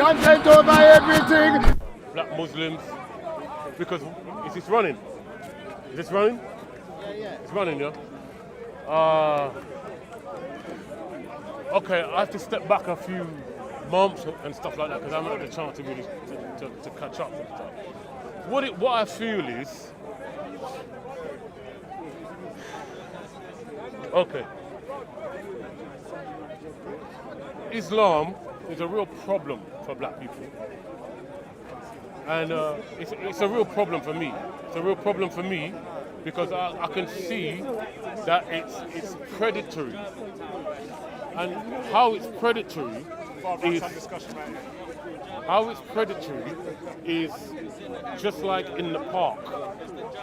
Content over everything. Black Muslims, because is this running? Is this running? Yeah. It's running, yeah? Okay, I have to step back a few months and stuff like that because I haven't had the chance to really to catch up and stuff. What I feel is, okay, Islam is a real problem for black people. And it's a real problem for me. It's a real problem for me because I can see that it's predatory. And how it's predatory is just like in the park,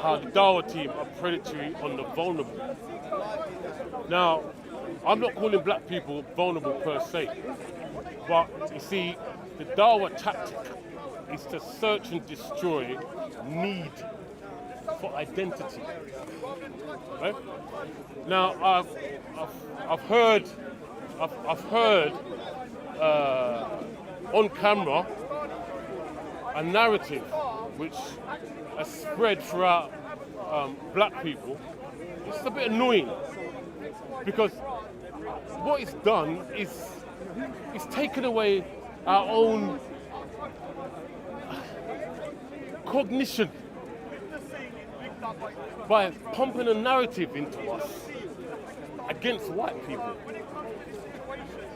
how the Dawah team are predatory on the vulnerable. Now, I'm not calling black people vulnerable per se, but you see, the Dawah tactic is to search and destroy need for identity. Right? Now, I've heard on camera a narrative which has spread throughout black people. It's a bit annoying because what it's done is it's taken away our own cognition by pumping a narrative into us against white people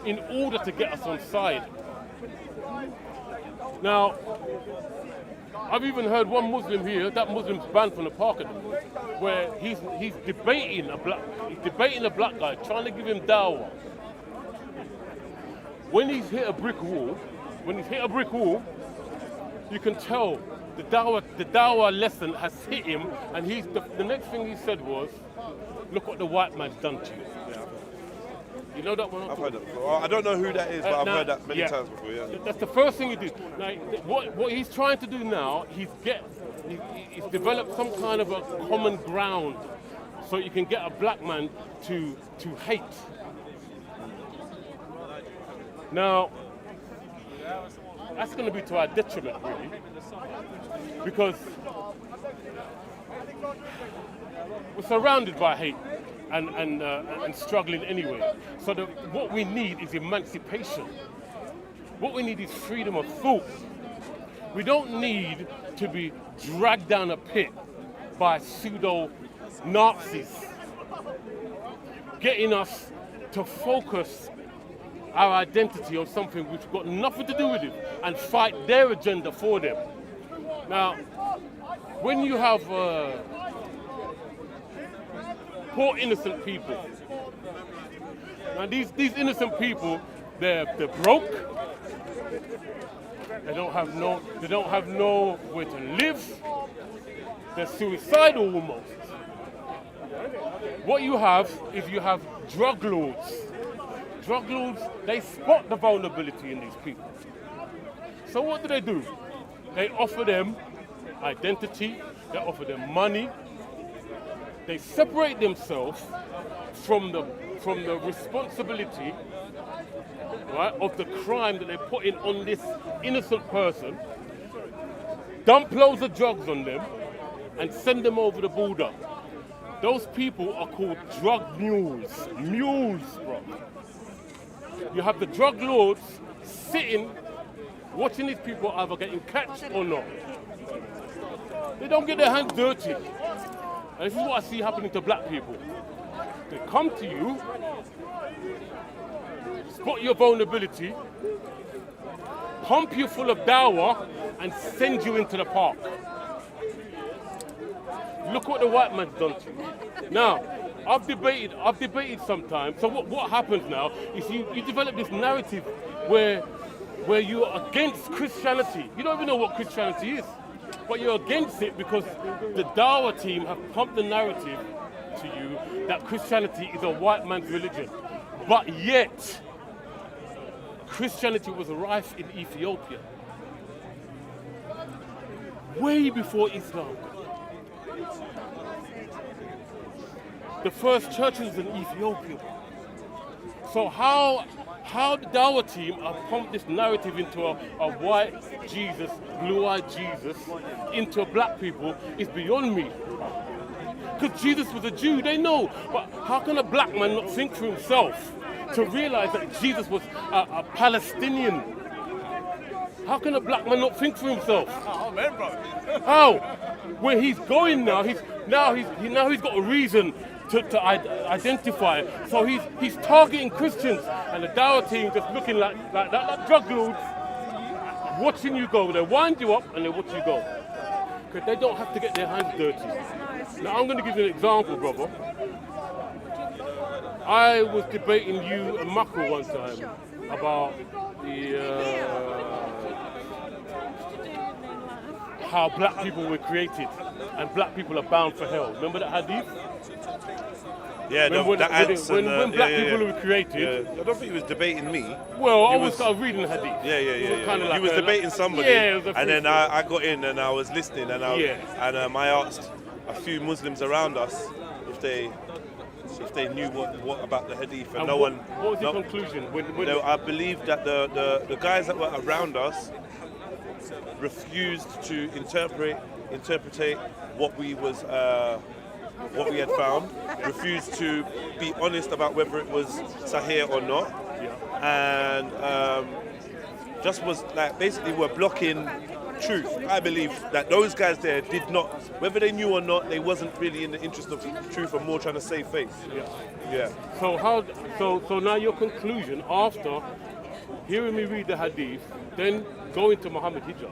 in order to get us on side. Now, I've even heard one Muslim here, that Muslim's banned from the park at the moment, where he's debating a black guy, trying to give him dawah. When he's hit a brick wall, you can tell the dawah lesson has hit him, and the next thing he said was, "Look what the white man's done to you." Yeah. You know that one? I've heard that before. I don't know who that is, but I've heard that many times before. Yeah. That's the first thing he did. Now, what he's trying to do now, he's developed some kind of a common ground, so you can get a black man to hate. Now, that's going to be to our detriment, really, because we're surrounded by hate and struggling anyway. So what we need is emancipation. What we need is freedom of thought. We don't need to be dragged down a pit by pseudo-Nazis, getting us to focus our identity on something which got nothing to do with it and fight their agenda for them. Now, when you have poor innocent people, now these innocent people, they're broke. They don't have nowhere to live. They're suicidal almost. What you have is drug lords. Drug lords, they spot the vulnerability in these people. So what do? They offer them identity, they offer them money, they separate themselves from the responsibility, right, of the crime that they're putting on this innocent person, dump loads of drugs on them, and send them over the border. Those people are called drug mules. Mules, bro. You have the drug lords sitting, watching these people either getting catched or not. They don't get their hands dirty. And this is what I see happening to black people. They come to you, spot your vulnerability, pump you full of dawah, and send you into the park. Look what the white man's done to you. Now, I've debated sometimes. So what happens now is you develop this narrative where you're against Christianity. You don't even know what Christianity is, but you're against it because the Dawah team have pumped the narrative to you that Christianity is a white man's religion. But yet, Christianity was rife in Ethiopia, way before Islam. The first churches in Ethiopia. So how How the Dawah team have pumped this narrative into a white Jesus, blue-eyed Jesus, into black people is beyond me. Because Jesus was a Jew, they know. But how can a black man not think for himself to realize that Jesus was a Palestinian? How can a black man not think for himself? Oh man, bro. How? Where he's going now, he's got a reason to identify. So he's targeting Christians, and the Dawah team just looking like drug lords, watching you go. They wind you up and they watch you go. Because they don't have to get their hands dirty. Now I'm going to give you an example, brother. I was debating you and Mako one time about how black people were created and black people are bound for hell. Remember that hadith? Yeah, when black people were created. Yeah. I don't think he was debating me. Well, I was reading hadith. Yeah. Like he was debating somebody. Yeah, it was and then I got in and I was listening and I asked a few Muslims around us if they knew what about the hadith, and what was the conclusion? I believe that the guys that were around us refused to interpret what we had found, refused to be honest about whether it was sahih or not, and just was like basically were blocking truth. I believe that those guys there did not, whether they knew or not, they wasn't really in the interest of truth and more trying to save face. Yeah. So now your conclusion after hearing me read the hadith, then going to Muhammad hijab.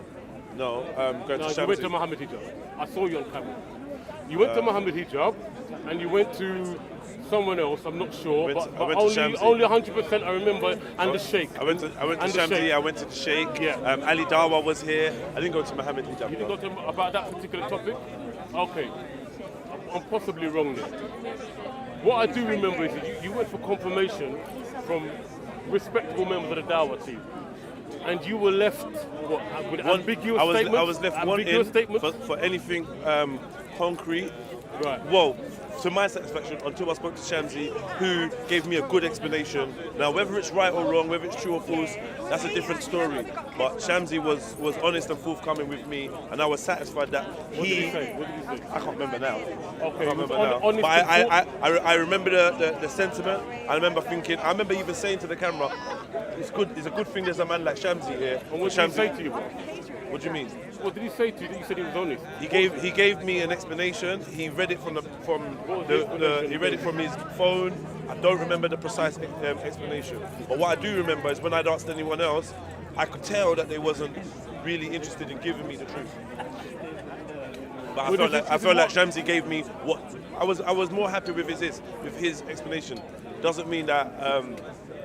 No, going to Shamsi. You went to Muhammad hijab. I saw you on camera. You went to Muhammad hijab, and you went to someone else. I'm not sure, but only 100% I remember. And the Sheikh. I went to Shamsi. I went to the Sheikh. Yeah. Ali Dawa was here. I didn't go to Muhammad hijab. You didn't go to him about that particular topic? Okay. I'm possibly wrong there. What I do remember is that you went for confirmation from respectable members of the Dawah team. And you were left with ambiguous statements? I was left wanting for anything concrete. Right. Well, to my satisfaction, until I spoke to Shamsi, who gave me a good explanation. Now, whether it's right or wrong, whether it's true or false, that's a different story. But Shamsi was honest and forthcoming with me, and I was satisfied that What did he say? I can't remember now. Okay. I can't remember now. But I remember the sentiment. I remember even saying to the camera, it's a good thing there's a man like Shamsi here. And what did he say to you, bro? What do you mean? What did he say to you that you said he was honest? He gave me an explanation. He read it from his phone. I don't remember the precise explanation. But what I do remember is when I'd asked anyone else, I could tell that they wasn't really interested in giving me the truth. But I felt like Shamsi gave me what I was more happy with his explanation. Doesn't mean that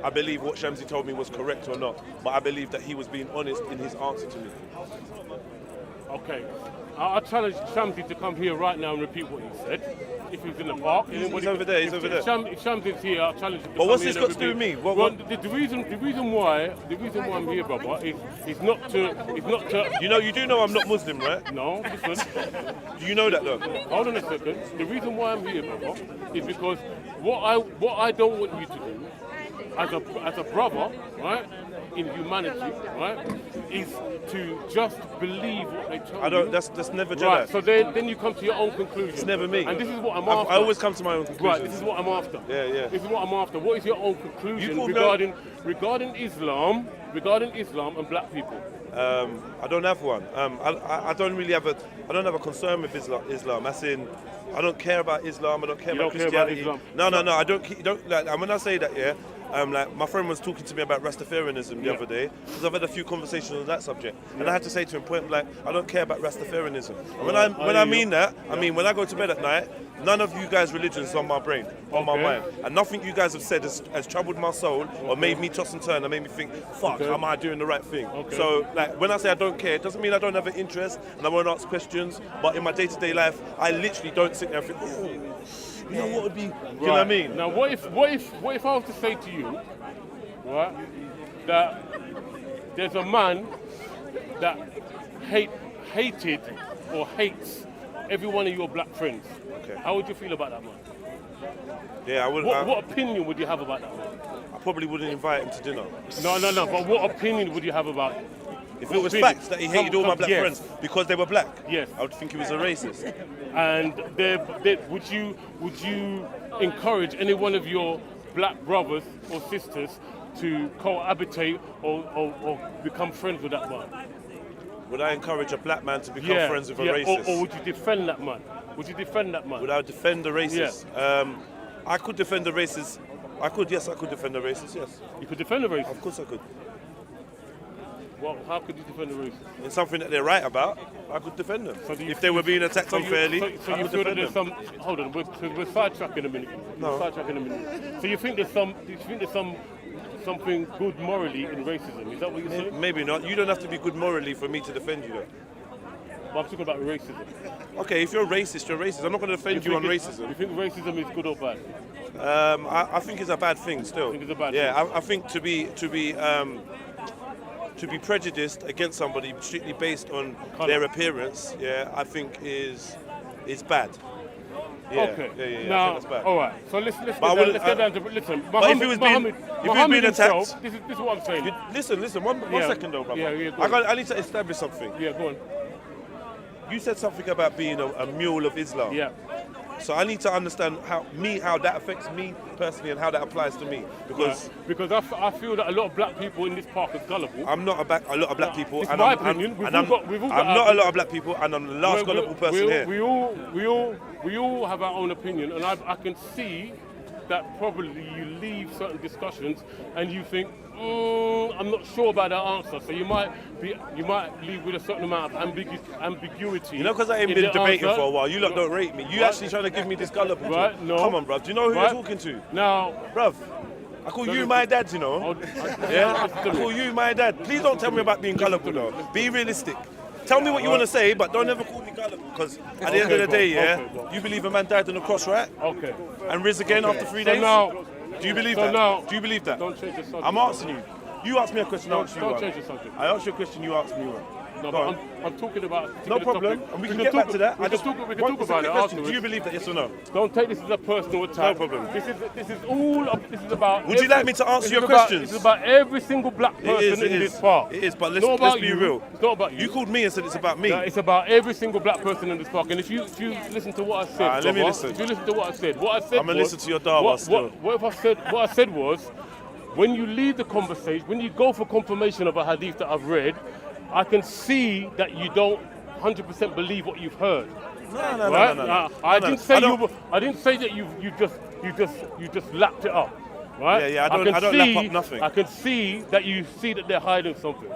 I believe what Shamsi told me was correct or not, but I believe that he was being honest in his answer to me. Okay. I challenge Shamsi to come here right now and repeat what he said. If he's in the park. He's over there, If Shamsi's here, I'll challenge him to But come what's here this and got to do with me? The reason why I'm here, brother, is not to. You do know I'm not Muslim, right? No, listen. Do you know that though? Hold on a second. The reason why I'm here, brother, is because what I don't want you to do as a brother, right, in humanity, right, is to just believe what they tell you. That's never Jedi. Right, so then you come to your own conclusion. It's never me. And this is what I'm after. I always come to my own conclusion. Right, this is what I'm after. Yeah. This is what I'm after. What is your own conclusion regarding Islam and black people? I don't have one. I don't have a concern with Islam. As in, I don't care about Islam. I don't care about Christianity. Care about Islam? No. I don't like. And when I say that, like my friend was talking to me about Rastafarianism the other day, because I've had a few conversations on that subject, and I had to say to him point blank, I don't care about Rastafarianism. And when I mean that, I mean when I go to bed at night, none of you guys' religions is on my brain, on my mind, and nothing you guys have said has troubled my soul or made me toss and turn and made me think, fuck, am I doing the right thing? Okay. So like when I say I don't care, it doesn't mean I don't have an interest and I won't ask questions, but in my day-to-day life, I literally don't sit there and think, oh, you know what would be, you know what I mean? Now what if I was to say to you, right, that there's a man that hated or hates every one of your black friends. Okay. How would you feel about that man? Yeah, I would. What opinion would you have about that man? probably wouldn't invite him to dinner. No. But what opinion would you have about it? If it was facts that he hated all my black friends because they were black, yes, I would think he was a racist. And would you encourage any one of your black brothers or sisters to cohabitate or become friends with that man? Would I encourage a black man to become friends with a racist? Or would you defend that man? Would I defend the racist? Yeah. I could defend the racist. I could defend the racist, yes. You could defend the racist? Of course I could. Well, how could you defend the racist? In something that they're right about, I could defend them. If they were being attacked unfairly, I could defend them. Hold on, we're sidetracking a minute. No. So you think there's something good morally in racism? Is that what you're saying? Maybe not. You don't have to be good morally for me to defend you though. Well, I'm talking about racism. Okay, if you're racist, you're racist. I'm not going to defend you on racism. You think racism is good or bad? I think it's a bad thing still. I think it's a bad thing. Yeah, I think to be prejudiced against somebody strictly based on their appearance, I think is bad. Yeah, okay. Yeah. Now, I think that's bad. all right. So let's get down to listen. But if he was being attacked, this is what I'm saying. Listen. One second though, brother. Yeah, I need to establish something. Yeah, go on. You said something about being a mule of Islam. Yeah. So I need to understand how that affects me personally and how that applies to me. Because I feel that a lot of black people in this park are gullible. I'm not a lot of black people. It's my opinion. I'm not a lot of black people, and I'm the last gullible person here. We all have our own opinion, and I can see that probably you leave certain discussions and you think, I'm not sure about that answer. So you might leave with a certain amount of ambiguity. You know, because I ain't been debating for a while. You lot don't rate me. You actually trying to give me this gullible. Right? No. Come on, bruv. Do you know who you're talking to? Now, bruv. I call you my dad, you know. I call you my dad. Please don't tell me about being gullible, though. Be realistic. Tell me what you want to say, but don't ever call me gullible. Because at the end of the day, you believe a man died on the cross, right? Okay. And rose again after 3 days? Now, do you believe that? Do you believe that? Don't change the subject. I'm asking you. You asked me a question, I asked you one. Don't change the subject. I asked you a question, you asked me one. No, but I'm talking about... No problem, and we can get back to that. We can talk about it afterwards. Do you believe that, yes or no? Don't take this as a personal attack. No problem. This is about... Would you like me to answer your questions? This is about every single black person in this park. It is, but let's be real. It's not about you. You called me and said it's about me. No, it's about every single black person in this park. And if you listen to what I said... let me listen. If you listen to what I said I'm going to listen to your dawa still. What I said was, when you leave the conversation, when you go for confirmation of a hadith that I've read, I can see that you don't 100% believe what you've heard. No. I didn't say that you just lapped it up. Right? Yeah. I don't lap up nothing. I can see that you see that they're hiding something.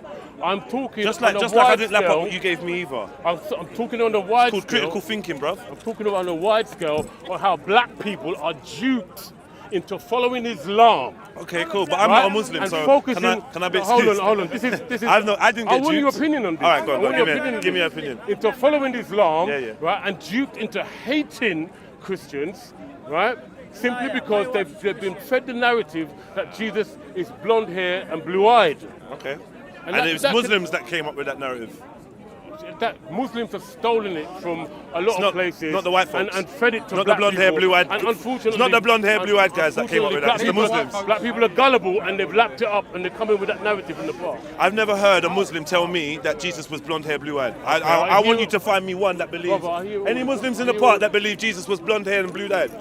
I'm talking just like I didn't lap up what you gave me either. I'm talking on the wide scale. It's called critical thinking, bruv. I'm talking on a wide scale on how black people are duped into following Islam. Okay, cool, but I'm not a Muslim, and so focusing, can I be excused? Hold on. This is. I didn't get I want your opinion on this. All right, go on. Give me your opinion. Into following Islam, Yeah. right, and duped into hating Christians, right, simply because they've been fed the narrative that Jesus is blonde hair and blue-eyed. Okay. And it was Muslims that came up with that narrative. That Muslims have stolen it from a lot of places. Not the white folks. And fed it to not black the blonde people. hair, blue-eyed. And unfortunately, it's not the blonde hair, blue-eyed guys that came up with that. It's the Muslims. Black people are gullible and they've lapped it up and they're coming with that narrative in the past. I've never heard a Muslim tell me that Jesus was blonde hair, blue-eyed. I want you to find me one that believes. Any Muslims in the park that believe Jesus was blonde hair and blue-eyed?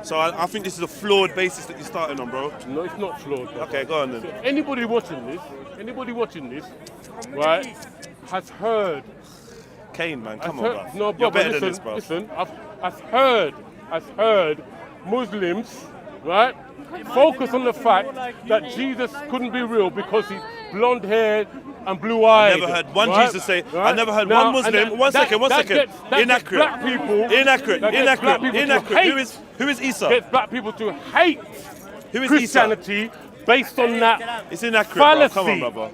So I think this is a flawed basis that you're starting on, bro. No, it's not flawed. Bro. Okay, go on then. So anybody watching this, right, has heard. Cain, man, come on, bro. No, you're better listen, than this, bro. Listen, I've heard Muslims, right, focus on the fact that Jesus couldn't be real because he's blonde-haired and blue-eyed. I never heard one right? Jesus say. Right? I never heard one Muslim. One second. Inaccurate. Black people. Inaccurate. Who is Isa? Gets black people to hate Christianity based on that. It's inaccurate, fallacy. Bro. Come on, brother.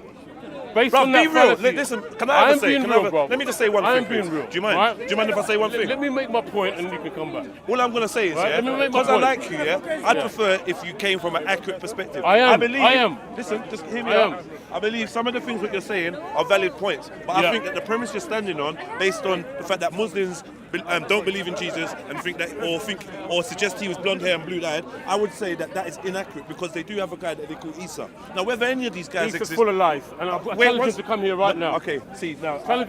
Based bro, on be that real. fallacy. Listen, can I have a say? Let me just say one thing. I'm being real. Do you mind? Right? Do you mind if I say one thing? Let me make my point and you can come back. All I'm going to say is, because I like you, I'd prefer if you came from an accurate perspective. I am. Listen, just hear me out. I believe some of the things that you're saying are valid points, but I think that the premise you're standing on, based on the fact that Muslims don't believe in Jesus and think or suggest he was blonde hair and blue-eyed, I would say that is inaccurate because they do have a guy that they call Isa. Now, whether any of these guys Isa's exist, full of lies, and I'm telling him to come here right now. Okay, see now. Tell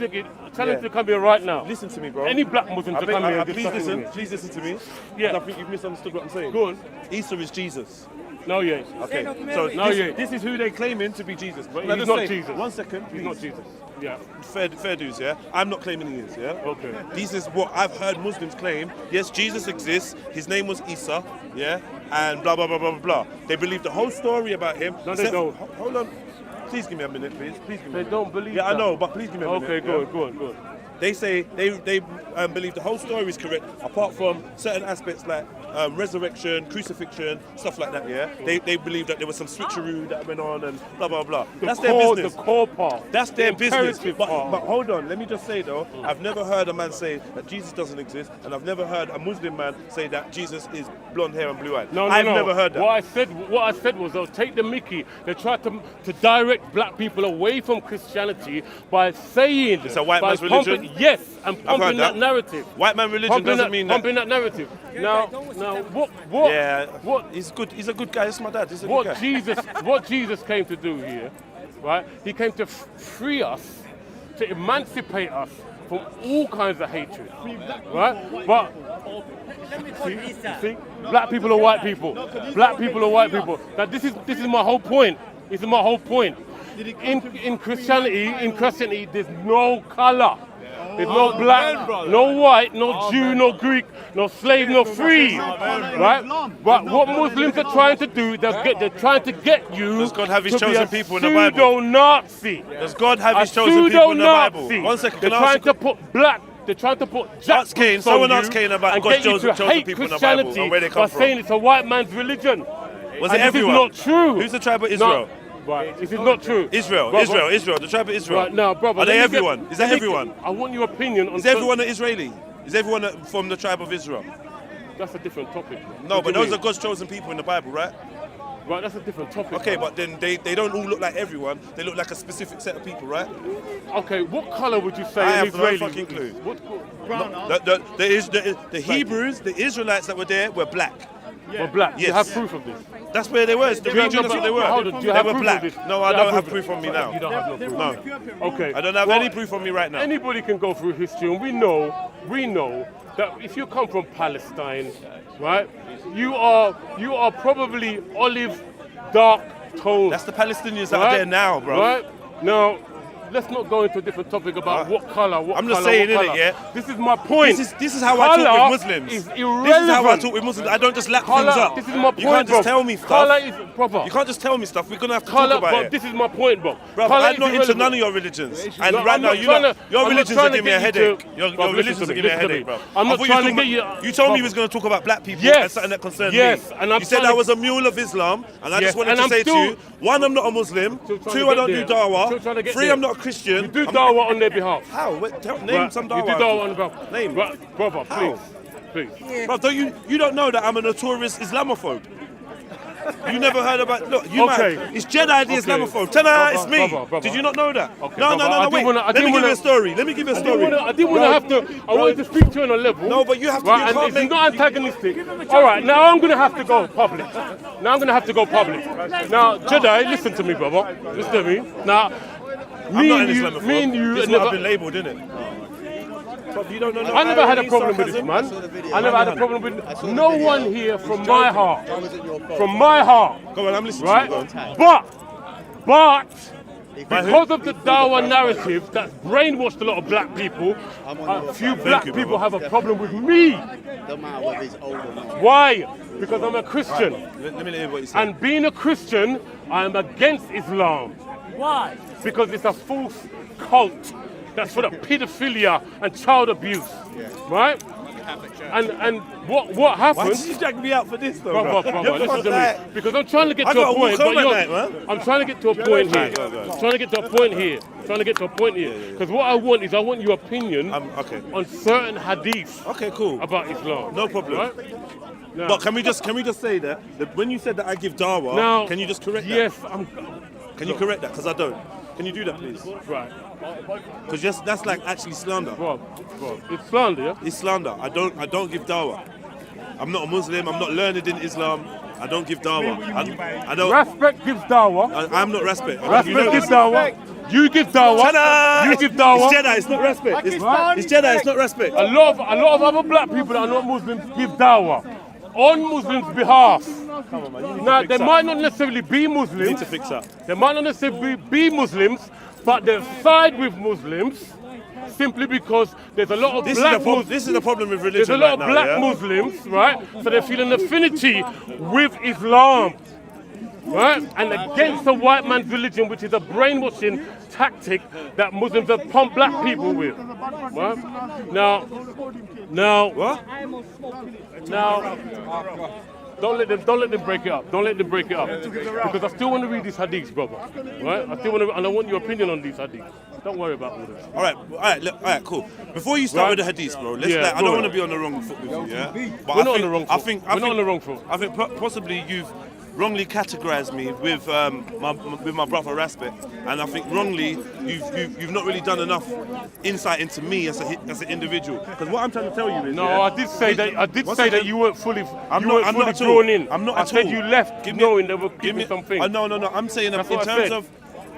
him to come here right now. Listen to me, bro. Any black Muslim to come here. And Please listen to me. Yeah. I think you've misunderstood what I'm saying. Go on. Isa is Jesus. No, yes. Okay. So this is who they claiming to be Jesus. But He's not Jesus. 1 second. He's not Jesus. Yeah. Fair dues, yeah? I'm not claiming he is, yeah? Okay. This is what I've heard Muslims claim. Yes, Jesus exists. His name was Isa, yeah? And blah, blah, blah, blah, blah. They believe the whole story about him. No, they don't. Hold on. Please give me a minute, please. Please give me a minute. They don't believe Yeah, that. I know, but please give me a minute. Okay, go on. They say they believe the whole story is correct, apart from certain aspects like resurrection, crucifixion, stuff like that. Yeah, they believe that there was some switcheroo that went on and blah blah blah. That's their business. The core part. That's their business. But part. hold on, let me just say though, I've never heard a man say that Jesus doesn't exist, and I've never heard a Muslim man say that Jesus is blonde hair and blue eyed. I've never heard that. What I said was they'll take the mickey. They try to direct black people away from Christianity by saying it's a white man's religion. Yes, and pumping that narrative. White man religion doesn't mean that. Pumping that narrative. Now, what? Yeah. What? He's good. He's a good guy. That's my dad. He's a What good guy. What Jesus came to do here, right? He came to free us, to emancipate us from all kinds of hatred, right? But see, black people are white people. Black people are white people. Now this is my whole point. This is my whole point. In Christianity, there's no color. There's no black, no white, no Jew, no Greek, no slave, no free, right? But what Muslims are trying to do, they're trying to get you Does God have his to chosen be a people in the Bible? Pseudo-Nazi. Does God have his chosen people in the Bible? 1 second. They're trying to put black. They're trying to put Ask Cain. Someone asked Cain about God's chosen people in the Bible and where they come by saying it's a white man's religion. Was it everyone? This is not true. Who's the tribe of Israel? Right, this is not true. Israel, the tribe of Israel. Right, now, brother. Are they everyone? Is that everyone? I want your opinion on... Is everyone an Israeli? Is everyone from the tribe of Israel? That's a different topic. No, but those are God's chosen people in the Bible, right? Right, that's a different topic. Okay, but then they don't all look like everyone. They look like a specific set of people, right? Okay, what color would you say I an have Israeli? no fucking clue. Brown. The Hebrews, the Israelites that were there were black. Were black. Yes. Do you have proof of this? That's where they were. It's the region that's where they were. Hold on, do you they have were proof black. of this? No, I don't have proof on me now. You don't have no proof. No. Okay. I don't have any proof on me right now. Anybody can go through history, and we know that if you come from Palestine, right, you are probably olive dark tone. That's the Palestinians that are there now, bro. Right? Now, let's not go into a different topic about what color, I'm just saying, innit, yeah? This is my point. This is how I talk with Muslims. Is This is how I talk with Muslims. I don't just lap things up. This is my point, You can't just tell me stuff. Color is proper. You can't just tell me stuff. We're gonna have to talk about it. This is my point, bro. Bro, I'm not into none of your religions. And right now, your religions are giving me a headache. Your religions are giving me a headache, bro. I'm not trying to get you. You told me you was going to talk about black people and something that concerned me. Yes, and you said I was a mule of Islam, and I just wanted to say to you, 1, I'm not a Muslim. 2, I don't do dawah. 3, I'm not a Christian. You do dawah on their behalf. How? Name some dawah. You do dawah on their behalf. Name. Brother, How? please. Bro, you don't know that I'm a notorious Islamophobe? You never heard about... Look, Okay. It's Jedi the Islamophobe. Tana, it's me. Brother. Did you not know that? Okay, No, wait. Let me give you a story. I didn't want to have to... I wanted to speak to you on a level. No, but you have to... Right, and it's not antagonistic. All right, now I'm going to have to go public. Now, Jedi, listen to me, brother. Listen to me. Now, I'm not an Islamophobe. Me and you... This is what I've been labelled, innit? But you don't know I never had a problem with this, man. I never had a problem with no one here from my heart. From my heart. Go on, I'm listening right? to you. But because of the Dawa narrative that's brainwashed a lot of black people, a few black people have a problem with me. Why? Because I'm a Christian. Let me hear what you say. And being a Christian, I am against Islam. Why? Because it's a false cult. That's for the pedophilia and child abuse, right? And what happens? Why did you drag me out for this, though, brother? Listen to me, because I'm trying to get to a point. I'm trying to get to a point here. Trying to get to a point here. Because what I want your opinion on certain hadiths. Okay, cool. About Islam. No problem. Right? But can we just say that when you said that I give dawah, can you just correct that? Yes, Can you correct that? Because I don't. Can you do that, please? Right. Because that's like actually slander. Bro, it's slander, yeah? It's slander. I don't give dawah. I'm not a Muslim. I'm not learned in Islam. I don't give dawah. I don't. Respect gives dawah. I'm not respect. Respect gives dawah. You give dawah. Jedi! You give dawah. It's Jedi. It's not respect. It's Jedi. It's not respect. A lot of other black people that are not Muslims give dawah on Muslims' behalf. Come on, man. You need Now, to they fix might up. not necessarily be Muslims. You need to fix up. They might not necessarily be Muslims, but they side with Muslims simply because there's a lot of black Muslims. This is the problem with religion There's a lot right of black now, yeah? Muslims, right? So they feel an affinity with Islam, right? And against the white man's religion, which is a brainwashing tactic that Muslims have pumped black people with. Right? Now, What? don't let them break it up. Don't let them break it up. Because I still want to read these hadiths, brother. Right? I still want to, and I want your opinion on these hadiths. Don't worry about all this. All right, cool. Before you start with the hadiths, bro, I don't want to be on the wrong foot with you, yeah? But We're not on the wrong foot. I We're not on the wrong foot. I think possibly you've wrongly categorised me with my brother Respect, and I think wrongly you've not really done enough insight into me as an individual. Because what I'm trying to tell you is, No, I did say that you weren't fully. I'm you not weren't at fully all. drawn in. I'm not I at said all. you left knowing they were keeping something. No. I'm saying That's in what I terms said. of.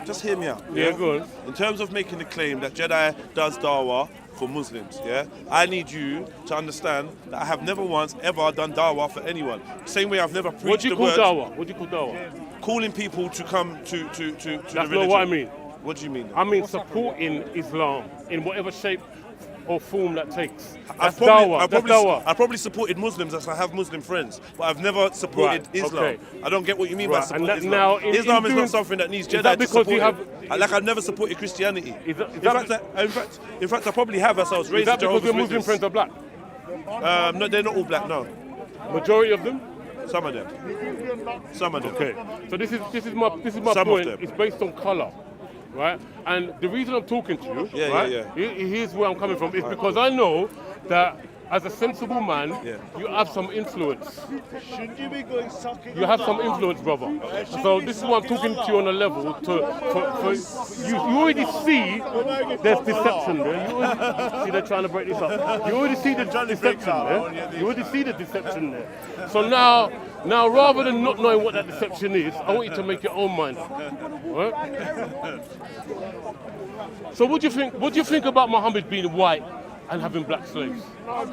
Just hear me out. Yeah, go on. In terms of making the claim that Jedi does dawah for Muslims, yeah, I need you to understand that I have never once ever done dawah for anyone. Same way I've never preached What do you the call words, dawah? What do you call dawah? calling people to come to the religion. That's not what I mean. What do you mean? I mean supporting Islam in whatever shape or form that takes. That's I've probably, dawah. I've That's probably, dawah. I've probably supported Muslims as I have Muslim friends, but I've never supported Right, Islam. okay. I don't get what you mean Right, by support and that- Islam. now in Islam is doing- not something that needs is Jedi that to because support you it. have- Like I've never supported Christianity. Is that In fact, I probably have as I was Is raised that in because Jehovah's your Muslim Witness. friends are black? No, they're not all black. No, Majority of them? some of them. Some of them. Okay. So this is my Some of point. them. It's based on colour, right? And the reason I'm talking to you, Yeah, right? yeah. Here's where I'm coming from. It's because I know that as a sensible man, Yeah. you have some influence. Shouldn't you be going sucking? You have some influence, brother. So this is why I'm talking to you on a level for you already see there's deception there. You already see they're trying to break this up. You already see the deception there. You already see the deception there. So now rather than not knowing what that deception is, I want you to make your own mind up. Right? So what do you think about Muhammad being white and having black slaves? I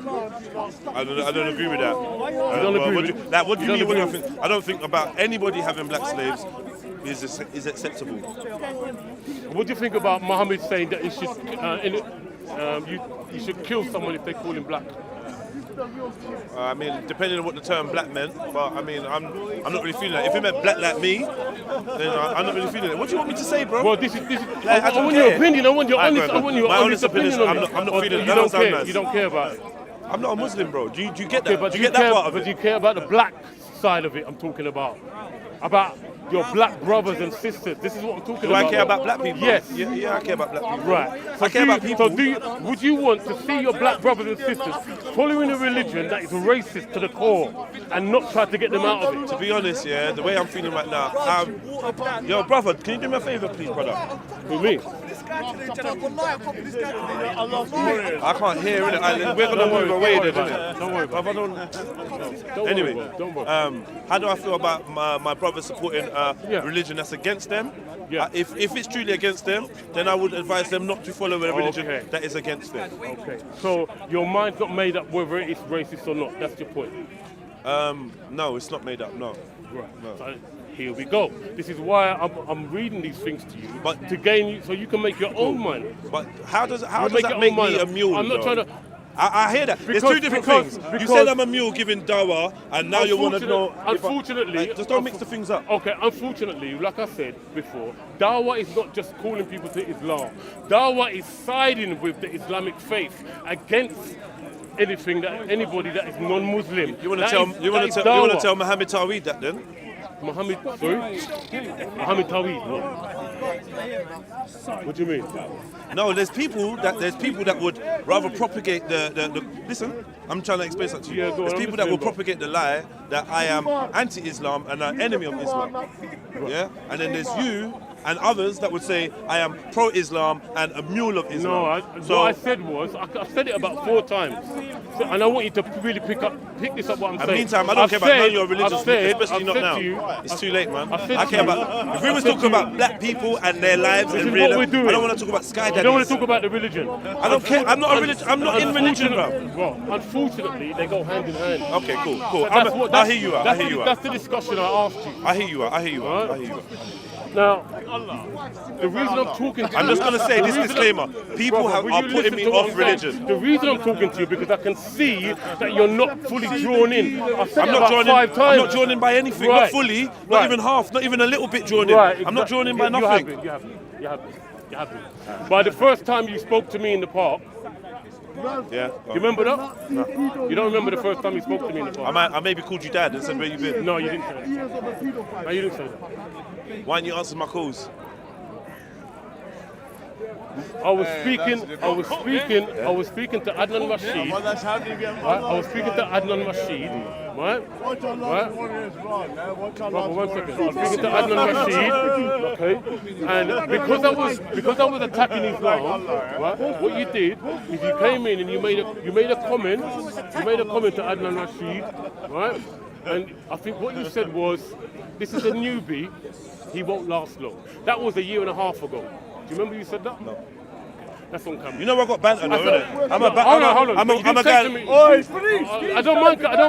don't agree with that. You don't agree with it? Like, what do you You mean? don't When I think? I don't think about anybody having black slaves is acceptable. What do you think about Muhammad saying that you should kill someone if they call him black? I mean, depending on what the term black meant, but I mean, I'm not really feeling that. If it meant black like me, then I'm not really feeling it. What do you want me to say, bro? Well, this is. Like, I don't want your care. opinion. I want your Alright, honest. go I on. want your My honest honest opinion opinion on is it. I'm not Or feeling you that. don't Sound care. nice. You don't care about it. I'm not a Muslim, bro. Do you get Okay, that? but Do you get that part of But it? you care about the black side of it. I'm talking about your black brothers and sisters. This is what I'm talking Do about. I care about black people? Yes. Yeah, I care about black people. Right. I care about people. So would you want to see your black brothers and sisters following a religion that is racist to the core and not try to get them out of it? To be honest, yeah, the way I'm feeling right now, yo, brother, can you do me a favor, please, brother? For me. I can't hear it. We're gonna move away, then, innit? Don't worry about Brother, Don't Anyway, worry, don't worry. how do I feel about my brother supporting Yeah. religion that's against them? Yeah. If it's truly against them, then I would advise them not to follow a religion Okay. that is against them. Okay. So your mind's not made up whether it's racist or not. That's your point. No, it's not made up. No. Right. No. So here we go. This is why I'm reading these things to you, But- to gain you, so you can make your own mind. But how does You that your make own mind me a up. mule? I'm not though? trying to. I hear that. There's two different things. You because- said I'm a mule giving dawah, and now you want to know. Unfortunately, just don't mix the things up. Okay, unfortunately, like I said before, dawah is not just calling people to Islam. Dawah is siding with the Islamic faith against anybody that is non-Muslim. You want to tell Muhammad Tawhid that then? Muhammad, sorry? Muhammad Tawhid, what do you mean? No, there's people that would rather propagate the listen, I'm trying to explain something to you. Yeah, go on, There's I'm people that will listening, bro. propagate the lie that I am anti-Islam and an enemy of Islam. Yeah? And then there's you and others that would say I am pro-Islam and a mule of Islam. No, what I said was, I said it about 4 times, and I want you to really pick this up what I'm saying. Meantime, I don't care about none of your religions, especially not now. It's too late, man. I care about, if we were talking about black people and their lives and real, I don't want to talk about sky daddies. You don't want to talk about the religion. I don't care. I'm not in religion, bro. Well, unfortunately, they go hand in hand. Okay, cool. I hear you out. That's the discussion I asked you. I hear you out. Now, the reason I'm talking to you... I'm just going to say this disclaimer. People are putting me off religion. The reason I'm talking to you because I can see that you're not fully drawn in. I've said I'm it not about drawn 5 in. times. I'm not drawn in by anything. Not fully. Not even half. Not even a little bit drawn in. I'm not drawn in by nothing. You have been. By the first time you spoke to me in the park, yeah. You remember that? No. You don't remember the first time you spoke to me in the park? I maybe called you dad and said where you been. No, you didn't say that. No, you didn't say that. Why didn't you answer my calls? I was speaking to Adnan Rashid. Right? I was speaking to Adnan Rashid. Right? Brother, 1 second. I was speaking to Adnan Rashid. Okay. And because I was attacking Islam, right? What you did is you came in and you made a comment. You made a comment to Adnan Rashid, right? And I think what you said was, this is a newbie. He won't last long. That was 1.5 years ago. Do you remember you said that? No. That's on camera. You know I got banter though, innit? Hold on. I'm a guy. I don't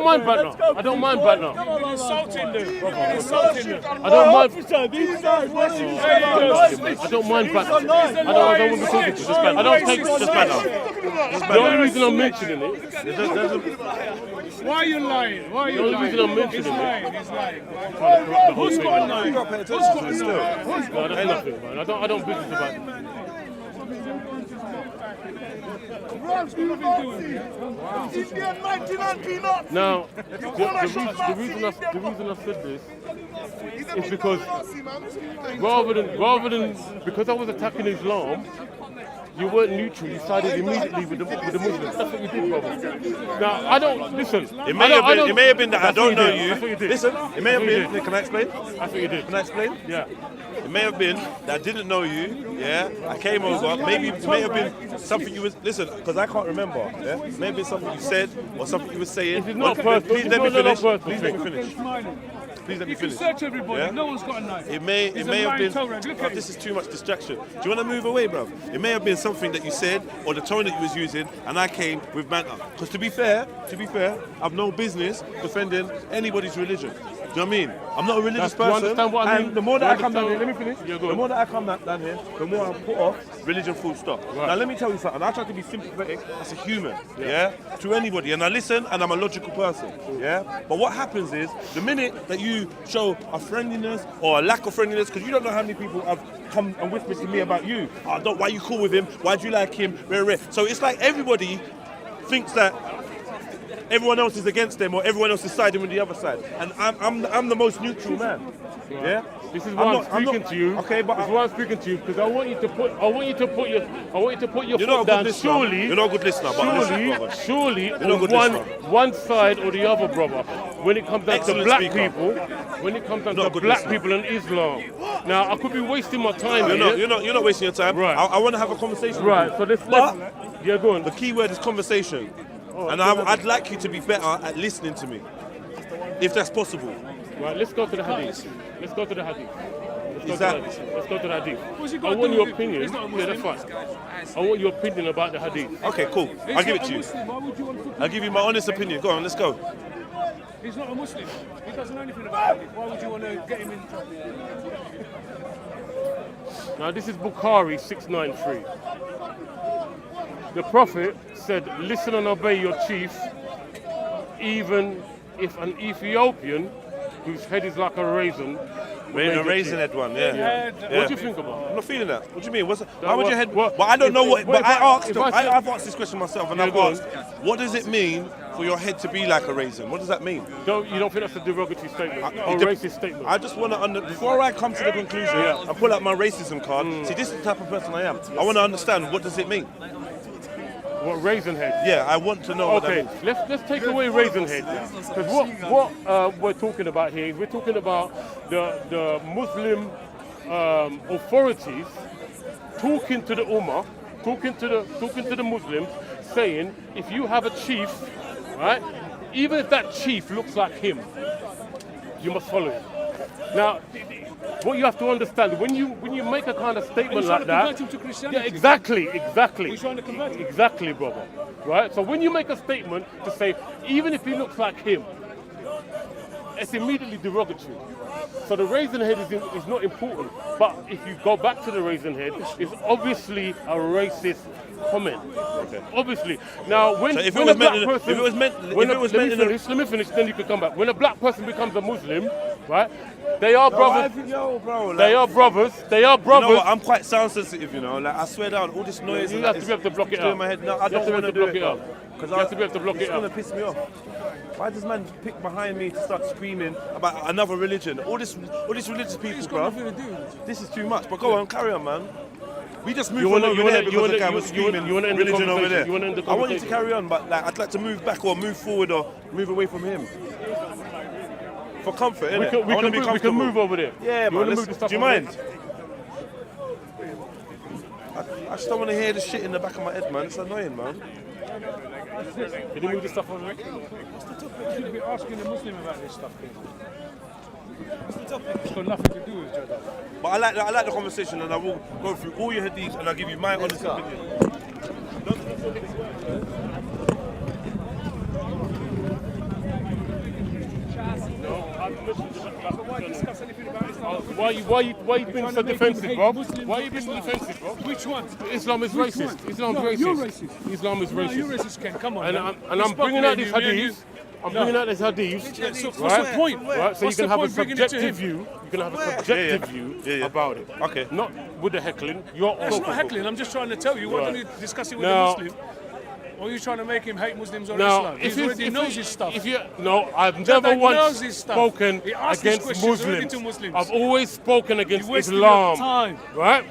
mind banter. I don't mind banter. Insulting them. I don't mind. I don't mind banter. I don't want to be talking to you. I don't take just banter. The only reason I'm mentioning it. Why are you lying? Why are you lying? The only reason I'm mentioning it. He's lying. Who's got lying? You got to pay attention to this still. No, that's nothing, man. I don't business about it. Now, the reason I said this is because rather than because I was attacking Islam, you weren't neutral. You sided immediately with the Muslims. That's what you did, brother. Now I don't listen. It may have been that I don't know you. That's what you did. Listen, it may have been. Can I explain? That's what you did. Can I explain? Yeah. It may have been that I didn't know you, yeah. I came over. Maybe it may have been something you was listen, because I can't remember. Yeah, maybe something you said or something you were saying. It's not personal. Please let me finish. Please let me finish. Please let me finish. Search everybody. Yeah? No one's got a knife. It may have been. This is too much distraction. Do you want to move away, bro? It may have been something that you said or the tone that you was using, and I came with banter. Because to be fair, I've no business defending anybody's religion. Do you know what I mean? I'm not a religious person. Understand what I mean? And the more that I come down here, let me finish. Yeah, The more that I come down here, the more I put off religion full stop. Right. Now let me tell you something. I try to be sympathetic as a human, yeah, to anybody. And I listen, and I'm a logical person, yeah. But what happens is, the minute that you show a friendliness or a lack of friendliness, because you don't know how many people have come and whispered to me about you. Why you cool with him? Why do you like him? Rare. So it's like everybody thinks that everyone else is against them or everyone else is siding with the other side, and I'm the most neutral man. Yeah. This is why I'm speaking to you. Okay, but this is why I'm speaking to you because I want you to put your foot down. Surely, you're not a good listener. Surely, on one side or the other, brother. When it comes down to black people, people and Islam. Now I could be wasting my time. You're not wasting your time. Right. I want to have a conversation. Right. With you. So yeah, go on. The key word is conversation. And I'd like you to be better at listening to me, if that's possible. Right, let's go to the hadith. Let's go to the hadith. Let's go to the hadith. I want your opinion. Yeah, that's fine. I want your opinion about the hadith. Okay, cool. I'll give it to you. I'll give you my honest opinion. Go on, let's go. He's not a Muslim. He doesn't know anything about it. Why would you want to get him in trouble? Now this is Bukhari 693. The Prophet said, listen and obey your chief, even if an Ethiopian whose head is like a raisin. A raisin head one, yeah. What do you think about it? I'm not feeling that. What do you mean? Why would your head? But I don't know what. But I've asked this question myself, and I've asked, what does it mean for your head to be like a raisin? What does that mean? You don't think that's a derogatory statement or racist statement? I just want to before I come to the conclusion and pull out my racism card. See, this is the type of person I am. I want to understand, what does it mean? What, raisin head? Yeah, I want to know. Okay, what that means. Let's take away raisin head, because what we're talking about here is we're talking about the Muslim authorities talking to the Ummah, talking to the Muslims, saying if you have a chief, right, even if that chief looks like him, you must follow him. Now, what you have to understand, when you make a kind of statement like that, convert him to Christianity? yeah, exactly, He's trying to convert him. exactly, brother, right? So when you make a statement to say even if he looks like him, it's immediately derogatory. So the raisin head is not important, but if you go back to the raisin head, it's obviously a racist comment. Okay. Obviously. Now, when, So if when it a was black meant, person, if it was meant, when if a, it was let meant me in a, finish, let me finish, then you can come back. When a black person becomes a Muslim, right? They are brothers. bro, They are brothers. They are You brothers. know what? I'm quite sound sensitive, you know. Like I swear down, all this noise. You and have that to be able to block it it's doing out. my head. No, I You have don't to be want able to to do block it it out. because You have to be able to block it's it out. gonna piss me off. Why does man pick behind me to start screaming about another religion? All these religious people, It's bro. got nothing to do with it. This is too much. But go on, carry on, man. We just moved You from wanna- over you wanna- there you because wanna- the guy you- was you wanna- screaming you wanna end the religion over conversation? there. You wanna end the I want you to conversation? carry on, but like I'd like to move back or move forward or move away from him. For comfort, innit? We I can, want to be we can comfortable. move over there. Yeah, You man. wanna let's- move the stuff do you over mind? there? I just don't want to hear the shit in the back of my head, man. It's annoying, man. Can you move the stuff over there? You should be asking a Muslim about this stuff. It's got nothing to do with Jedi. But I like the conversation, and I will go through all your hadiths, and I'll give you my honest opinion. Why discuss anything about Islam? Why you being so defensive, bro? Why are you being defensive, bro? Which one? Islam is Which racist. one? Islam is No, racist. you're racist. Islam is No, you're racist. racist, Ken. Come on. And man. I'm It's bringing out popular, these me and you. hadiths. I'm bringing out these hadiths. Yeah, so what's right? the point? Right, so What's you can the have a point bringing it to subjective him? view. You can have a subjective view Yeah. about it. Okay. Not with the heckling. You're That's open. not heckling. I'm just trying to tell you. Why don't you discuss it with Now- a Muslim? Or are you trying to make him hate Muslims or Now, Islam? He already knows his stuff. I've Jedi never knows once his stuff. spoken He asks these against questions already Muslims. to Muslims. I've always spoken against You're wasting Islam. your time. Right?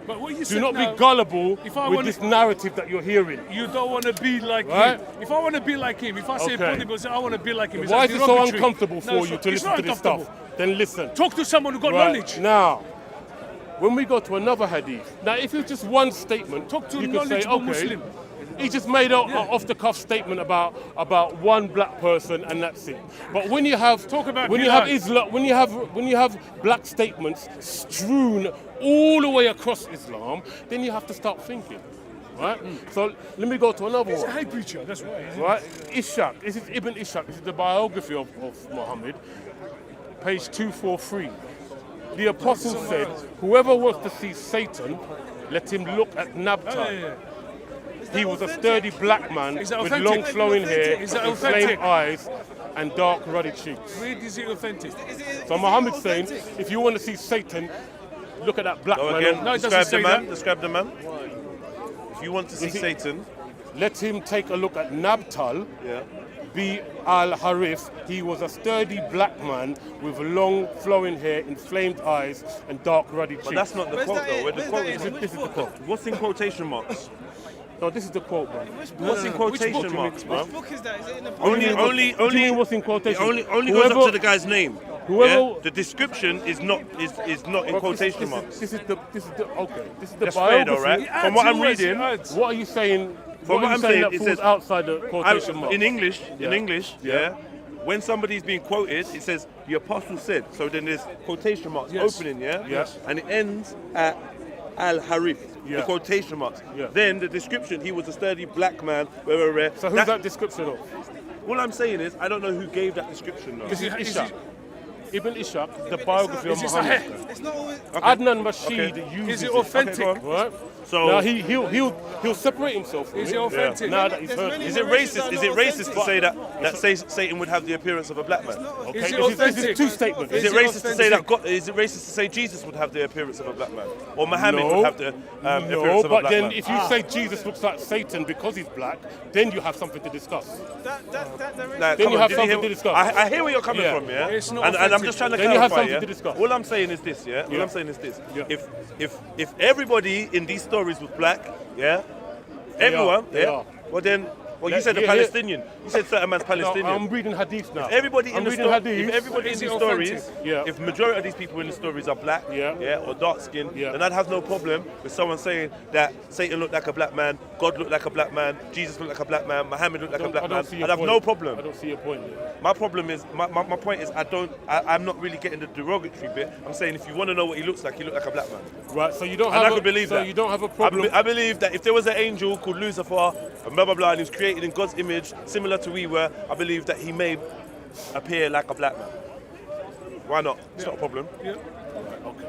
But what you Do said not now, be gullible if I with wanna- this narrative that you're hearing. you don't want to be like Right? him. If I want to be like him, if I say Okay. bodybuilder, say I want to be like him, is Why that is it so derogatory? uncomfortable No, for you to it's listen not to this uncomfortable. stuff? Then listen. Talk to someone who got Right. knowledge. Now, when we go to another hadith, now if it's just one statement, Talk to a you can say, knowledgeable okay, Muslim. he just made an off-the-cuff statement about one black person and that's it. But when you have when you have Bilal. Islam, when you have black statements strewn all the way across Islam, then you have to start thinking, right? So let me go to another He's a one. hate preacher, that's why. isn't Right, Ishaq. This is Ibn Ishaq. This is the biography of Muhammad, page 243. The apostle said, "Whoever wants to see Satan, let him look at Nabta. Yeah. He was a sturdy black man Is that with authentic? long flowing hair, Is that inflamed authentic? eyes, and dark ruddy cheeks." Read, is it authentic? So Muhammad's saying, if you want to see Satan, look at that black Go man. again. No, it doesn't Describe say the man. that. Describe the man. If you want to see Is it- Satan, Let him take a look at Nabtal. yeah. B. al-Harith, he was a sturdy black man with long flowing hair, inflamed eyes, and dark ruddy cheeks. But that's not the Where's quote that though. in? Where the Where's quote that is. in? This is the quote. What's in quotation marks? No, this is the quote, bro. What's in quotation marks, bro? Which book is that? Is it in the What do you mean what's in quotation? Only goes up to the guy's name. whoever- Yeah? The description is not in quotation marks. This is the okay. This is the That's fair though, biography. right? From what I'm Always reading, adds. What are you saying? From what are you I'm saying saying, that it falls says- outside the quotation mark. in English, Yeah. yeah. When somebody's being quoted, it says the apostle said. So then there's quotation marks Yes. opening, yeah? Yes. And it ends at al-Harith, Yeah. the quotation marks. Yeah. Then the description, he was a sturdy black man, So who's that description of? All I'm saying is, I don't know who gave that description though. This is Is Ishaq. Ibn Ishaq, the biography of Is this Muhammad. It's not always. Adnan Rashid Okay. uses Is it authentic? Okay, go Right? So- now he'll separate himself from Is it. it authentic? Now that he's There's heard many- Is it racist? Is it racist to say that Satan would have the appearance of a black man? Okay, Is it this is authentic? two statements. Is Is it it racist to say that authentic? Is it racist to say Jesus would have the appearance of a black man, or Muhammad No. would have the appearance No, of a but black then man? if you say Jesus looks like Satan because he's black, then you have something to discuss. Like, Then come you on, have did something hear- to discuss. I hear where you're coming Yeah. from, yeah. It's not and I'm authentic. just trying to Then you have clarify, something yeah. to discuss. All I'm saying is this, yeah. All Yeah. I'm saying is this. Yeah. If everybody in these stories was black, yeah, everyone, They yeah. are. Well Well, you said a Palestinian. You said certain man's Palestinian. No, I'm reading hadith now. Everybody in the hadith. if everybody in the stories, if majority of these people in the stories are black, or dark skinned, then I'd have no problem with someone saying that Satan looked like a black man, God looked like a black man, Jesus looked like a black man, Muhammad looked like a black man. I'd have no problem. I don't see your point. My problem is my point is I'm not really getting the derogatory bit. I'm saying if you want to know what he looks like a black man. Right. So you don't and have. I could believe that. You don't have a problem. I believe that if there was an angel called Lucifer, and blah blah blah, and he was created in God's image, similar to we were, I believe that he may appear like a black man. Why not? It's not a problem. Yeah. Okay.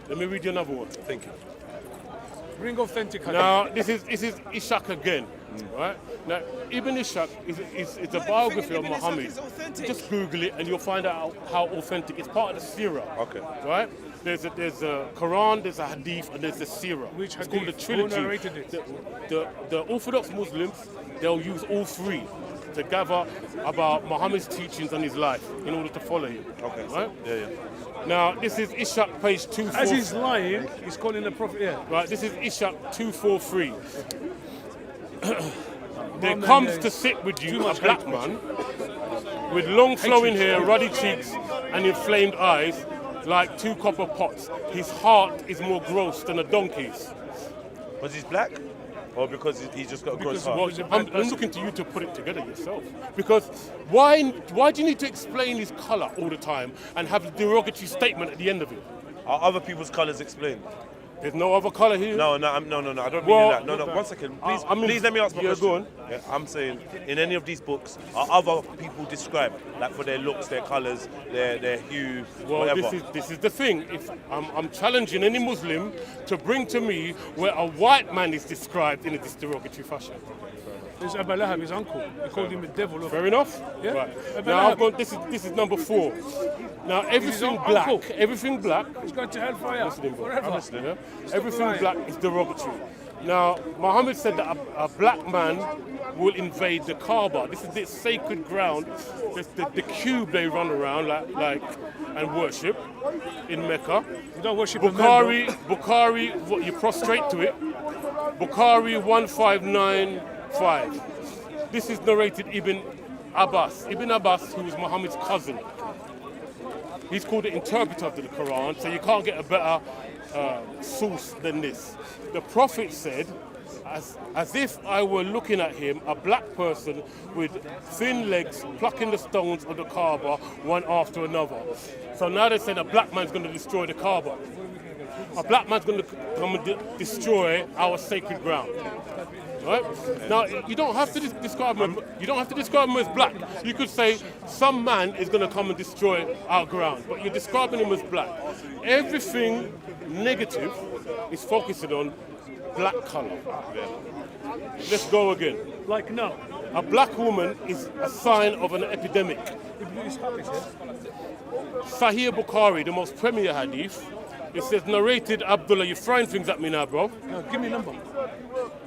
Let me read you another one. Thank you. Bring authentic hadith. Now this is Ishaq again, right? Now Ibn Ishaq is a biography of Muhammad. Just Google it and you'll find out how authentic. It's part of the Sirah. Okay. Right? There's a Quran, there's a Hadith, and there's a Sirah. Which it's hadith? called the trilogy. Who narrated it? The Orthodox Muslims, they'll use all three to gather about Muhammad's teachings and his life in order to follow him. Okay. Right? Yeah. Now this is Ishaq page 243. As he's lying, he's calling the Prophet. Yeah. Right, this is Ishaq 243. There comes to sit with you a black man with long flowing hair, ruddy cheeks, and inflamed eyes like two copper pots. His heart is more gross than a donkey's. Was he black? Or because he's just got a gross heart? Well, I'm looking to you to put it together yourself. Because why do you need to explain his colour all the time and have a derogatory statement at the end of it? Are other people's colours explained? There's no other colour here? No, I don't mean that. No, one second. Please let me ask my question. Go on. Yeah, I'm saying, in any of these books, are other people described, like for their looks, their colours, their hue, whatever? Well, this is the thing. If I'm challenging any Muslim to bring to me where a white man is described in a derogatory fashion. There's Abu Lahab, his uncle. They called him the devil. Look. Fair enough? Yeah. Right. Now I've got this is number 4. Now everything black, everything black. He's going to hellfire forever. Yeah? Everything black is derogatory. Now Muhammad said that a black man will invade the Kaaba. This is this sacred ground. This the cube they run around like and worship in Mecca. You don't worship Bukhari, what you prostrate to it. Bukhari 1595. This is narrated Ibn Abbas. Ibn Abbas, who was Muhammad's cousin. He's called the interpreter of the Quran, so you can't get a better source than this. The Prophet said, as if I were looking at him, a black person with thin legs plucking the stones of the Kaaba one after another. So now they're saying a black man's going to destroy the Kaaba. A black man's going to come and destroy our sacred ground. Right? Now you don't have to describe him. You don't have to describe him as black. You could say some man is going to come and destroy our ground, but you're describing him as black. Everything negative is focusing on black color. Let's go again. Like no. A black woman is a sign of an epidemic. Sahih Bukhari, the most premier hadith. It says, narrated Abdullah. You're throwing things at me now, bro. No, give me a number.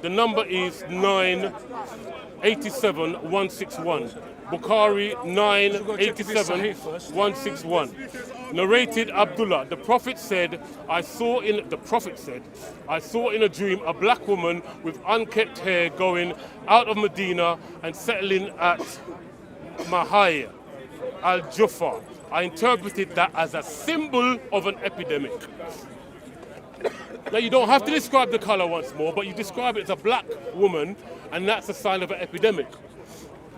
The number is 987-161. Bukhari 987-161. Narrated Abdullah. The Prophet said, I saw in a dream a black woman with unkempt hair going out of Medina and settling at Mahaya al-Jufa. I interpreted that as a symbol of an epidemic. Now you don't have to describe the colour once more, but you describe it as a black woman, and that's a sign of an epidemic.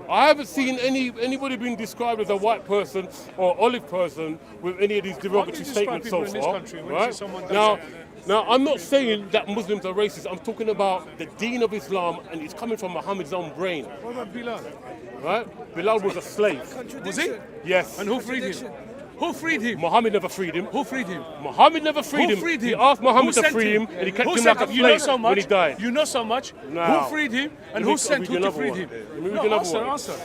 I haven't seen anybody being described as a white person or olive person with any of these derogatory statements so far. Right? Now, I'm not saying that Muslims are racist. I'm talking about the deen of Islam, and it's coming from Muhammad's own brain. What about Bilal? Right? Bilal was a slave. Was he? Yes. And who freed him? Who freed him? Muhammad never freed him. Who freed him? Muhammad never freed him. Who freed him? He asked Muhammad to free him, and he kept him like a slave when he died. You know so much. Now, who freed him? And who sent who to free him? No, answer.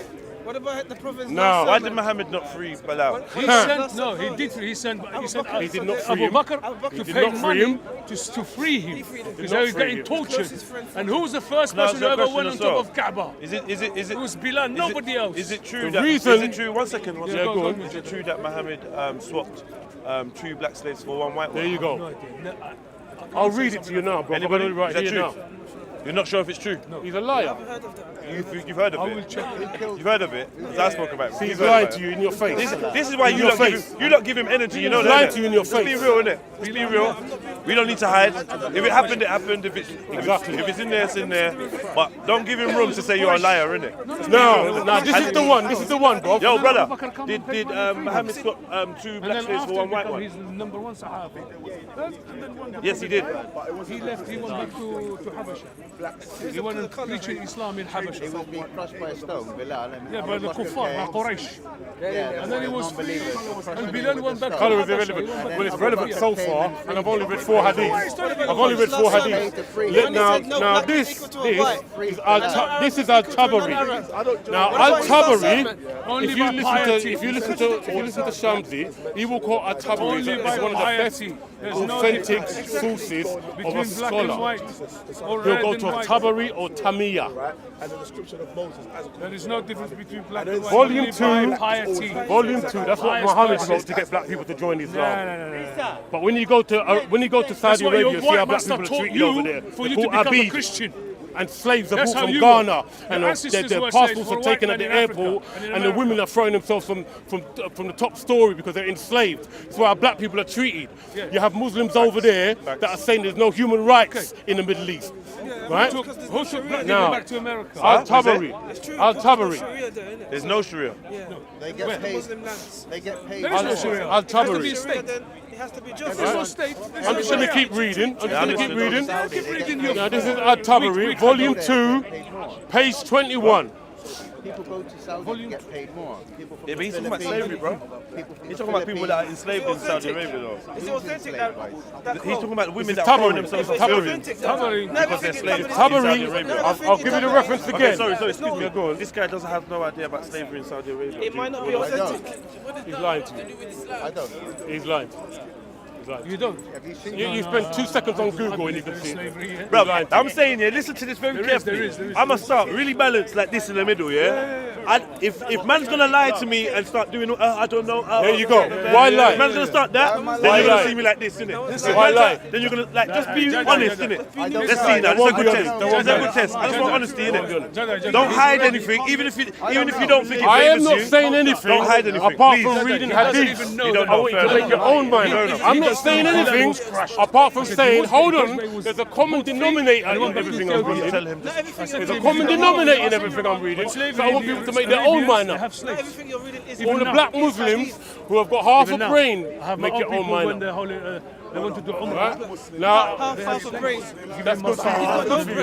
What about the Prophet's No. Why did Muhammad not free Bilal? He sent, no, he did. He sent He did not free Abu him. Bakr He to did pay not free money him. to free him. Because he was free getting him. tortured. And who was the first No, person who that's a ever question went on as top well. of Kaaba? Is it? It was Bilal, nobody else. Is it true The that? reason- Is it true? One second. Yeah, go on. Is it true that Muhammad swapped 2 black slaves for 1 white one? There you No go. idea. No, I'll read it to you now, bro. Anybody? Right Is that here true? now. You're not sure if it's true? He's a liar. You've heard of I it? will check it. You've heard of it? Because I spoke about it. He's You've heard lying about to it. you in your face. This is why In you your don't, face. you don't give him energy, you know He's that. lying innit? to you in your Let's be face. real, innit? Let's be real. We don't need to hide. If it happened, it happened. If it's in there, it's in there. But don't give him room to say you're a liar, innit? No, this is the one. This is the one, bro. Yo, brother, did Mohammed got two black And then slaves after for one he white become one? his number one Sahabi. Yes, he did. He left, he went back to Habasha. He went and preached Islam in Habasha. He was being crushed by a stone, Bilal. And Yeah, by the Kuffar, by Quraysh. Yeah, And then he was free. And Bilal went back to Colour is Habasha. irrelevant. He went back Well, it's to relevant Habasha. so far, and I've only read 4 hadiths. I've only read 4 hadiths. Now this is Al-Tabari. Now Al-Tabari, Only if you by listen piety. to Shamsi, he will call Al-Tabari Only as by one of the best piety. There's no authentic difference sources of a between black and scholar. white. Or He'll red go and to white. Tabari or Tamiya. and the description of Moses as There is no difference between black and white. Volume Only 2, by piety. Volume 2. That's what Highest Muhammad places. wrote to get black people to join Islam. No. But when you go to That's Saudi why Arabia, your see how white black master people are taught treated over there. you for They're you to called become a Abid. Christian. And slaves are That's brought how from you Ghana, were. and Your ancestors their were passports slaves for are taken white at the men in Africa airport, and in and the women America. are throwing themselves from the top story because they're enslaved. That's why our black people are treated. Yeah. You have Muslims over there that are saying there's no human rights in the Middle East, right? Who took black Now, people back to America? Al-Tabari, Al-Tabari, There's no Sharia. they get paid. They get paid. There is no Sharia. Al-Tabari. It has to be a state. It has to be just. There's no state. There's I'm no just going to Sharia. keep reading. I'm just going to keep reading. Keep reading your Now this is Al-Tabari, Volume 2, page 21. People go to Saudi and get paid more. People from Yeah, but he's the talking about Philippines, slavery, bro. people from He's the talking about people that are enslaved in Is it Saudi authentic? Arabia, though. Is it authentic that He's talking about women This that is are throwing Tabari. themselves This is off Tabari. buildings Tabari. because they're slaves in Tabari, Saudi Arabia. I'll give you the reference Okay, again. sorry, excuse me. Go on. This guy doesn't have no idea about slavery in Saudi Arabia. It might not be I authentic. don't. He's lying to you. I don't. He's lying to you. He's lying to you. You don't. Have you seen You spend 2 seconds on Google and you can see it. Slavery, yeah. Bro, lying to I'm you. saying, yeah, listen to this very There is, carefully. there is. I must start really balanced like this in the middle, yeah? If man's gonna lie to me and start doing, I don't know. There you go. Why lie? If man's gonna start that, then Why you're lie? gonna see me like this, innit? Why lie? Then you're gonna, like, just be honest, innit? Let's see now, Don't this is a be good honest. test. Don't This is be a good honest. test. I just want honesty, innit? Jedi. Don't hide anything, even if you don't think it I am favors not you. saying anything Don't hide anything, apart please. from reading He doesn't hadith. even know You don't I know, want you fair to make enough. your own mind. Fair enough. I'm not saying anything apart from saying, hold on, there's a common denominator in everything I'm Tell reading. him. There's a common denominator in everything I'm reading. So I want people to make their own mind They up. have slaves. Everything you're reading is All the black Muslims who have got half a Even now, brain, I have my make own your own people mind when up. they're holy, they want to do Umrah. Right? Now, half a brain. that's good for you.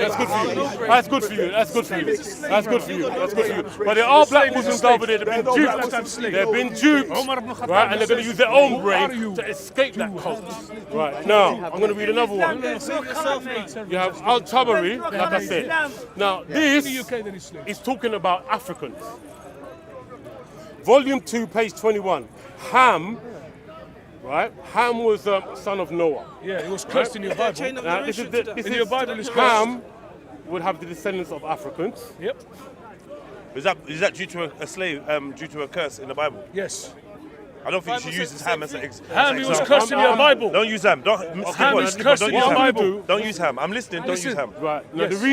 That's good for you. That's good for you. That's good for you. That's good for you. That's good for you. But there are black Muslims over there that have been duped. They've been duped, right? And they're going to use their own brain to escape that cult. Right. Now, I'm going to read another one. You have Al-Tabari, like I said. Now, this is talking about Africans. Volume 2, page 21. Ham, right? Ham was son of Noah. Yeah, it was cursed in your Bible. Chain of Now, this narration is to the, that. this In is your Bible, it's Ham would have the descendants of Africans. Yep. Is that due to a slave, due to a curse in the Bible? Yes. I don't think you should use this ham as an Ham, it was example. cursed in your Bible. Don't use ham. Don't skip Ham one, is skip one, cursed don't in use your ham. Bible. Don't use ham. I'm listening. Don't use ham. Right. Now, Yes. the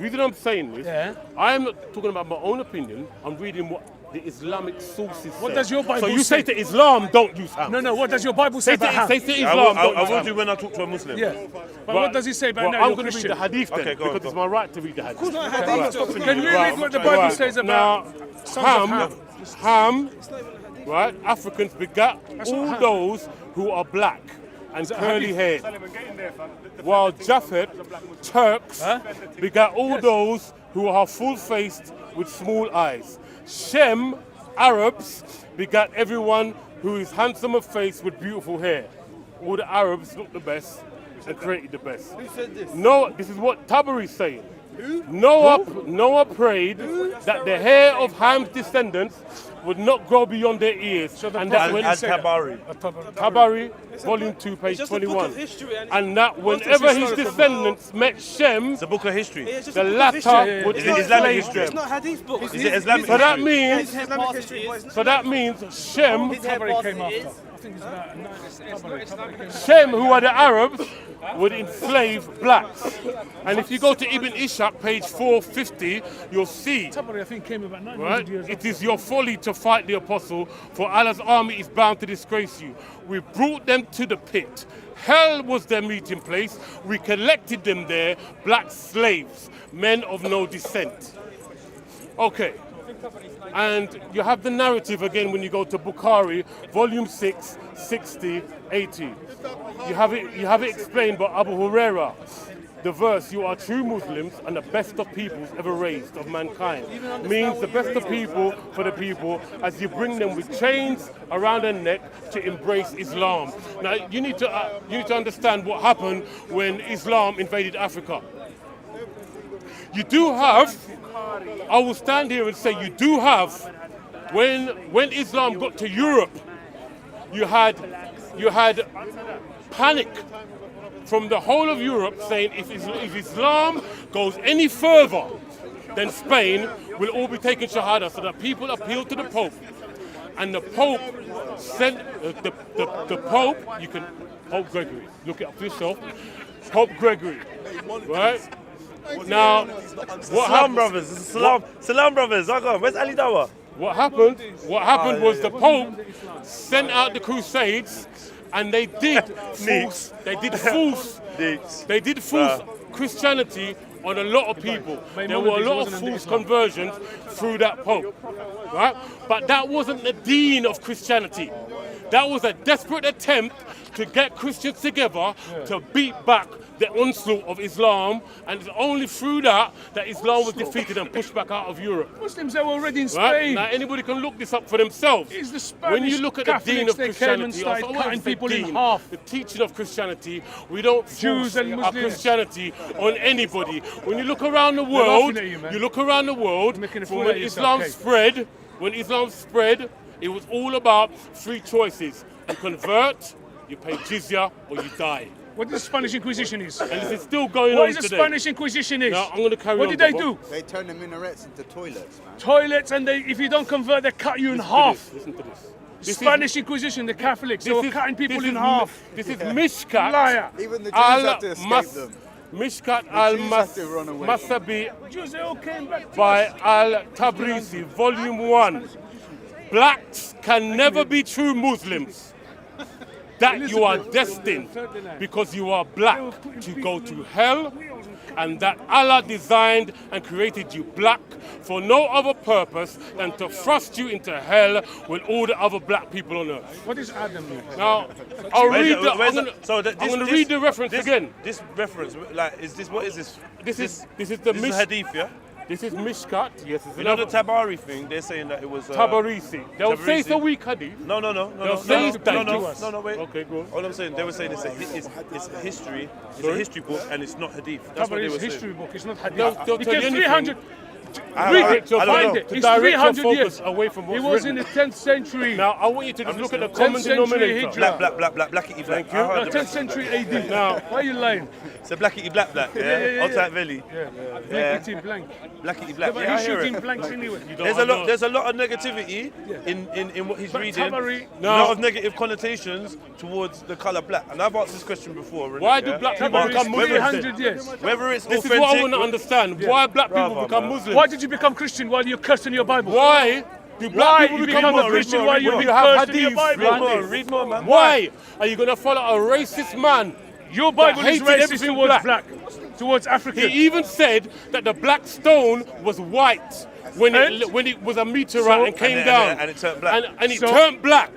reason I'm saying this, Yeah. I am not talking about my own opinion. I'm reading what the Islamic sources What say. does your Bible So you say say? to Islam, don't use ham. No, what does your Bible say Say about to, ham? say to I Islam, will, don't I use will ham. do when I talk to a Muslim. Yeah. But what does he say about Well, now? I'm You're going to read Christian. the hadith then, Okay, go on, because go it's my right to read the hadith. Can we read what the Bible says about Now, Ham, right? Africans begat all not Ham. those who are black and curly haired, while Japhet, Turks, begat all those who are full-faced with small eyes. Shem, Arabs, begat everyone who is handsome of face with beautiful hair. All the Arabs look the best and created the best. Who said this? Noah, this is what Tabari's saying. Noah prayed that the hair of Ham's descendants would not grow beyond their ears. And that when Al-Tabari. Tabari, volume 2, page It's just a book 21. of history. And that whenever his descendants met Shem, It's a book of history. It's just the a book of history. latter would Is it Islamic enslave history? It's them. not hadith book. Is it Islamic So that history? means, It's Islamic history. so that means Shem, Tabari came after. think it's about Shem, who are the Arabs, would enslave blacks. And if you go to Ibn Ishaq, page 450, you'll see, Tabari, I think, came about 900 right? years It is your folly to fight the apostle, for Allah's army is bound to disgrace you. We brought them to the pit. Hell was their meeting place. We collected them there, black slaves, men of no descent. Okay. And you have the narrative again when you go to Bukhari, volume 6, 60, 80. You have it explained by Abu Huraira. The verse, you are true Muslims and the best of peoples ever raised of mankind, means the best of people for the people as you bring them with chains around their neck to embrace Islam. Now you need to understand what happened when Islam invaded Africa. You do have, I will stand here and say you do have, when Islam got to Europe, you had panic from the whole of Europe saying if Islam goes any further then Spain, we'll all be taking Shahada. So that people appealed to the Pope. And the Pope sent, the Pope, you can, Pope Gregory, look it up for yourself, Pope Gregory, right? Now, what Salam brothers, Salam brothers, where's Ali Dawa? What happened was the Pope sent out the Crusades, and they did false Christianity on a lot of people. There were a lot of false conversions through that Pope, right? But that wasn't the dean of Christianity. That was a desperate attempt to get Christians together to beat back the onslaught of Islam, and it's only through that Islam was defeated and pushed back out of Europe. Muslims are already in Right? Spain. Now anybody can look this up for themselves. It's the Spanish When you look at the dean Catholics, of they came and Christianity, started I cutting won't say people in dean, half. the teaching of Christianity, we don't Jews force and our Muslims. Christianity on anybody. When you look around the world, laughing at you, man. you look around the world, You're making a from fool when out of yourself, Islam spread, it was all about three choices. You convert, you pay jizya, or you die. What the Spanish Inquisition is? And this is still going What on is the today. Spanish Inquisition is? Now, I'm going to carry What on. did they Bobo. do? They turn the minarets into toilets, man. Toilets, and if you don't convert, they cut you in half. Listen to this. This is- Spanish Inquisition, the Catholics, they This were is- cutting people this in is half. This is Mishkat. Liar. Even the Jews had to escape them. Mishkat Jews had to run away. al-Masabi Jews, they all came back to by us. al-Tabrisi, volume 1. Blacks can never be true Muslims. That you are destined because you are black to go to hell, and that Allah designed and created you black for no other purpose than to thrust you into hell with all the other black people on earth. What is Adam mean? Now, I'll read the, Where's I'm going to read the reference again. This reference, like, is this, what is this? This is the This is Mish, hadith, yeah? this is Mishkat. Yes, it's You know the another Tabari thing, they're saying that it was... Tabarisi. They'll say it's a Tabarisi. weak hadith. No, They'll say it's dangerous. no, wait. Okay, go on. All I'm saying, they were saying it's a history, it's a Sorry? history book, and it's not hadith. That's what Tabari they is were a history saying. book, it's not hadith. They'll He tell you came anything. 300. I Read don't it, know. find it. To It's direct your 300 focus years. away from what's He was written. in the 10th century. Now, I want you to just look at the 10th common century denominator. Hijrah. Blackity black. Thank you. I heard No, the 10th century AD. Now- Why are you lying? It's a blackity black, yeah? Outside Valley. Blankety blank. Blackity black, But yeah, I he's hear shooting it. blanks anyway. There's a lot of negativity in what he's But reading. Tabari- A lot of negative connotations towards the colour black. And I've asked this question before. Really, Why do yeah? black people Tabari is become Muslims? 300 years. Whether it's This is authentic, what I want to understand. Why black people Bravo, become man. Muslims? Why did you become Christian while you're cursed in your Bible? Why do Why black people you become become a Muslims? Christian while you're When being you have cursed in your hadiths Bible? like Read more, this? read more, man. Why are you going to follow a racist man? Your Bible is hated racist everything towards black. towards Africa. He even said that the black stone was white when it was a meteorite and came down. And it turned black. And it So- turned black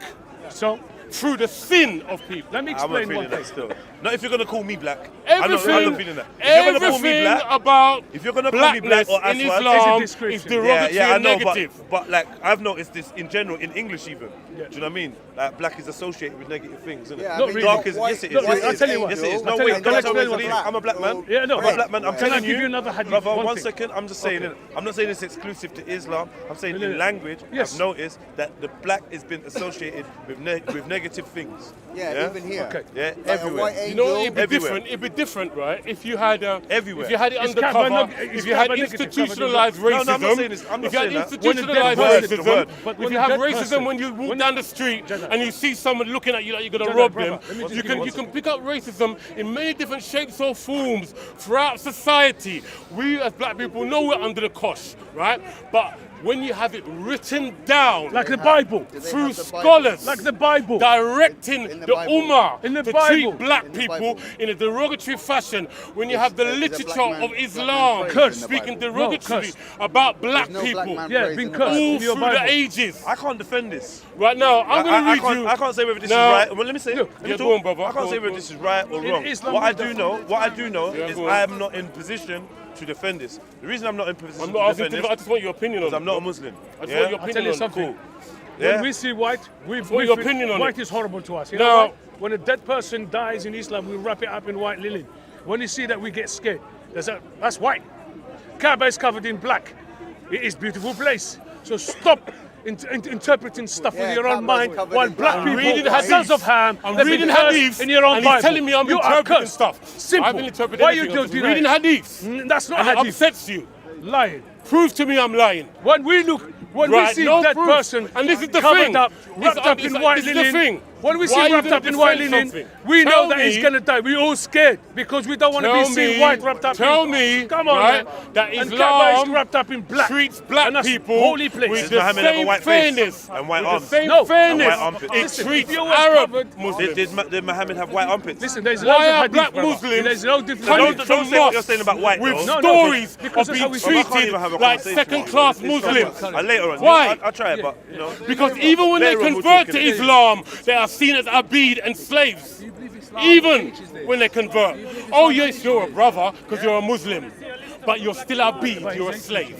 So, through the sin of people. let me I'm not explain feeling one that thing. still. Not if you're gonna call me black. Everything, I'm not feeling that. If you're gonna call me everything black, about if you're gonna call me black blackness or in Aswad, Islam It's a is description. derogatory I and know, negative. but like I've noticed this in general in English even. Do you know what I mean? Like black is associated with negative things, isn't it? Yeah, I Not mean, really. Dark is white- yes it Look, is. I'll tell you what. Yes it is. I'll No tell you- wait, can I don't tell me explain what it is. one I'm a black man. Yeah, no, I'm a black man. I'm can I telling give you. you another hadith? Brother, One one thing. second. I'm just saying it. I'm not saying it's exclusive to Islam. I'm saying No, no, in no. language, Yes. I've noticed that the black has been associated with negative things. Yeah, even here. Okay. Yeah, Like a everywhere. white You know, angel. it'd be Everywhere. different. It'd be different, right? If you had Everywhere. if you had it It's undercover, carbon- if it's you had carbon negative, institutionalized carbon racism, No, I'm not saying this. I'm not if you had saying that. institutionalized When the dead racism, person- But if when you the have dead racism person- when you walk when- down the street Jedi. and you see someone looking at you like you're gonna Jedi, rob brother, them, let me just you give you can pick up racism in many different shapes or forms throughout society. We as black people know we're under the cosh, right? But when you have it written down Like the Bible. through have the Bible? scholars, Like the Bible. directing In the the Bible. Ummah In the to Bible. treat black In the people Bible. in a derogatory fashion, when you have the Is a black literature man- of black man Islam praised in the speaking Bible? derogatorily cursed. about black There's no black people man Yeah, praised been in the cursed. Bible. all in your through the Bible. ages. I can't defend this. Right now, I'm going to I read can't, you. I can't say whether this Now- is right. Well, let me say. Look, let me yeah, talk. go on, brother. I can't Go say on, whether go this is right or In wrong. Islam, What I we do don't- know, Yeah, is go on. I am not in position to defend this. The reason I'm not in position I'm to not asking defend I this just want your opinion on is it. I'm not a Muslim. I just Yeah? want your I'll tell opinion you on it. something. Cool. Yeah? When we see white, What's your opinion on white it? is horrible to us. You Now- know why? When a dead person dies in Islam, we wrap it up in white linen. When you see that, we get scared. That's white. Kaaba is covered in black. It is a beautiful place. So stop interpreting stuff Yeah, with your own Kaaba's mind covered while in black black. people, I'm reading hadith. sons of Ham, I'm they've been reading cursed hadith, in your own and Bible. he's telling me I'm You are interpreting cursed. stuff. Simple. I haven't interpreted Why you anything. I'm just do reading that? hadith. That's not And it hadith. upsets you. Lying. Prove to me I'm lying. When we Right, see no that proof. person And this is the covered thing. up, It's- wrapped up it's- in white this is the linen, thing. when we Why see are you wrapped gonna up in white defend linen, something? we Tell know that he's me- going to die. We're all scared because we don't want to be seen white wrapped up Tell in... me, Come on, right, man. that And Kaaba is Islam wrapped up in black. treats black And that's people holy place. with Does the Muhammad have a same white face fairness and white with arms? the same No. fairness And white armpits. it Listen, treats if you was Arab covered- Muslims. Did Muhammad have white armpits? Listen, there's Why loads of are hadith, black brother. Muslims There's no difference. coming Don't from say what you're mosques saying about white, with though. stories because of that's how being we- I can't treated even have a like conversation. second-class It's not- Muslims? Later on. Why? Yeah, I'll try it, but, you know. Because even when they Later on we'll convert talk to in it. Islam, they are seen as abid and slaves. Even when they convert. Oh yes, you're a brother because you're a Muslim, but you're still abid, you're a slave.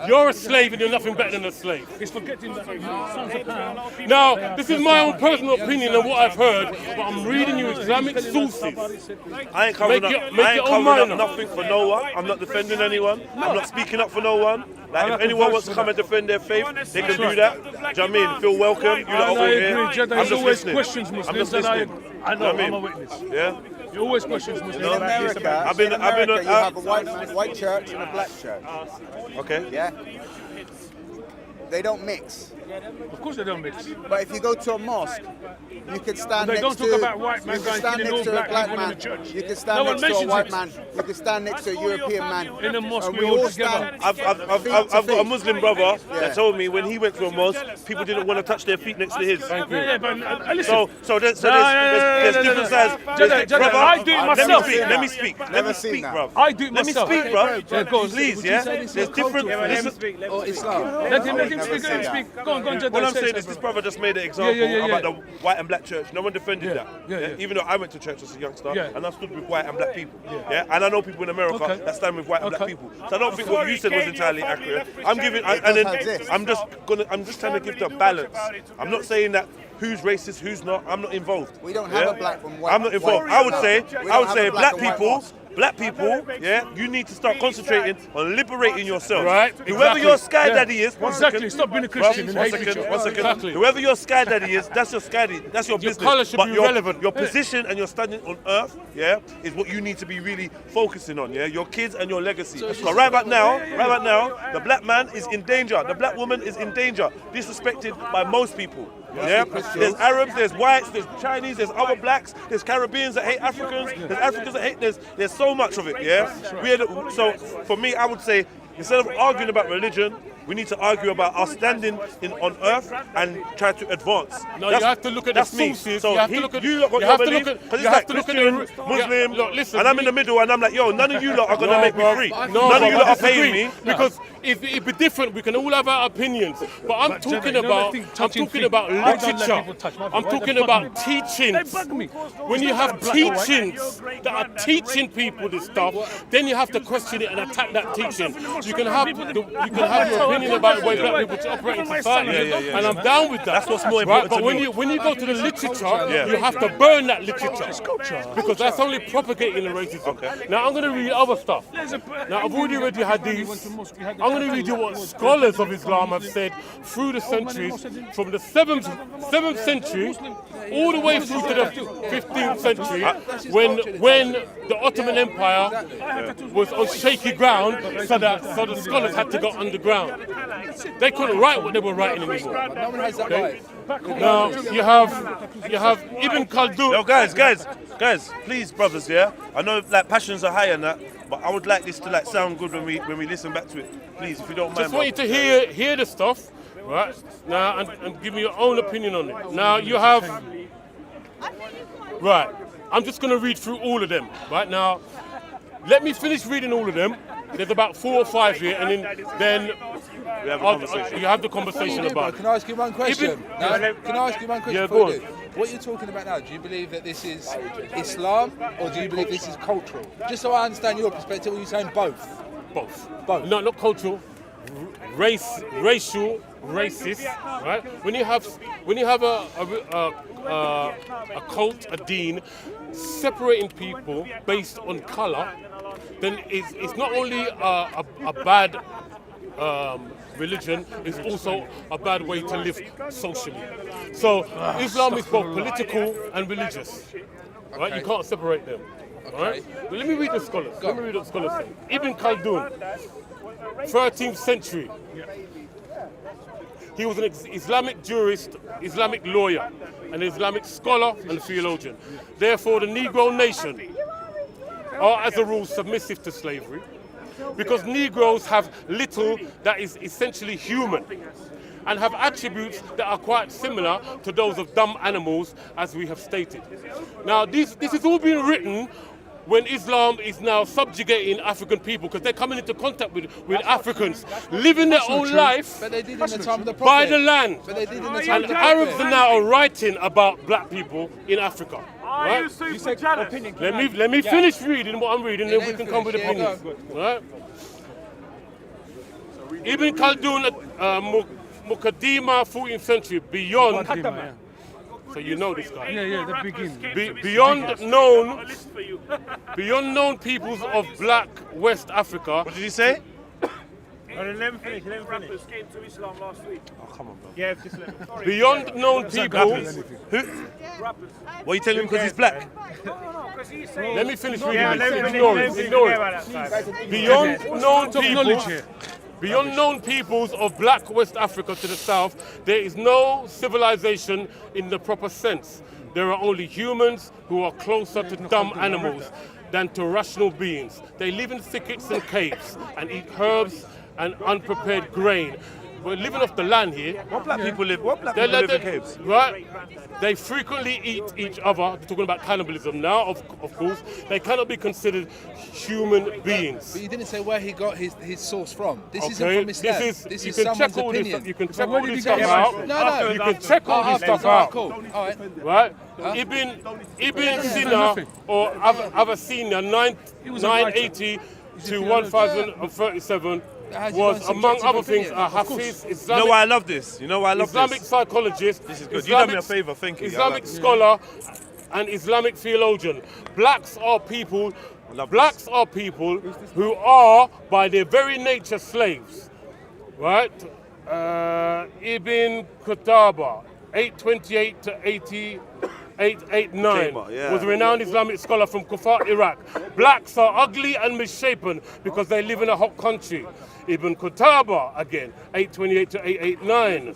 You're a slave and you're nothing better than a slave. It's forgetting that sons of Ham. Now, this is my own personal opinion and what I've heard, but I'm reading you Islamic sources. I ain't covering Make up, it- make I ain't your own covering mind up up. nothing for no one. I'm not defending anyone. I'm not speaking up for no one. Like, if anyone wants to come and defend their faith, they can do that. Do you know what I mean? Feel welcome. You lot And are all I here. agree, Jedi, I'm there's just always listening. questions I'm Muslims, just and listening. I know, You know I'm a what I mean? witness. Yeah? You always questions Muslims. In about this, America, about I've been- in I've been America, on- you have a white church and a black church. Okay. Yeah? They don't mix. Of course they don't mix. But if you go to a mosque, you can stand They next don't to... talk about white man you can going stand killing next all to a black black people in man. the church. You can No stand one next to a mentions white it. man. You can stand next to a European man. In the mosque, And we we all all together. stand I've got a Muslim brother Yeah. that told me when he went to a mosque, people didn't want to touch their feet next to his. Yeah, but listen. So there's No, there's no, no, different no. sides. Jedi, Brother, I do it myself. Let me speak. Let me Never speak, seen that. bro. I do it Let me myself. speak, bro. Yeah, go on. Please, yeah. There's different. Listen, Or Islam. Let him never speak. seen Let him that. speak. Go on, Jedi. what I'm say saying so, is this bro. brother just made an example yeah. about the white and black church. No one defended that. yeah. Even though I went to church as a youngster Yeah. and I stood with white and black people. Yeah. And I know people in America Okay. that stand with white and black Okay. people. So I don't think what you said was entirely accurate. I'm giving, It and then does exist. I'm just trying to give the balance. I'm not saying that who's racist, who's not. I'm not involved. We don't have a black and white- I'm not involved. white- I would no. say, We don't have a black black and white people. mosque. Black people, yeah, you need to start concentrating on liberating yourselves. Right, Whoever exactly. your sky Yeah. daddy is, one Exactly, second. stop being a Christian Bruv, and one hate second, each other. one second. Exactly. Whoever your sky daddy is, that's your sky daddy. That's your Your business. colour should But be your, relevant. your position and your standing on earth, yeah, is what you need to be really focusing on, yeah? Your kids and your legacy. So right about now, the black man is in danger. The black woman is in danger. Disrespected by most people. Yeah, there's Arabs, there's whites, there's Chinese, there's other blacks, there's Caribbeans that hate Africans, there's Africans that hate. There's so much of it. Yeah, so for me, I would say instead of arguing about religion, we need to argue about our standing on earth and try to advance. No, you have to look at the that's me. sources. So you have to look at. you lot got you your have to belief, look at. because You it's have like to look at Christian, the Muslim, Look, listen. and I'm in the middle, and I'm like, yo, none of you lot are gonna make me bruv. free. No, None of you bruv, lot I are paying disagree. me. Because it'd be different. We can all have our opinions, but I'm But talking Jedi, you know about. that thing I'm touching talking feet? about I don't let literature. people touch my feet. I'm Why talking they bug about me? teachings. They bug me. When you It's have not black or white. teachings that are teaching people this stuff, then you have to question it and attack that teaching. You can have your opinion about the way black people operate in society, and I'm down with that. That's what's more Right, important but to when me. you go to the literature, Yeah. you have to burn that literature because that's only propagating the racism. Now I'm going to read other stuff. Now I've already read your hadith. I'm I'm going to read you what scholars of Islam have said through the centuries, from the 7th century all the way through to the 15th century, when the Ottoman Empire was on shaky ground, so the scholars had to go underground. They couldn't write what they were writing anymore. No one has that right. Now you have Ibn Khaldun. Yo, guys, please, brothers, yeah. I know like passions are high and that, but I would like this to like sound good when we listen back to it. Please, if you don't mind. Just want you to hear the stuff, right? Now and give me your own opinion on it. Now you have, right? I'm just going to read through all of them, right? Now, let me finish reading all of them. There's about 4 or 5 here, and then We have a conversation. you have the conversation about Can I ask you one question? No, can I ask you one question? Yeah, before go you do? What you're talking about now, do you believe that this is Islam or do you believe this is cultural? Just so I understand your perspective, are you saying both? both. Both. No, not cultural. Racial, racist, right? When you have a cult, a deen, separating people based on color, then it's not only a bad religion, it's also a bad way to live socially. So Islam is both political and religious, right? You can't separate them. All right? But let me read the scholars. Let me read what the scholars say. Ibn Khaldun, 13th century. He was an Islamic jurist, Islamic lawyer, an Islamic scholar and theologian. Therefore, the Negro nation are, as a rule, submissive to slavery, because Negroes have little that is essentially human and have attributes that are quite similar to those of dumb animals, as we have stated. Now, this has all been written when Islam is now subjugating African people, because they're coming into contact with Africans, living their own life But they did in the time of the Prophet. by the land. But they did in the time And of the Arabs Prophet. are now writing about black people in Africa. Are Right? you super jealous? Let me finish reading what I'm reading, then we let can him come with finish. Yeah, opinions. Right? Ibn Khaldun, Muqaddimah, 14th century, beyond. So you know this guy. Yeah, the beginning. Beyond known peoples of black West Africa. What did he say? Let me finish. Rappers came to Islam last week. Oh, come on, bro. Yeah, just let me. Beyond known people. Rappers. What are you telling him because he's black? No, because he's saying. Let me finish reading Yeah, this. let me Ignore finish. it. Ignore Forget it. about that side. Beyond known knowledge peoples. here. Beyond known peoples of black West Africa to the south, there is no civilization in the proper sense. There are only humans who are closer to dumb animals than to rational beings. They live in thickets and caves and eat herbs and unprepared grain. We're living off the land here. What black people live? What black people live in caves? Right? They frequently eat each other. We're talking about cannibalism now, of course. They cannot be considered human beings. But you didn't say where he got his source from. This isn't Okay, from Islam. this This is you is can someone's check all this. opinion. You can check where all did this he get stuff it? out. No. You can check all this stuff All right, out. cool. All right. Right? Ibn Sina or Avicenna, 980 to 1037, How's he was got among subjective other things opinion? a Hafiz, You know Islamic, why I love this? You know why I love Islamic this? psychologist, This is good. You done me a favour, thank you. I Islamic like it. scholar, and Islamic theologian. Blacks are people. love Blacks are people who are, by their very nature, slaves. Right? Ibn Qutaba, 828 to 889, yeah. was a renowned Islamic scholar from Kufa, Iraq. Blacks are ugly and misshapen because they live in a hot country. Ibn Qutaba, again, 828 to 889.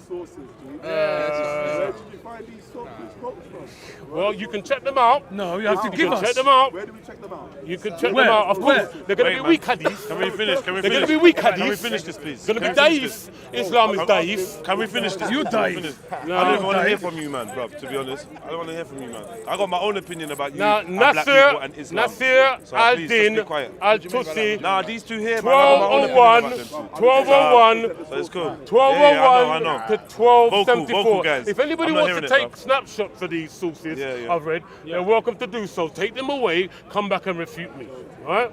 Well, you can check them out. No, you have to You give can check us. them out. Where do we check them out? You can check Where? them out. Of course, Where? they're going to be man. weak hadiths. Can we finish? Can we They're finish? going to be weak Can we hadiths. finish this, please? It's going to be Can we finish daif. Islam is daif. Can we finish this? You Can we dive. finish? No. I don't even want to hear from you, man, bro. To be honest, I don't want to hear from you, man. I got my own opinion about you Now, and black people and Islam. Nasir So please, just be al-Din quiet. al-Tusi, Nah, these two here, man. I got my own opinion 1201, about them too. 1201, So it's cool. 1201 I know. to 1274. Vocal guys. If anybody I'm not wants to hearing it, take snapshots of these sources Yeah. I've read, they're welcome to do so. Take them away, come back and refute me. Right?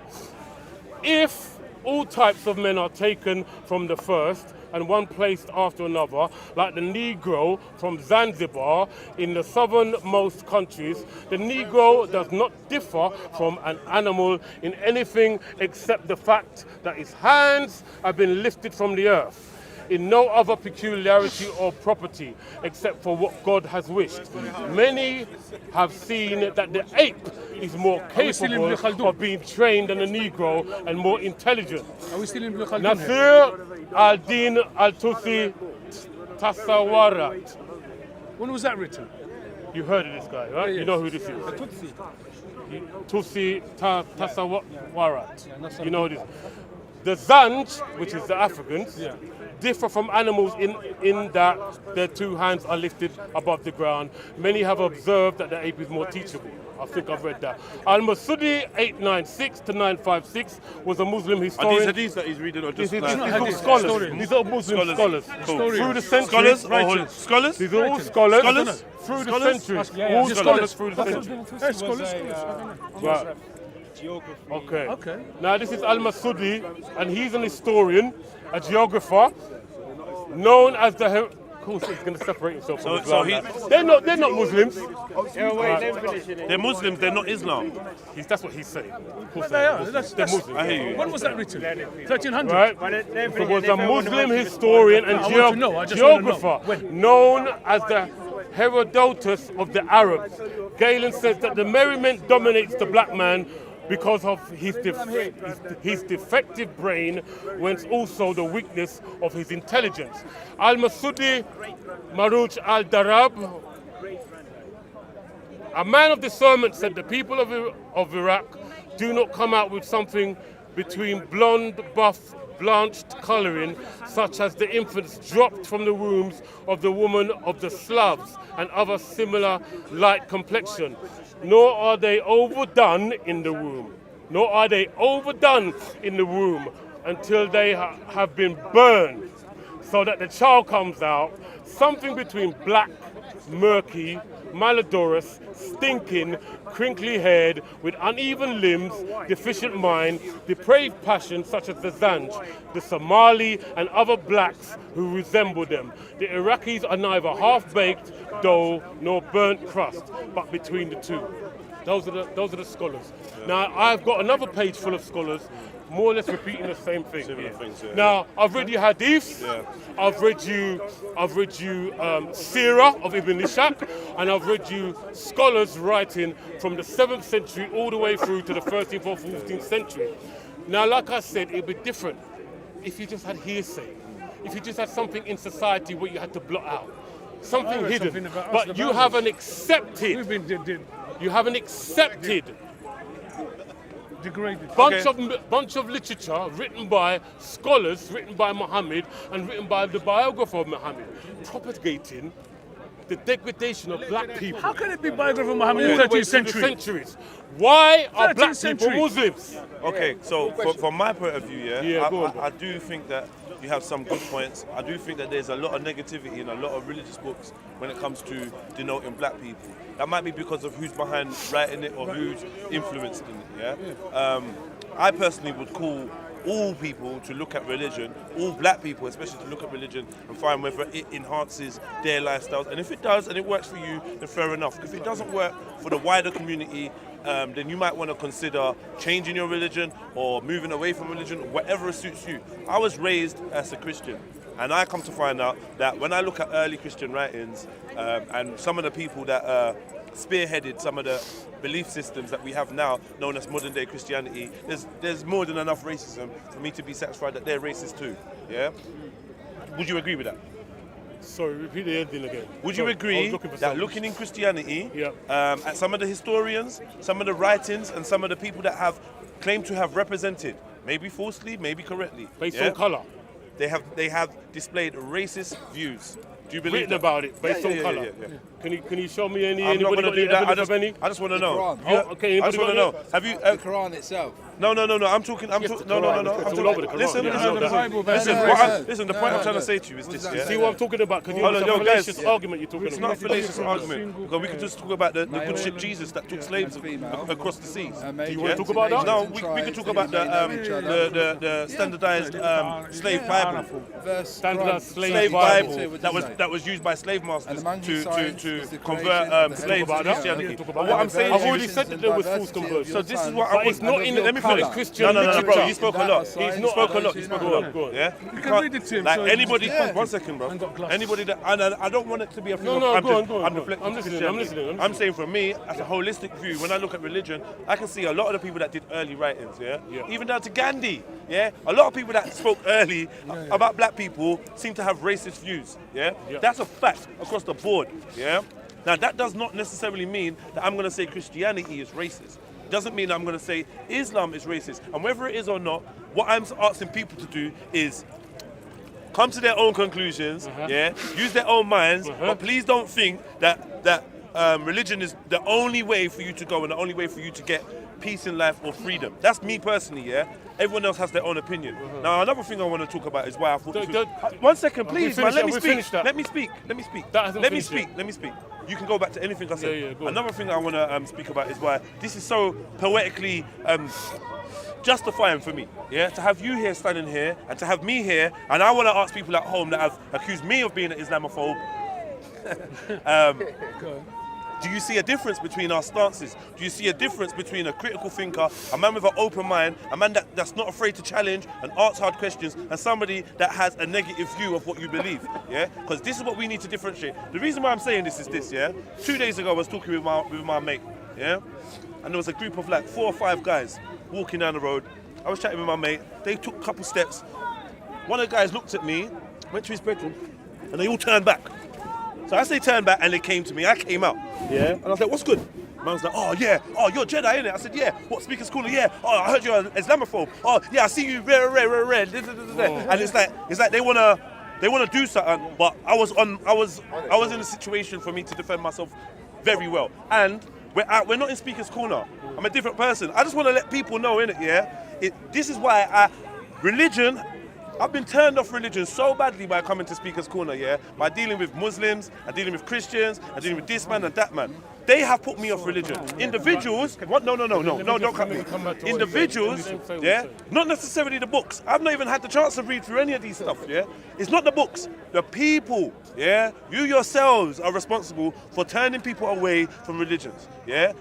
If all types of men are taken from the first, and one placed after another, like the Negro from Zanzibar in the southernmost countries. The Negro does not differ from an animal in anything except the fact that his hands have been lifted from the earth, in no other peculiarity or property except for what God has wished. Many have seen that the ape is more capable of being trained than the Negro and more intelligent. Are we still in Ibn Khaldun? Nasir al-Din al-Tusi Tasawarat. When was that written? You heard of this guy, right? Yeah, You know who this is. Tusi Tasawarat. You know this. The Zanj, which is the Africans, differ from animals in that their two hands are lifted above the ground. Many have observed that the ape is more teachable. I think I've read that. Al-Masudi 896 to 956 was a Muslim historian. Are these hadiths that he's reading or just These like- are all scholars. These are Muslim scholars. Cool. Through the centuries. Scholars or whole- scholars? These are all scholars. Scholars? Through the Scholars? centuries. Yeah, All just scholars scholars. through the centuries. Scholars. Right. Geography. Okay. Okay. Now this is Al-Masudi, and he's an historian, a geographer, known as the. Of course, he's going to separate himself from So Islam. They're not Muslims. Yeah, wait, let me finish it. They're Muslims, they're not Islam. That's what he's saying. Of course They are. That's, They're that's, Muslims. I hear you. when was that written? 1300. Right? But let me He finish was it. a If I want to Muslim watch it. historian and I want to know. I just want to know. geographer known as the Herodotus of the Arabs. Galen says that the merriment dominates the black man because of his defective brain, whence also the weakness of his intelligence. Al-Masudi Maruch al-Darab, a man of discernment, said the people of Iraq do not come out with something between blonde, buff, blanched colouring, such as the infants dropped from the wombs of the woman of the Slavs and other similar light complexion, nor are they overdone in the womb. Until they have been burned, so that the child comes out something between black, murky, malodorous, stinking, crinkly-haired, with uneven limbs, deficient mind, depraved passions such as the Zanj, the Somali, and other blacks who resemble them. The Iraqis are neither half-baked dough nor burnt crust, but between the two. Those are the scholars. Now I've got another page full of scholars, more or less repeating the same thing. Similar things, yeah. Now I've read you hadiths, I've read you Sirah of Ibn Ishaq, and I've read you scholars writing from the 7th century all the way through to the 13th or 14th century. Now, like I said, it'd be different if you just had hearsay, if you just had something in society where you had to blot out, something read hidden, something about but us, you about haven't us. accepted. We've been You haven't accepted degraded. bunch of literature written by scholars, written by Muhammad, and written by the biographer of Muhammad, propagating the degradation of black people. How can it be biographer Muhammad in all the the way 13th through the century? centuries. Why are 13th black century. people Muslims? Okay, so from my point of view, Yeah, go on, bro. I do think that you have some good points. I do think that there's a lot of negativity in a lot of religious books when it comes to denoting black people. That might be because of who's behind writing it or who's influenced in it, yeah? I personally would call all people to look at religion, all black people especially, to look at religion and find whether it enhances their lifestyles. And if it does and it works for you, then fair enough. If it doesn't work for the wider community, then you might want to consider changing your religion or moving away from religion, whatever suits you. I was raised as a Christian, and I come to find out that when I look at early Christian writings and some of the people that spearheaded some of the belief systems that we have now, known as modern day Christianity, there's more than enough racism for me to be satisfied that they're racist too. Yeah? Would you agree with that? Sorry, repeat the ending again. Would you Sorry, I agree was looking for that something. looking in Christianity, Yeah. at some of the historians, some of the writings, and some of the people that have claimed to have represented, maybe falsely, maybe correctly, Based yeah, on colour, they have displayed racist views. Do you believe written that? about it, based on Yeah, colour. yeah. Can you show me any? I'm not Anybody going to got do any that. evidence of any? I just want to know. Quran. Oh, okay, I just anybody want to got know. Have you? The Quran itself. No. I'm talking. No. I'm it's all talking. over the Quran. Listen. Yeah, I know that. Listen. The point I'm trying to say to you is this. Yeah. See what I'm talking about? Because Hold on, it's yo, a guys. fallacious argument you're talking It's about. not a fallacious argument. Because we can just talk about the good ship Jesus that took slaves across the seas. Do you want to talk about that? No, we can talk about the standardized slave Bible. Standardized Slave Bible that was used by slave masters to convert slaves to Christianity. But what I'm saying I've to you already is, said that there was false conversion. so this is what But I it's not in the let me finish. Christian No, bro. literature. You spoke a lot. He's You not- spoke a lot. You spoke a lot. Go on. Yeah. You can read it to him. Like so anybody. he's- One second, bro. And got glasses. Anybody that and I don't want it to be a thing No, of no, I'm go on, just- go on, I'm go on. deflecting I'm listening, Christianity. I'm saying for me, as a holistic view, when I look at religion, I can see a lot of the people that did early writings, yeah? Even down to Gandhi, yeah? A lot of people that spoke early about black people seem to have racist views, yeah? That's a fact across the board, yeah? Now, that does not necessarily mean that I'm going to say Christianity is racist. It doesn't mean I'm going to say Islam is racist. And whether it is or not, what I'm asking people to do is come to their own conclusions, yeah, use their own minds, but please don't think that religion is the only way for you to go and the only way for you to get peace in life or freedom. That's me personally, yeah. Everyone else has their own opinion. Now, another thing I want to talk about is why I thought. One second, please, man. Let me speak. Let me speak. Let me speak. Let me speak. Let me speak. You can go back to anything I said. Yeah, another thing I want to speak about is why this is so poetically justifying for me, yeah, to have you here standing here and to have me here, and I want to ask people at home that have accused me of being an Islamophobe. Do you see a difference between our stances? Do you see a difference between a critical thinker, a man with an open mind, a man that's not afraid to challenge and ask hard questions, and somebody that has a negative view of what you believe? Yeah, because this is what we need to differentiate. The reason why I'm saying this is this. Yeah, 2 days ago I was talking with my mate. Yeah, and there was a group of like 4 or 5 guys walking down the road. I was chatting with my mate. They took a couple steps. One of the guys looked at me, went to his bedroom, and they all turned back. So I say turn back and they came to me. I came out. Yeah. And I was like, what's good? Man was like, oh yeah. Oh, you're Jedi, innit? I said, yeah. What, speaker's cooler? Yeah. Oh, I heard you're an Islamophobe. Oh, yeah, I see you red. And it's like they wanna do something, but I was in a situation for me to defend myself very well. And we're not in speaker's corner. I'm a different person. I just want to let people know, innit, yeah? This is why religion. I've been turned off religion so badly by coming to Speaker's Corner, yeah? By dealing with Muslims, and dealing with Christians, and dealing with this man and that man. They have put me off religion. Individuals, what? No, don't cut me. Individuals, yeah? Not necessarily the books. I've not even had the chance to read through any of these stuff, yeah? It's not the books. The people, yeah? You yourselves are responsible for turning people away from religions, yeah?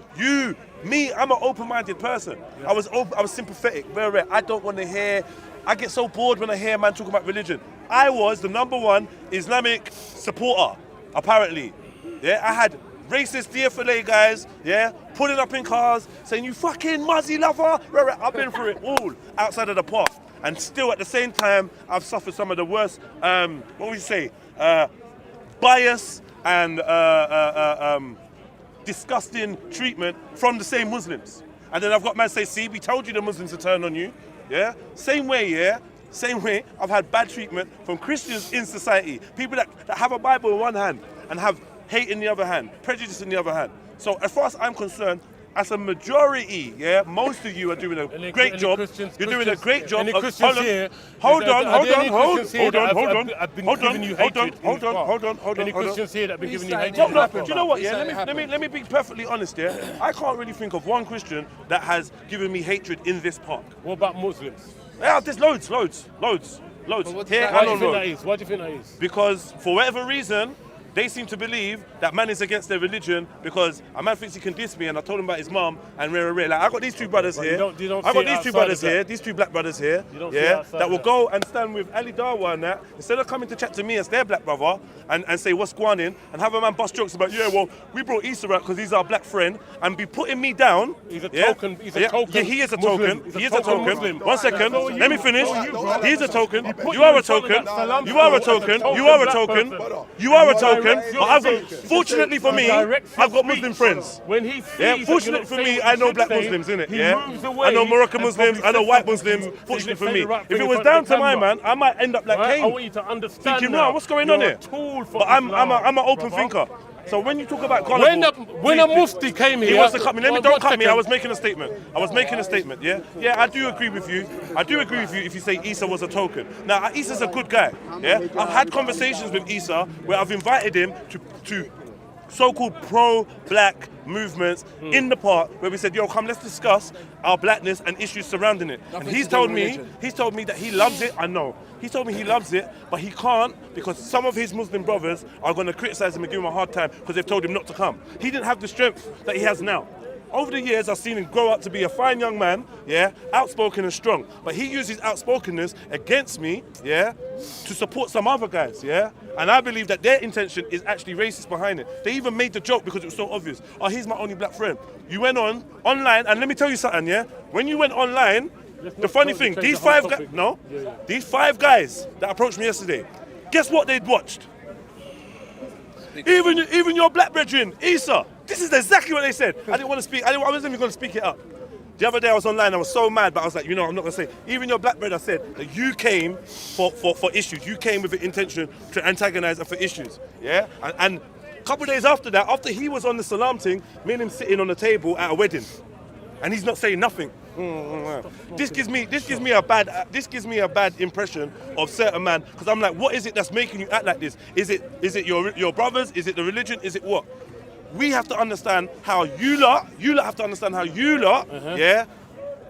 Me, I'm an open-minded person. I was sympathetic, very rare. I don't want to hear. I get so bored when I hear a man talk about religion. I was the #1 Islamic supporter, apparently. Yeah, I had racist DFLA guys, yeah, pulling up in cars, saying, you fucking muzzy lover. I've been through it all outside of the park. And still at the same time, I've suffered some of the worst, what would you say, bias and disgusting treatment from the same Muslims. And then I've got man say, see, we told you the Muslims would turn on you. Yeah, same way, I've had bad treatment from Christians in society. People that have a Bible in one hand and have hate in the other hand, prejudice in the other hand. So as far as I'm concerned, as a majority, yeah, most of you are doing a great job. You're doing a greeit job. Hold on. Any Christians here that have been giving you hate? Do you know what? Yeah, let me be perfectly honest. Yeah, I can't really think of one Christian that has given me hatred in this park. What about Muslims? Yeah, there's loads. Why Here do you and think on road. that is? Why do you think that is? Because for whatever reason, they seem to believe that man is against their religion because a man thinks he can diss me, and I told him about his mum and rare. Like I got these 2 brothers here. You don't I got see it these 2 outside brothers of that. here, these 2 black brothers here, don't see it yeah, outside that of will that. go and stand with Ali Darwa and that, instead of coming to chat to me as their black brother and say what's going on, and have a man bust jokes about, yeah, well, we brought Easter out because he's our black friend, and be putting me down. He's a yeah? token. He's a token. Yeah, he is a Muslim. token. He's He is a token. Muslim. 1 second. No, you, Let me finish. no, you, bro. He's a token. put You are a in front of token. that salam You are a symbol as a token. token You are a black token. person. You are a token. direct But I've got, your fortunately for me, direct I've got speech. Muslim friends. When he sees Yeah, that fortunate you're for not me, saying I what know you black should say, Muslims, innit? he Yeah, moves away I know Moroccan and Muslims, probably I know says white something to Muslims. you so Fortunately you for can me, say the right if thing it in was front of down the to my camera. man, I might end up like Right? I Cain. want you to understand Thinking, now. no, what's going on You're here? a tool for But I'm Islam, an open brother. thinker. So when you talk about When gullible, a mufti came here, he wants to cut me. Well, Don't one cut me. I second. was making a statement. Yeah. Yeah, I do agree with you. I do agree with you if you say Issa was a token. Now, Issa's a good guy. Yeah, I've had conversations with Issa where I've invited him to so-called pro-black movements in the park where we said, yo, come, let's discuss our blackness and issues surrounding it. Nothing And he's to do with told me that he loves it. I know. He's told me he loves it, but he can't because some of his Muslim brothers are going to criticize him and give him a hard time because they've told him not to come. He didn't have the strength that he has now. Over the years, I've seen him grow up to be a fine young man, yeah, outspoken and strong. But he uses outspokenness against me, yeah, to support some other guys, yeah. And I believe that their intention is actually racist behind it. They even made the joke because it was so obvious. Oh, he's my only black friend. You went online, and let me tell you something, yeah. When you went online, the funny thing, these five guys, these 5 guys that approached me yesterday, guess what they'd watched? Even your black brethren, Issa. This is exactly what they said. I didn't want to speak. I wasn't even going to speak it up. The other day I was online. I was so mad, but I was like, you know, I'm not going to say. Even your black brother said that you came for issues. You came with the intention to antagonize and for issues. Yeah. And a couple of days after that, after he was on the salam thing, me and him sitting on the table at a wedding, and he's not saying nothing. This gives me a bad impression of certain man because I'm like, what is it that's making you act like this? Is it your brothers? Is it the religion? Is it what? We have to understand how you lot have to understand how you lot, yeah,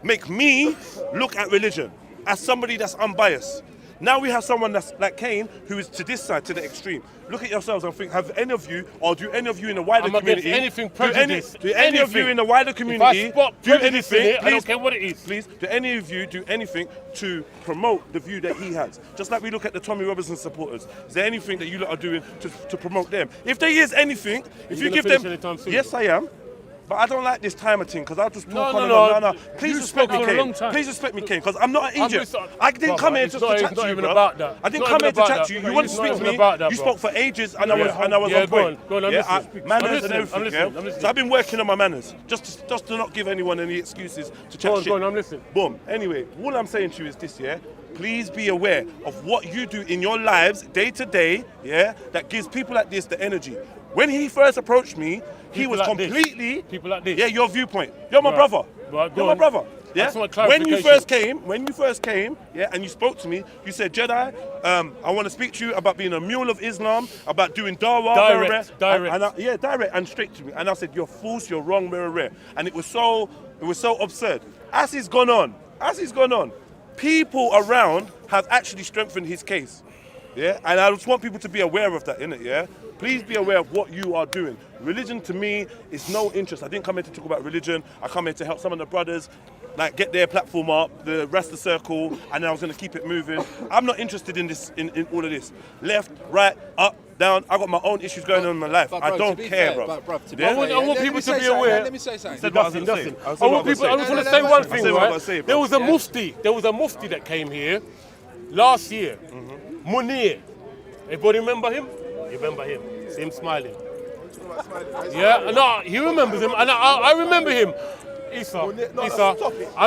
make me look at religion as somebody that's unbiased. Now we have someone that's like Cain, who is to this side, to the extreme. Look at yourselves and think, have any of you, or do any of you in the wider community, anything prejudice, do any of you in the wider community, if I spot do prejudice anything, in it, I don't care what it is. Please, do any of you do anything to promote the view that he has? Just like we look at the Tommy Robinson supporters. Is there anything that you lot are doing to promote them? If there is anything, if you give them, yes, I am. But I don't like this timer thing because I'll just talk on. No. Please respect me, Cain. Please respect me, Cain, because I'm not an Egypt. I didn't come here just to chat to you, bro. I didn't come here to chat to you. You want to speak to me? You spoke for ages, and I was on point. Go on, manners and everything. So I've been working on my manners, just to not give anyone any excuses to chat shit. Go on, I'm listening. Boom. Anyway, all I'm saying to you is this, yeah. Please be aware of what you do in your lives day to day, yeah, that gives people like this the energy. When he first approached me, he was completely people like this. Yeah, your viewpoint. You're my brother. Right, You're my brother. Yeah. When you first came, yeah, and you spoke to me, you said, Jedi, I want to speak to you about being a mule of Islam, about doing dawah, direct, direct and straight to me. And I said, you're false, you're wrong, rare. And it was so absurd. As he's gone on, people around have actually strengthened his case. Yeah, and I just want people to be aware of that, innit, yeah? Please be aware of what you are doing. Religion to me is no interest. I didn't come here to talk about religion. I come here to help some of the brothers, like get their platform up, the rest of the circle, and I was going to keep it moving. I'm not interested in this, in all of this. Left, right, up, down. I got my own issues going on in my life. I don't care, bro. I want people to be aware. Let me say something. I just want to say one thing, right? There was a mufti that came here last year. Munir. Everybody remember him? You remember him? See him smiling. Yeah, no, he remembers him, and I remember him. Issa, I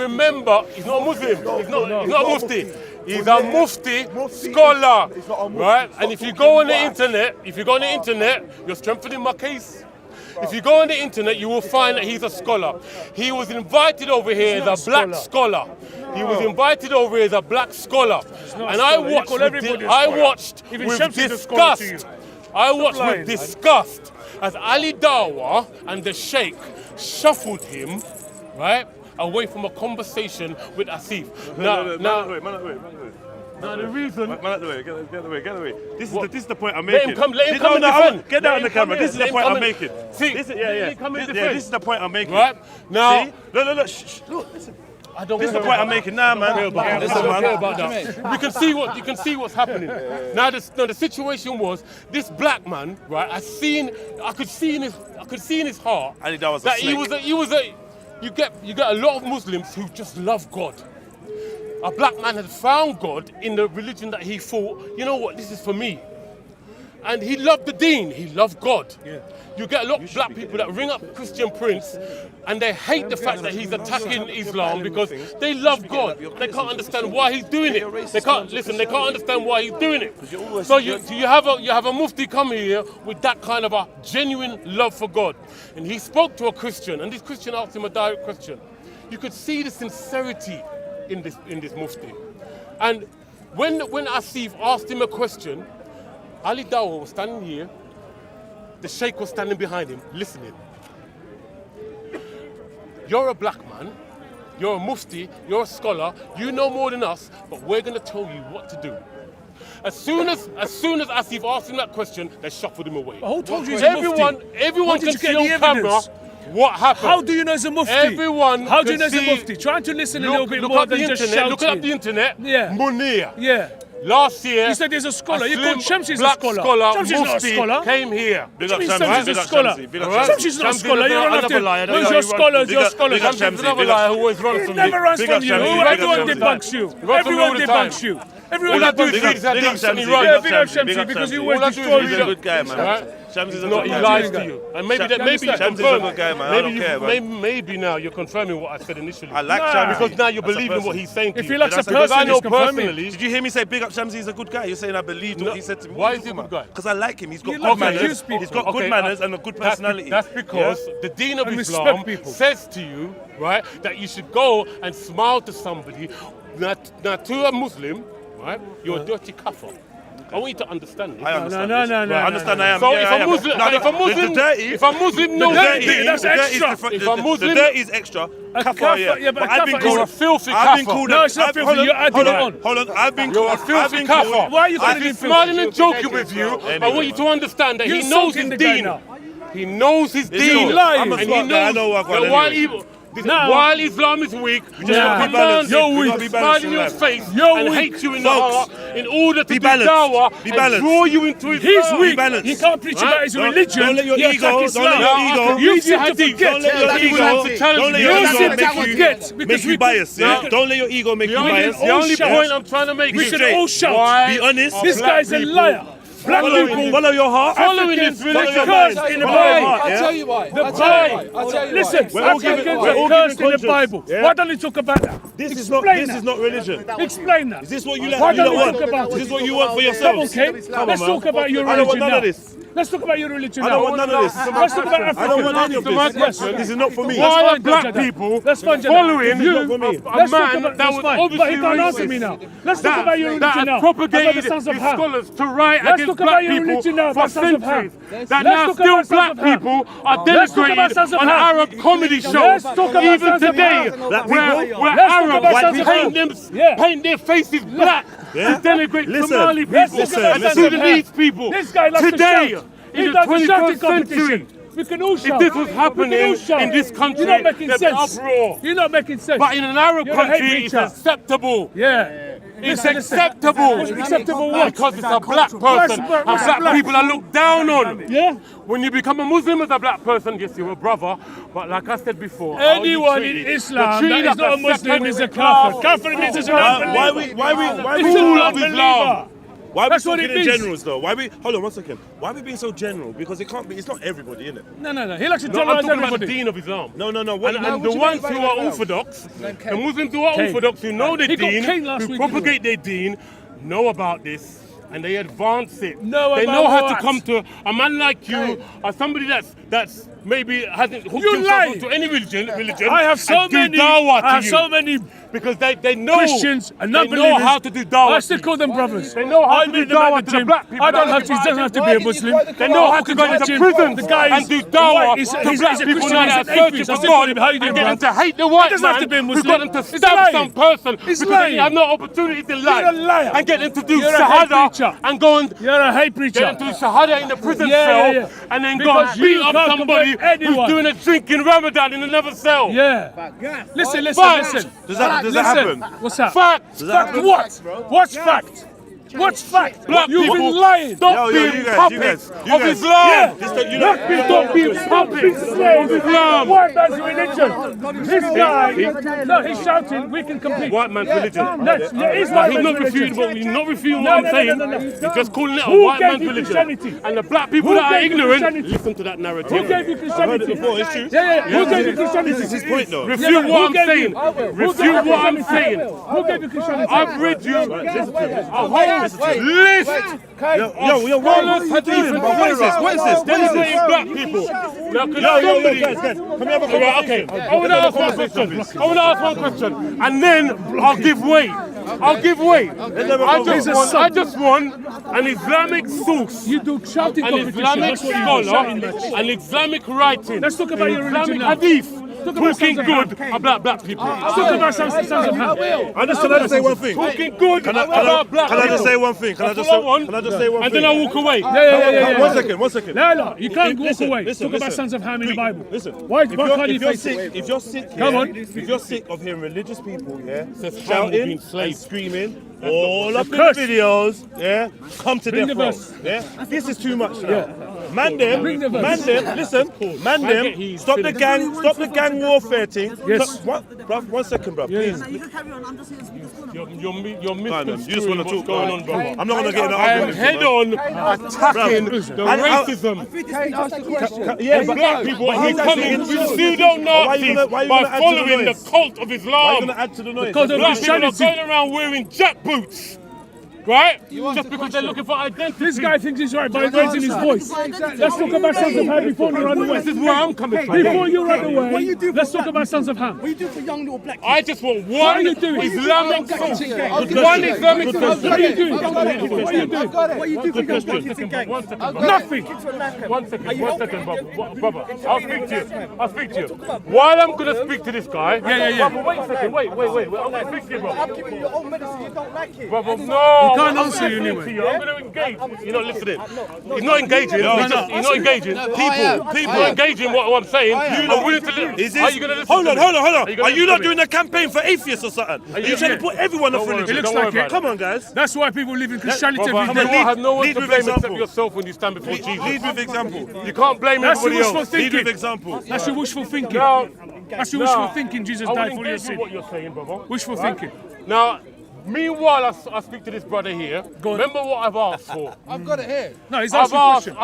remember. He's not a Muslim. He's not a mufti. He's a mufti scholar, right? And if you go on the internet, you're strengthening my case. If you go on the internet, you will find that he's a scholar. He was invited over here as a black scholar. He was invited over here as a black scholar. And I watched with disgust as Ali Dawa and the Sheikh shuffled him, right, away from a conversation with Asif. Now the reason. Get out the way. This is the point I'm making. Let him come and defend. Get out on the camera. This is the point I'm making. See, this is the point I'm making. Right now. See? Look. Look. Listen. I don't. This is the point I'm making now, man. Listen, man. You can see what's happening. Now the situation was this black man, right? I could see in his heart that he was a. You get a lot of Muslims who just love God. A black man had found God in the religion that he thought, you know what, this is for me. And he loved the deen. He loved God. Yeah. You get a lot of black people that ring up Christian Prince and they hate the fact that he's attacking Islam because they love God. They can't understand why he's doing it. They can't understand why he's doing it. So you have a mufti come here with that kind of a genuine love for God. And he spoke to a Christian, and this Christian asked him a direct question. You could see the sincerity in this mufti. And when Asif asked him a question, Ali Dawah was standing here. The sheikh was standing behind him, listening. You're a black man, you're a mufti, you're a scholar, you know more than us, but we're going to tell you what to do. As soon as Asif asked him that question, they shuffled him away. But who told you he's a mufti? Everyone Did can you see get on the camera evidence? what happened. How do you know he's a mufti? Everyone How do you can know he's a see- mufti? Trying to listen a Look- little bit look more up the than just internet. shouting. Look up the internet. Yeah. Munir. Yeah. Last year, You said he's a scholar. You slim called Shamsi's a black scholar. Shamsi's not a mufti scholar. came here. Big up Shamsi's Shamsi, a big up scholar. Shamsi, big up Alright? Shamsi. Shamsi's not a Shamsi scholar. is You're another nothing. liar. Who's That's your how he scholars? runs. Your Big up- scholars. big up Shamsi is Shamsi, another big up- liar who always runs He from never me. runs Big from up you. Shamsi, Everyone big up Shamsi. debunks you. He runs from me Everyone all the time. debunks you. All Everyone I do is debunks read you. his hadiths and he Big runs. Yeah, up big up Shamsi, big Shamsi up because he Shamsi. always All I do is destroys read He's a them. good guy, man. Alright? Shamsi's a No, good he guy. lies to you. And maybe you Shamsi's a confirm. good guy, man. I don't care, man. Maybe now you're confirming what I said initially. I like Nah. Shamsi. Because now you're That's a believing what person. he's saying to If you. he likes a That's a- Because person, I know he's confirming. personally. Did you hear me say big up Shamsi? He's a good guy. You're saying I believed what he said to me. Why is he a good guy? Because I like him. He's got You good love manners. accuse people. He's got Okay, good manners and a good personality. That's because Yeah? the Deen of And Islam respect people. says to you, right, that you should go and smile to somebody. Now to a Muslim, right, you're a dirty kafir. I want you to understand this. I understand. No, this. no, no, I no, understand. no. I am. So yeah, if I a am. Muslim, No, if a Muslim, the dirty, if a Muslim knows the the dirty, Deen, that's the dirty is extra. different. If The a Muslim- dirty is extra. Kafir, kafir, yeah. yeah, but But I've been kafir is called a filthy I've been kafir. called. No, it's not filthy, you're adding it on. Hold on. I've been You're a called. I've filthy been kafir. called. Why are you calling I've him been filthy? smiling and joking with you. I Anyway, want you to understand that You're he knows insulting his the guy Deen. now. He knows his It's Deen. not. lying. I'm a And he smart guy. I knows know what that I've got while Islam is weak, Nah. yeah, commands You're you weak. to smile in your face You're and weak. hate you in the Folks, heart in order to be do balanced. dawah Be and balanced. draw you into Islam. He's weak. balanced. He can't preach about his Right? religion. Don't let your He ego- attack don't Islam. let your ego- You Read seem the to hadith. forget. Don't let your That ego- people have to challenge don't let you. your You ego seem make to you- forget make because you we biased. No. Yeah? Don't let your ego make The you only, biased. the only shout. point I'm trying to make We is should all shout. why Be honest. are This black guy's a people liar. Black people. Follow your heart. following this Africans religion. are cursed in the Bible. I'll tell you why. I'll tell you why. I'll tell you Listen, why. Africans we're all are giving cursed in the conscience, Bible. yeah? Why don't you talk about that? This is Explain not religion. Explain that. Is this what you Why like? You don't don't we want? talk about Is it? this what you want for Come on, yourselves? Kate. Come Let's on, talk about your I don't want religion none of now. this. Let's talk about your religion I now. don't want none of this. Let's talk about Africa. I don't want any of To my this. question, This is not for me. why are fine, black Jada. people That's fine, Jada. following You- a Let's talk man about, that that's was fine. obviously But he can't answer racist? me now. Let's talk about your that religion now. had propagated About the sons of his Ham. scholars to write Let's against talk black about your people religion now, for about sons of Ham. centuries. Let's That now talk still about black sons of Ham. people are Let's talk about denigrated sons of on Ham. Arab comedy shows. Let's talk about Even sons of today, Ham. Black where people? Let's talk Arabs about sons of paint Ham. them, Yeah. paint their faces black Yeah. to denigrate Listen. Somali Let's people talk about and sons of Sudanese Ham. people. This guy likes to Today, shout. in He the does a shouting 21st century, competition. We can all shout. if this was We happening can all shout. in this country, You're not making there'd be sense. uproar. You're not making sense. But in an Arab You're a hate country, it's preacher. acceptable. Yeah. It's Listen. acceptable. Acceptable what? Because it's a black person. What's And black- black people are looked down on. Yeah. When you become a Muslim as a black person, yes, you're a brother. But like I said before, how are you Anyone in treated? Islam You're that treated is not a like Muslim second is a class. kafir. Kafir means it's an Why unbeliever. we It's an Rule of unbeliever. Islam. Why are we That's what talking it in means. generals though? Why we hold on one second? Why are we being so general? Because it can't be. It's not everybody, is it? No. He likes to No, I'm generalize talking about the everybody. deen of Islam. No. What, And the what you ones mean who by are that? orthodox, the Muslims who are Cain. orthodox, who know their He got deen, Cain last who week, propagate their deen, know about this. And they advance it. Know they about know how what? to come to a man like you, or somebody that's maybe hasn't hooked You himself lie. up to any religion. I have so and do many. dawah to I have you. so many Because they know Christians and they non-believers. know how to do dawah. I still call them brothers. They know how I to meet do them at dawah the to the gym. black people. I don't have to. He doesn't have to be a Muslim. They know how to go Walk into gym. prison The guy and is do white. dawah He's to a black Christian, people now he's that an are searching atheist. I for still call God him, how you doing, and get them bruv? to hate the white doesn't have to man be a who Muslim. got them to He's stab lying. some person He's because lying. they have no opportunities in life. You're a liar. And get them to do You're a hate shahada preacher. and go and You're a hate get preacher. them to do shahada in the prison Yeah, cell yeah. and then go Because and beat you up can't somebody convert who's anyone. doing a drink in Ramadan in another cell. Yeah. Listen. Fact. Listen. Does that Listen. happen? What's that? Fact. Does that happen? What? What's fact? What's fact? Black You've people, been lying. stop being puppets of Islam. Black people don't be puppets of Islam. White man's religion. This guy, no, he's shouting, we can compete. White man's religion. There is But white he's man's not religion. refuting what I'm saying. No. He's just calling it a Who white gave man's you religion. Christianity? And the black people Who that are gave you ignorant, Christianity? listen to that narrative. Who gave you Christianity? It's true. Yeah. Who gave you Christianity? This is his point, though. Refute what I'm saying. Who Refute gave you what I'm Christianity? saying. Who gave you Christianity? I've read you a whole list. Yo, Scholars, hadith, and what is this? What is this? demonstrating black people. Now, can somebody... Guys, can we have a Right, okay, I want to ask one question. And then I'll give way. I just want an Islamic source, You do shouting an competition. Islamic That's what you do, scholar, shouting match. an Islamic writing, Let's talk about an your religion Islamic now. hadith, Talk about talking Sons of good Ham. about black people. Talk about sons of Ham. Can I just say one thing? Talking good about black people. Can I just say one thing? Can I just say one thing? And then I walk away. Yeah. One second. No, you can't walk Listen, away. listen, Talk about listen. Sons of Ham in the Bible. Listen. Why can't you If you're face it? sick, if you're sick, Come yeah, on. if you're sick of hearing religious people, yeah, Says Ham shouting being and slaves. screaming all up in the curse. videos, yeah, come to Bring death the row, verse. yeah. This is too much now. Man them, Bring the verse. listen, man them, stop the gang warfare thing. Yes. Stop, bruv, 1 second, bruv, please. You can carry on. I'm just here to speak. You're Man, you just misconstruing want to what's talk, going on, man. brother. I'm not gonna get in an I am argument. head on attacking the racism. Yeah, And black people but are he's becoming saying- pseudo-Nazis why you by gonna add to the following the noise? cult of Why are you Islam. gonna add to the noise? Because of Black people are Christianity. going around wearing jack boots, right? Just because they're looking for identity. This guy thinks he's right by raising his voice. Let's talk about Sons of Ham before you run away. This is where I'm coming from. Before you run away, let's talk about Sons of Ham. What you do for young little black I just want What are one you doing? Islamic source. One Islamic source. What are you doing? What are you doing? What you do for young black kids in gangs? One second. Nothing. One second, brother. I'll speak to you. While I'm going to speak to this guy. Yeah. Brother, wait a second. Wait. I'm going to speak to you, bro. I'm giving you your own medicine. You don't like it. Brother, no. He can't I'm answer gonna you speak anyway. to you. I'm going to engage. You're not listening. He's not engaging. He's not engaging. People are engaging what I'm saying. I'm willing to listen. Is Are this? you going to listen? Hold on. Are you not doing that? a campaign for atheists or something? Are you trying to put everyone off Don't worry, religion? It looks Don't like worry it. about Come on, guys. That's why people live in Christianity Brother, every you day. have no one lead to with blame except example. yourself when you stand before Jesus. Lead with example. You can't blame That's everybody wishful else. Lead thinking. with example. That's your wishful thinking. Now, That's your wishful thinking. Jesus I will died for your engage with sin. what you're saying, brother. Wishful Right? thinking. Now, meanwhile, I speak to this brother here. Go on. Remember what I've asked for. I've got it here. No, he's asking a question.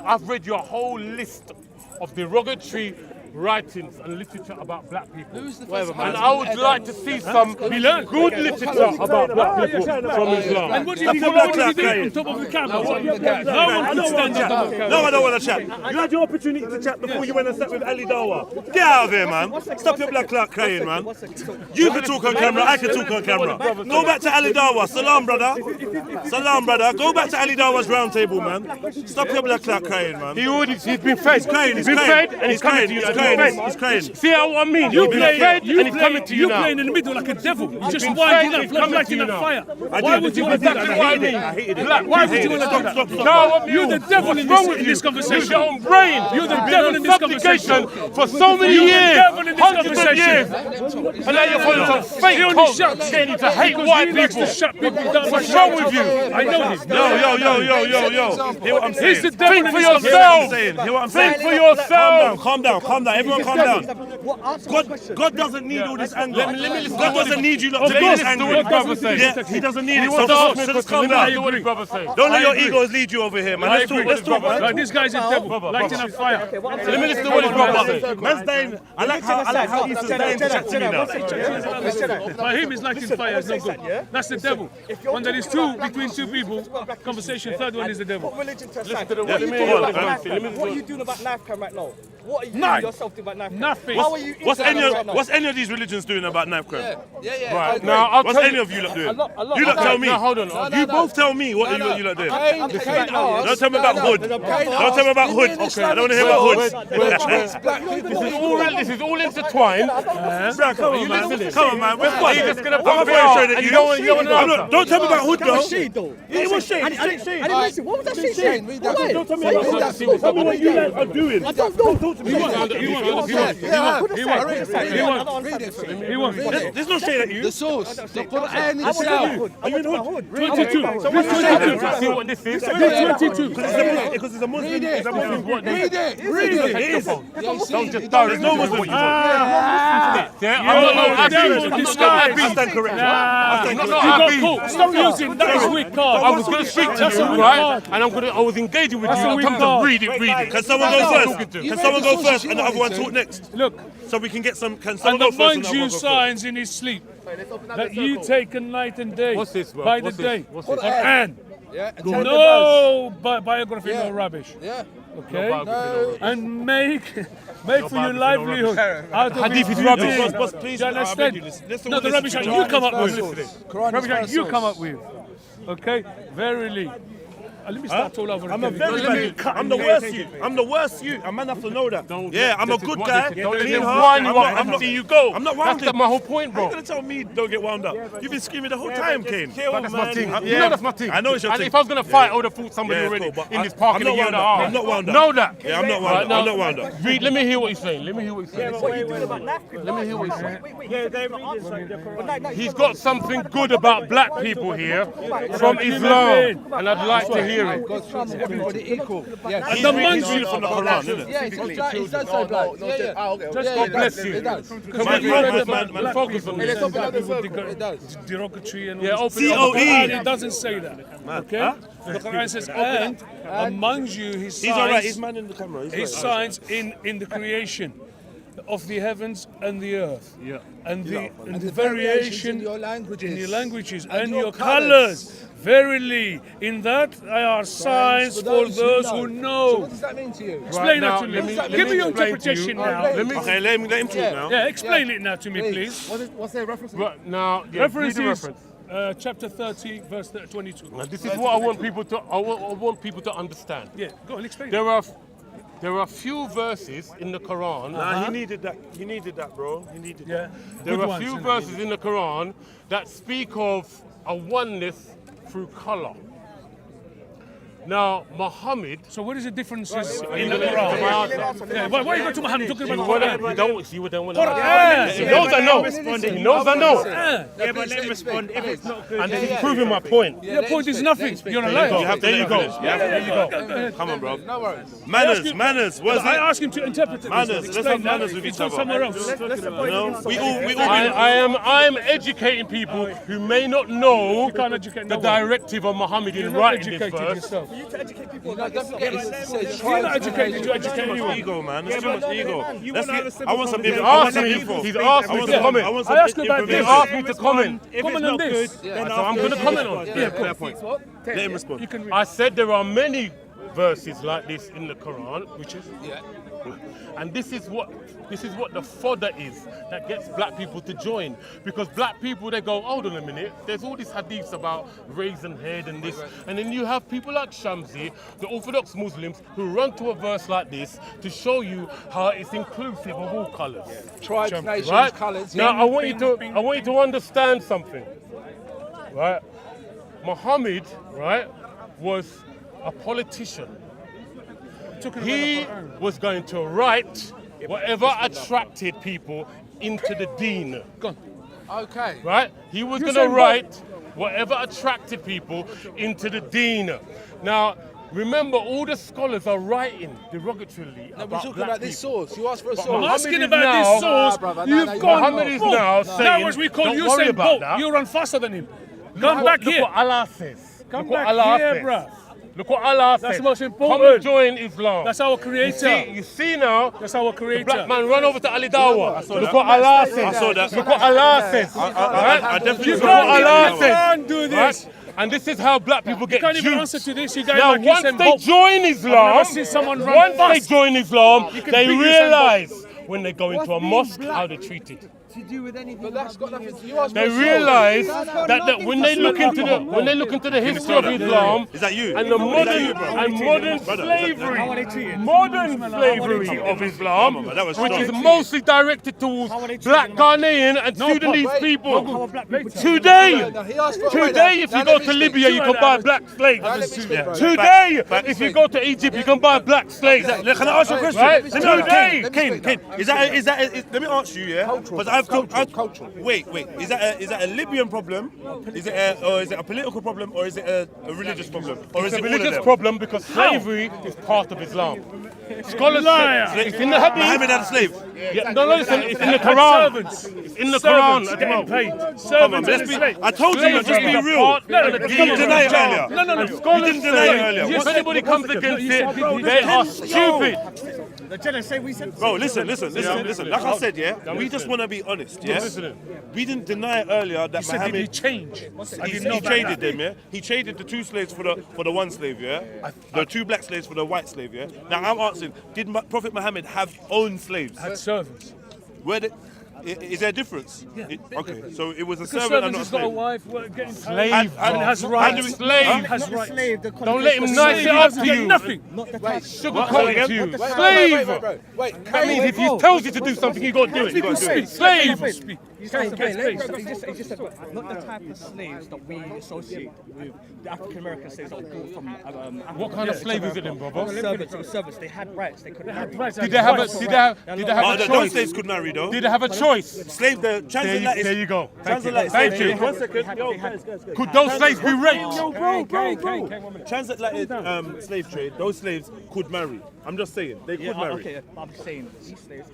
I've read your whole list of derogatory writings and literature about black people. Who's the first And I would like to see some good literature about black people from Islam. And what did he do on top of the camera? No one can stand on top of the camera. No, I don't want to chat. You had your opportunity to chat before you went and sat with Ali Dawa. Get out of here, man. Stop your black clock crying, man. You can talk on camera, I can talk on camera. Go back to Ali Dawa. Salam, brother. Salam, brother. Go back to Ali Dawa's round table, man. Stop your black clock crying, man. He's been fed. He's been fed and he's coming to you. He's crying. See how I mean? You He's been fed and he's coming to you now. You're playing in the middle like a devil. You're just been winding fed, up, he's coming to lighting you up now. fire. Why would you want to do Exactly what I that? mean. I hated it. Why would you want to do that? No, You're the devil in this conversation. Use your own brain. You're the You've devil been in this on conversation. subjugation for so many You're the years, devil in this hundreds of conversation. years, and now you're following some fake He only cult shouts getting you to hate because white he likes people. to shut people down. What's wrong with you? I know this. Yo. Hear what I'm saying? He's the devil Think in for this yourself. conversation. Hear what I'm saying? Think for yourself. Calm down. Everyone calm down. God, God doesn't need all this anger. Let me listen God to what doesn't need you lot Of to be course, this do what his angry. brother says. Yeah, he doesn't need He it. wants to ask me a So just question. calm Let me down. do what his brother says. Don't let I your agree. egos lead you over here, man. I Let's agree talk. with Let's his talk. brother. Like, this guy's a devil, lighting up fire. Let me listen to what his brother says. Man's dying. I like how Easter's dying to chat to me now. For him, it's lighting fire. It's not good. That's the devil. When there is two between two people, conversation, third one is the devil. put religion to aside. to the- What are you let me doing hear about what knife the cam? man says. What are you doing about knife cam right now? What are you None. yourself doing about knife cam? Nothing. How are you What's into that right now? What's any of these religions doing about knife crime? Yeah. Right, now I'll What's tell any you. of you lot doing? A lot. You lot tell me. Now hold on. You both tell me what you lot doing. Cain Don't tell me about hood. Don't tell me about hood. Okay, I don't want to hear about hood. This is all intertwined. Bro, come on, man. Come on, man. We're Are fine. you just gonna I'm pump not it very out sure and that you don't want to I'm answer? not- Don't tell me about hood, That was though. shade though. It was shade. I didn't listen. What was that shade? Shane, read that. Don't tell me about hood. Tell me what you guys are doing. I don't know. You He won. There's no shade at you. The source, the Quran I was in the itself. hood. Are you in hood? 22. See what this is? 22. Because it's a Muslim. Read it. It's a Muslim. Read it. Read it. It is. Don't just direct no me to Muslim. what you want. Yeah, I'm not no devil Abi. I'm not no disguised. Abi. I stand corrected. I'm not no You got Abi. caught. Stop using that is weak card. I was going to speak to That's a you, weak right? card. And I was engaging with That's you. a I'm weak coming card. to read it. Can someone go That's what I'm talking first? to. Can You someone made the go first sources and the you other one wanted talk to. next? Look, So we can get some. Can and someone the go first and monks the you other one go first? signs in his sleep that you taken night and day What's this, bro? by the What's this? day. What's this? Quran. Yeah. No biography, Yeah. no rubbish. Yeah. Okay? No. And make for your livelihood out of Hadith his is rubbish. reading. Boss, please, Do you I beg understand? you, listen No, to the this rubbish that situation. you come up with. Quran is Rubbish that first you source. come up with. Okay? Verily. Let me start all over I'm a again. very bad. I'm the worst you. I'm the worst you. A man have to know that. Yeah, I'm a good guy. Don't let Clean them heart. wind you I'm up not- and see you go. I'm not That's wounded. my whole point, How you bro. gonna tell me don't get wound up? You've been screaming the whole time, Cain. But that's my thing. Yeah. You know that's my thing. I know it's your and thing. if I was going to fight, I would have fought somebody Yeah, already cool, but in this I'm park in a not year and a wound up. half. I'm not wound up. Know that. Yeah, I'm not wound up. now, I'm not wound up. Read, let me hear what he's saying. Let me hear what he's saying. What are you doing about knife grip? Let me hear what he's saying. Yeah, they read this. He's got something good about black people here from Islam, and I'd like to hear it. God treats everybody equal. Yeah. And the monks reading you from the Quran, isn't it? Yeah, it does say black. Yeah. God bless you. It does. Man, focus on this. It does. derogatory and Yeah, all open this. it up. The Quran, it doesn't say that. Okay? The Quran says, and amongst you his He's alright. He's signs, man in the camera. He's his right. signs in the creation of the heavens and the earth. Yeah. And the The variation in your languages. in your languages And and your your colours. colors. Verily, in that there are signs for those who So know. what does that mean to you? Explain now, that to me. let me Give me your explain to you. interpretation now. Let me. Okay, let him talk now. Yeah, explain it now to me, please. What's the reference? Right, now, yeah, Reference read the is reference. chapter 30, verse 22. Now, this is what I want people to. I want people to understand. Yeah, go on, explain. There are few verses in the Quran. Nah, he needed that. He needed that, bro. He needed Yeah, There good are ones, few innit? verses in the Quran that speak of a oneness through color. Now, Muhammad. So what is the differences Are in you the gonna answer my Quran? answer? Yeah, why you go to Muhammad talking You about wanna- Quran? you don't see what they want to Quran. He knows I know. He knows I know. Yeah, but let him respond. If it's not good, And this is proving my point. Your point is nothing. You're a liar. you have to. There you go. There you go. Come on, bro. Manners. What's I it? asked him to interpret it. Manners. Let's Explain have manners that. with It's each not other. somewhere else. You know, we all. I am educating people who may not know You can't educate the no one. directive of Muhammad You're in not writing this educated verse. yourself. Don't forget, it says You're not educated. You educate anyone. Ego, man. There's too much ego. Let's get. I want some He's info. I want asked some me. info. He's asked me to I comment. want I some asked you about He this. information. asked me to comment. Comment on this. So I'm going to comment on it. Yeah, fair point. Let him respond. You can read. I said there are many verses like this in the Quran, which is, and this is what the fodder is that gets black people to join, because black people, they go, hold on a minute, there's all these hadiths about raising head and this, and then you have people like Shamsi, the Orthodox Muslims, who run to a verse like this to show you how it's inclusive of all colours. tribes, nations, Right? colours. Now I want you to understand something. Right? Muhammad, right, was a politician. He was going to write whatever attracted people into the deen. Okay. Right? He was You going to said write whatever attracted people into the deen. Now, remember, all the scholars are writing derogatorily No, we're about talking black about this people. source. You asked for a But source. I'm Muhammad asking is about now- this source. brother, no, You've no, gone. Muhammad is boom. now That saying, was we call don't you worry saying about Bolt. that. You run faster than him. Come back Look here. what Allah says. Come Look what back Allah here, says. bruh. Look what Allah That's says. the most Come important. and join Islam. That's our creator. You see now, That's our the creator. black man run over to Ali Dawa. Look that. what Allah says. I saw that. Look what Allah says. I definitely Look saw what that. Allah You says. can't do this. Right? And this is how black people get You can't even duped. answer to this. You guys Now, like once Usain they Bolt. join Islam, never seen someone run once they fast. join Islam, can they beat Usain Bolt. realize when they go into a mosque how they're treated. to do with anything. But that's about got being nothing to a you. asked They for a realise source. that when they look into the history of Islam Is that you? and the modern Brother, slavery, How are they treated? modern slavery of Islam, that was which is strong. mostly directed towards How are they treated? black Ghanaian and Sudanese wait, people. How are black people treated? Today, No, he asked for- today, if now you let go me to speak. Libya, you can buy black slaves. Now let me speak, bro. Today, Fact. if you go to Egypt, you can buy black slaves. Can I ask you a question? Right? Let me ask Today. Kane, let me ask you, yeah? Because Cultural. Wait. Is that a Libyan problem? Is it a political problem, or is it a religious problem, or is It's a it all of religious them? problem because slavery is part of Islam. Scholars say it's in the hadith. Muhammad had a slave. Yeah, no, listen, it's in the Quran. It's in the Quran. at the Getting moment. paid. Come on, Servants let's and be. slaves. I told you, just be real. No, You didn't deny it earlier. No. You Scholars didn't deny it say earlier. if anybody comes against it, bro, they are stupid. The Jedi say we said. Bro, listen. Like I said, yeah, we just want to be honest, yeah. listening. We didn't deny it earlier that He said, did he Muhammad. change? I He didn't know about traded that. them, yeah. He traded the two slaves for the one slave, yeah. The two black slaves for the white slave, yeah. Now I'm asking, did Prophet Muhammad have own slaves? Had servants. Where did? Is there a difference? Okay, so it was a Because servant and servants not a has got a slave. wife, getting Slave, paid, bro. and has And rights. Slave. Has Not the rights. slave. The Don't let him connotation- nice it He up doesn't to get you. nothing. Not the Wait, Sugarcoat it to you. Wait, Slave. Wait, That means if he tells you to do something, you got to do it. You got to do it. Slave. He's just said not the type of slaves that we associate with the African American slaves that were brought from Africa. What kind of slave is it then, brother? Servants. They had rights. They could have rights. Did they have a Those choice? slaves could marry though. Did they have a choice? Slave, the transatlantic. There you go. Thank you. Transatlantic. Thank you. 1 second. Yo, guys. Could those slaves be raped? Yo, bro. Transatlantic slave trade. Those slaves could marry. I'm just saying they could marry. Okay, I'm saying these slaves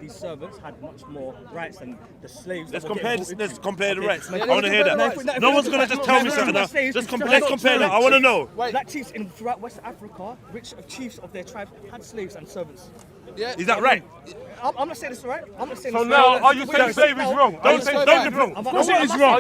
these servants had much more rights than the slaves. Let's that were getting compare. brought Let's into- compare the Okay, rights. let's I want to hear compare- that. No one's gonna just tell me something. Let's compare that. I want to know. Black chiefs throughout West Africa, which chiefs of their tribes had slaves and servants. Yeah. Is that right? I'm not saying this right. I'm not saying So this now, right. are you saying slave is wrong? Are you saying slave is wrong? I'm Are not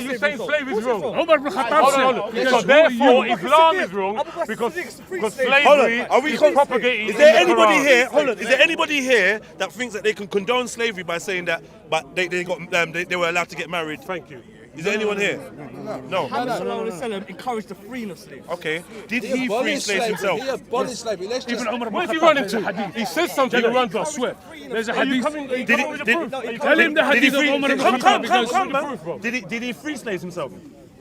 you saying slave is wrong? Omar ibn Khattab Hold said, on. So therefore, Islam is wrong because Hold slavery on. Are we is con- propagated. Is there in the anybody Quran. here? Hold on. Is there anybody here that thinks that they can condone slavery by saying that, but they were allowed to get married? Thank you. Is there anyone here? No. Muhammad sallallahu alaihi wasallam encouraged the freeing of slaves. Okay. Did he free abolished slaves himself? He abolished slavery. Let's just. even Omar ibn What if you Khattab, run there's a into? hadith. He says something and runs off. Swear. There's a Are you hadith. coming? Are you Did coming with the he- proof? did- Are you Tell coming- him the Did he hadith of free? Omar ibn Come, Khattab. because- bro. Did he free slaves himself?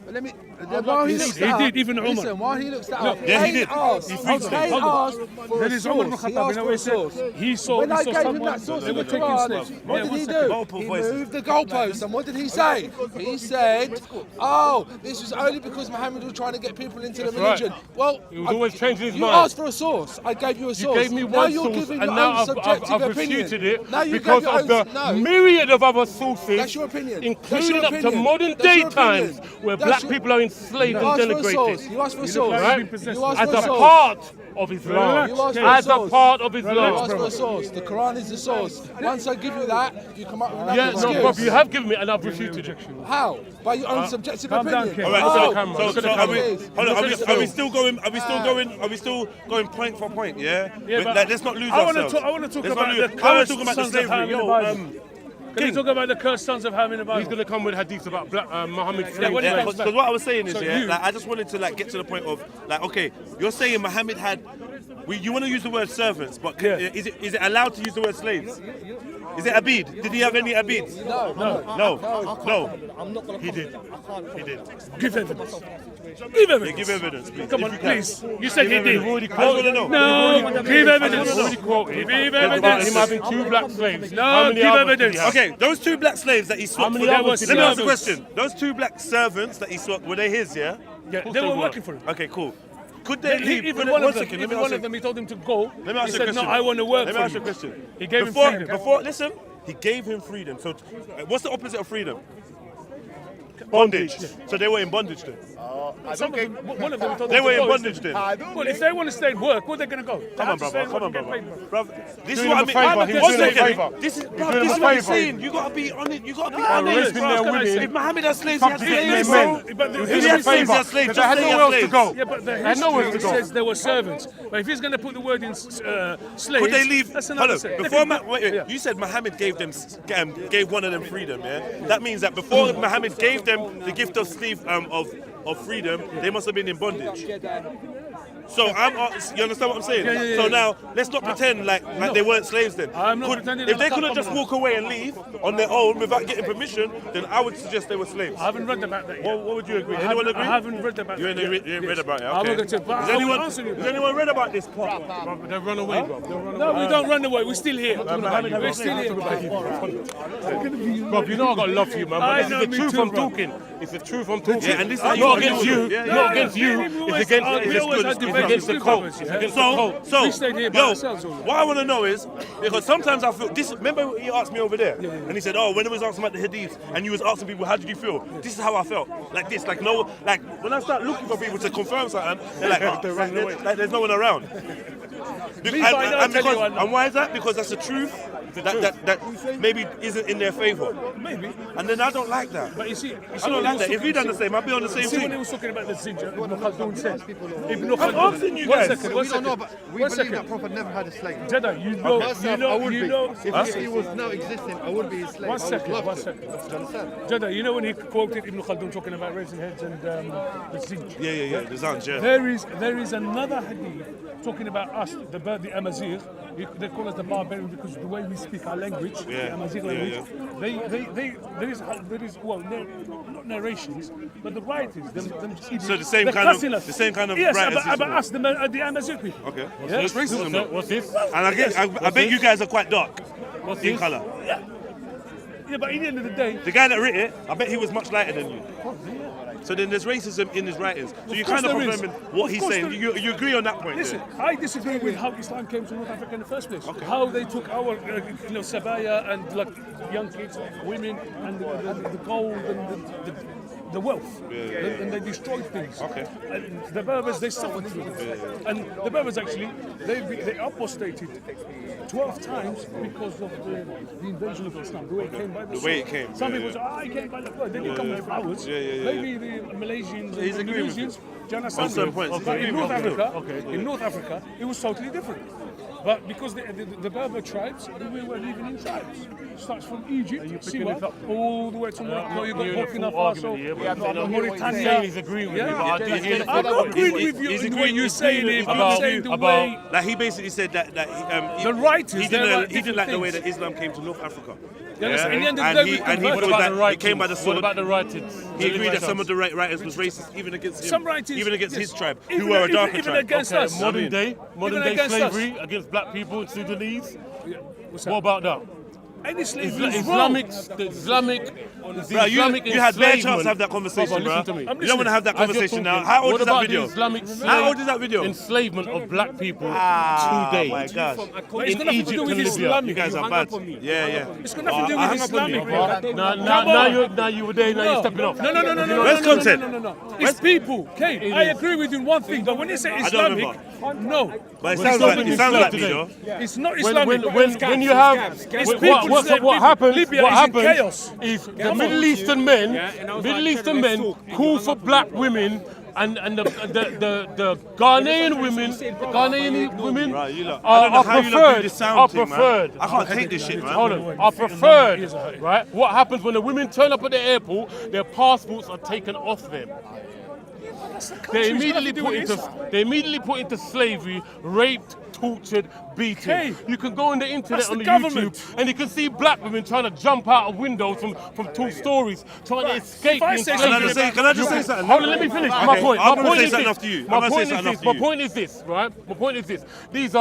Let me. While he looks He that did, up, even Umar. listen, while he looks that up, Yeah, he Cain did. asked- He freed slaves. Cain asked for There a is Omar ibn source. He Khattab, asked you know for what a he said? source. He saw When I gave him someone, that source they in were the taking Quran, slaves. what did he do? Multiple He voices. moved the goalposts, and what did he say? He said, "Oh, this was only because Muhammad was trying to get people into the right. religion." Well, He was always changing his you mind. asked for a source. I gave you a You source. gave me now one you're source, giving and your now own I've subjective refuted opinion. it Now you because gave your of the own, no. myriad of other sources, That's your opinion. That's including your up to opinion. modern That's day your opinion. times where That's black your- people are enslaved You and asked for a source. denigrated. You asked for a You look source. like Right? you've been possessed. You asked As for a a source. part of Islam. Relax, You asked for As a a source. part of You Islam. asked for a source. The Quran is the source. Once I give you that, you come up with another Yeah, no, excuse. Bob, you have given me and I've refuted it. How? By your own subjective calm down, opinion. Ken. All right. Oh, Look at the camera. Look at the Are camera. we? Hold on. Look at the Are we film. still going? Are we still going point for point? Yeah. Yeah, but Let's not lose I wanna ourselves. talk- I wanna talk Let's about not the lose- I was cursed talking about the sons of Ham slavery. in the Yo, Bible. Can you talk about the cursed sons of Ham in the Bible? He's going to come with hadiths about black, Muhammad slave when he slaves. comes because what I was saying is, So yeah, you- like, I just wanted to like get to the point of like, okay, you're saying Muhammad had. You want to use the word servants, but Yeah. is it allowed to use the word slaves? Is it Abid? Did he have any Abids? No. No. I'm not going to. He did. He did. Give evidence. Give Yeah, evidence. give evidence, please. Come if on, you can. please. You said he Give did. evidence. I just want to know. No, give evidence. Already quoted Give about evidence. him having two black slaves. No, How many give others did he evidence. have? Okay, those two black slaves that he swapped many for them. others Let did me he ask a have? question. Those two black servants that he swapped, were they his, yeah? Yeah, they were working for him. Okay, cool. Could they He, leave? even Wait, one of one them, second, let me even ask one you- of them, he told him to go. Let me ask He you a said, question. "No, I want to work Let for me ask you you." a question. He gave him freedom. Before, listen, he gave him freedom. So, what's the opposite of freedom? Bondage. So they were in bondage then. Some of them, one of them told They them were to in go, bondage isn't it? then. Well, if they want to stay and work, where are they going to go? Come on, brother. Come on, brother. Bruv, this is Doing what I him a mean. favour. He was One doing him a second. favour. This is doing this him is a what I'm favour. saying. You gotta be on it. You gotta be Ah, honest. raping their What can I women. say? If Muhammad had slaves, he had Subjugating slaves. their bro. men. But the If Doing he him a had slaves, he favour. had slaves. They Just had say he nowhere had else to slaves. go. Yeah, but the They had nowhere history to go. says they were servants. But if he's going to put the word in slaves, Could they leave? That's Hold another on. thing. Before you said Muhammad gave them gave one of them freedom. Yeah, that means that before Muhammad gave them the gift of of freedom, they must have been in bondage. So you understand what I'm saying? Yeah. So now let's not pretend like they weren't slaves then. I'm not pretending If they're they not couldn't just common. walk away and leave on their own without getting permission, then I would suggest they were slaves. I haven't read about that yet. What would you agree? I Anyone haven't- agree? I haven't read about You that ain't yet. read about it. I'm Okay. not going to, but Has I will anyone, answer you. has anyone read about this part? They run away, bro. They run No, away. we don't run away. We're still here. We're still here. Bro, you know I got love for you, man. But I this know, is the me truth too, I'm bro. talking. It's the truth I'm talking. Yeah, and this is how you not gotta against deal you. with it. Not against you. we It's always- against. we It's always good. had It's debate against the with cult. brothers, It's yeah? against the cult. So, We stayed here by yo, ourselves all night. what I want to know is, because sometimes I feel this. Remember, he asked me over there, and he said, "Oh, when it was asking about the hadiths, and you was asking people, how did you feel?" This is how I felt, like this, like no, like when I start looking for people to confirm something, they're like, oh, like there's no one around. And why is that? Because that's the truth that maybe isn't in their favour. Maybe. And then I don't like that. But you see, I don't like that. If he done the same, I'd be on the same see when he thing. was talking about the Zinja, Ibn Khaldun said. I'm asking you guys. One second. We believe that Prophet never had a slave. Jedi, you know, Myself, you I know, would you be. know. If he was now existing, I would be his slave. One I would second, love one to. second. Do you understand? Jedi, you know when he quoted Ibn Khaldun talking about raising heads and the Zinj? Yeah. The Zanj, yeah. There is another hadith talking about us, the Amazigh. They call us the barbarian because the way we speak our language, Yeah. the Amazigh language. There is well, not narrations, but the writers. So the same kind of yes, writers as about well. us, the Amazigh people. Okay. Yeah? It's racism, though. What's this? And I bet you guys are quite dark in colour. Yeah, but at the end of the day, The guy that wrote it, I bet he was much lighter than you. So then there's racism in his writings. So you're course kind of there is. confirming what he's Of course saying. You agree on that point? listen, then? I disagree with how Islam came to North Africa in the first place. How they took our, sabaya and like young kids, women, and the gold and the wealth, and they destroyed things. Okay. And the Berbers, they suffered through it. And the Berbers actually, they apostated 12 times because of the invasion of Islam, the way it came by the way it sword. came, Some yeah, people say, it came by the flood. They didn't come with flowers. Yeah. Maybe the Malaysians He's and the agreeing with Indonesians, you. do you understand? On certain points, he's But agreeing in North with you. Africa, in North Africa, it was totally different. But because the Berber tribes, we were living in tribes. Starts from Egypt, Siwa, all the way to Morocco. You got Burkina Faso, Mauritania. He's agreeing with Yeah. me, but I didn't hear the I'm not agreeing He's- with you he's in the way agreeing- you're he's saying agreeing it, but about- I'm saying the about- way. Like he basically said that The writers, he they write didn't like different the way things. that Islam came to North Africa. You understand? In the end of the And day, he we thought convert. that it came by the What sword. about the writings? He agreed that some of the writers was racist, even against him, Some writers, even against yes. his tribe, Even- who were a darker even tribe. against Okay, us. modern day Even against us. slavery against black people in Sudanese. What's What that? about that? Any slavery is Islamic, wrong. the Islamic Bro, you had bare chance to have that Brother, conversation, bro. listen to me. You don't want to have that As you're conversation now. talking, How old what is that about video? the Islamic How old is that video? enslavement of black people Ah, today? my gosh. But it's got In nothing to Egypt do with and Libya. Islamic. You guys are bad. Yeah. It's got nothing to do I with hung up on you. Islamic. Now you were there, now you're stepping off. No. Where's content? No. It's people. Okay, I agree with you in one thing, but when you say don't Islamic, no. But it We're sounds like stopping me today. though. It's not When Islamic. you have It's what people. happens Libya what is in happens chaos. is the Middle Eastern men call for black women and the Ghanaian women Right, you lot. I don't know are how you lot do preferred. this sound Are thing, man. preferred. I can't take this shit, man. Hold on, are preferred, right? What happens when the women turn up at the airport? Their passports are taken off them. They immediately put into slavery, raped, tortured, beaten. Hey, you can go on the internet that's on the the government. YouTube and you can see black women trying to jump out of windows from tall stories, trying to escape If I the say enslavement. Can I just say something? Hold on, let me finish. Okay, My point. I'm My gonna point say is something this. after you. My I'm gonna say point is something this. after My you. point is this, right? My point is this. These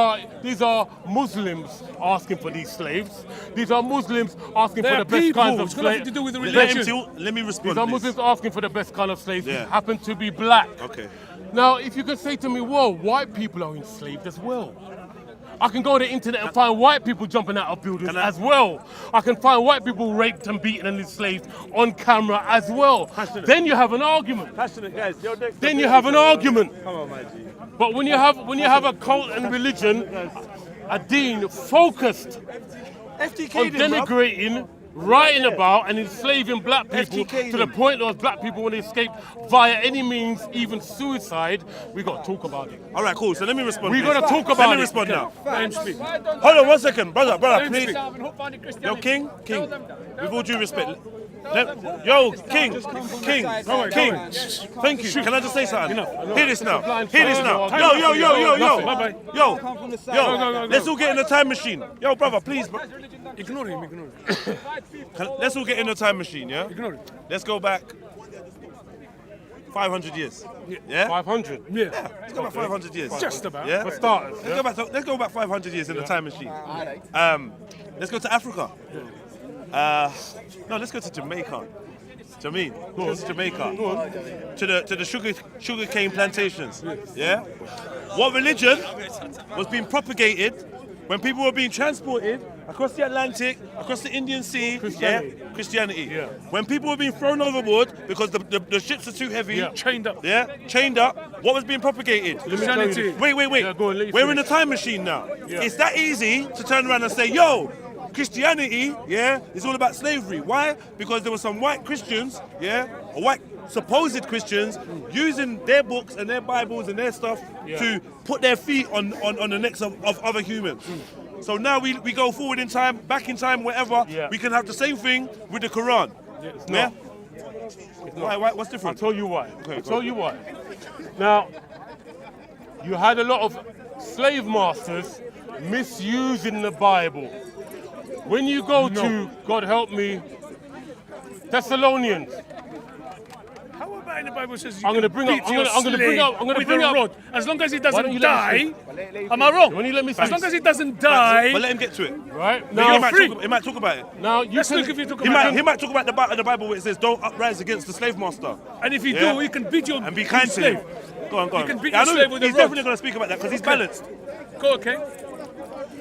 are Muslims asking for these slaves. These are Muslims asking for They're the best people. kinds of It's got nothing slaves. to do with the Let religion. me respond. These are please. Muslims asking for the best kind of slaves. Yeah. Who happen to be black. Okay. Now, if you can say to me, well, white people are enslaved as well. I can go to the internet and find white people jumping out of buildings as well. I can find white people raped and beaten and enslaved on camera as well. Then you have an argument. Passionate guys. Then you have an argument. Come on, my G. But when you have a cult and religion, a deen focused on denigrating, writing about and enslaving black people to the point that black people, when they escape via any means, even suicide, we got to talk about it. All right, cool. So let me respond. We please. got to talk about Let me it. respond now. Let him speak. Hold on 1 second, brother, Let him please. speak. Yo, King, with all due respect. King. Thank you. Can I just say something? Hear this now. Yo. Let's all get in the time machine. Yo, brother, please. Ignore him. Let's all get in the time machine, yeah? Ignore him. Let's go back 500 years. Yeah? 500. Yeah. Let's go back 500 years. Just about. Yeah? For starters. Let's go back 500 years in the time machine. Let's go to Africa. No, let's go to Jamaica. Jameen, let's go to Jamaica. To the sugar cane plantations. Yeah? What religion was being propagated when people were being transported across the Atlantic, across the Indian Sea? Christianity. Yeah? Christianity. Yeah. When people were being thrown overboard because the ships are too heavy. Yeah. Chained up. Yeah, chained up. What was being propagated? Christianity. Wait. Yeah, go on, let you We're in finish. a time machine now. Yeah. It's that easy to turn around and say, yo, Christianity, yeah, is all about slavery. Why? Because there were some white Christians, yeah, or white supposed Christians using their books and their Bibles and their stuff to put their feet on the necks of other humans. So now we go forward in time, back in time, wherever, we can have the same thing with the Quran. It's not. Why? What's different? I'll tell you why. Okay, I'll go tell on. you why. Now, you had a lot of slave masters misusing the Bible. When you go to, God help me, Thessalonians. How about in the Bible says you I'm gonna can bring up- beat I'm your gonna bring up- slave I'm gonna with bring a up- rod, as long as he Why don't doesn't you let me die. Am I wrong? When you let me As speak. long as he doesn't die. But let him get to it. Right? He Now, might talk about it. now you Let's can, look if you talk He about might, he might talk about the Bible where it says, don't uprise against the slave master. And if you Yeah. do, you can beat your And be kind to slave. him. Go on. You can beat Yeah, I your know slave with a he's rod. definitely going to speak about that because he's balanced. Go, okay.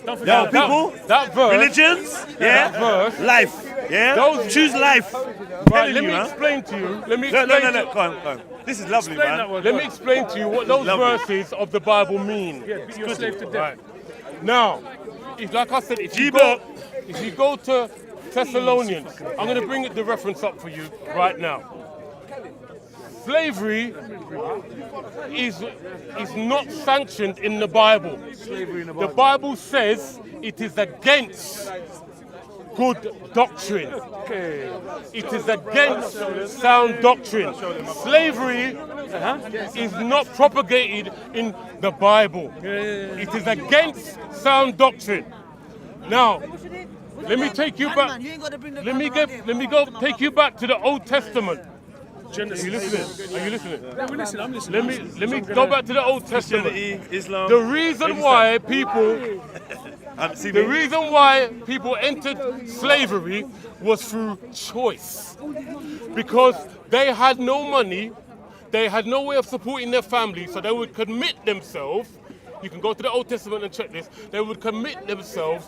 Don't forget Yo, that. people, that verse, religions, yeah, verse, life, yeah, those- choose life. right, Telling let you, me huh? explain to you. Let me No, explain no. to Go on. This is lovely, Explain man. that word. Let me explain to you what those Lovely. verses of the Bible mean. Yeah, beat your slave to death. Right. Now, like I said, if you G-Bop. go to Thessalonians, I'm going to bring the reference up for you right now. Slavery is not sanctioned in the Bible. The Bible says it is against good doctrine. It is against sound doctrine. Slavery is not propagated in the Bible. It is against sound doctrine. Now, let me take you back. Let me go take you back to the Old Testament. Are you listening? Are you listening? Yeah, we listen, I'm listening. Let me go back to the Old Testament. Christianity, Islam. The reason why people See The me? reason why people entered slavery was through choice. Because they had no money, they had no way of supporting their family, so they would commit themselves. You can go to the Old Testament and check this. They would commit themselves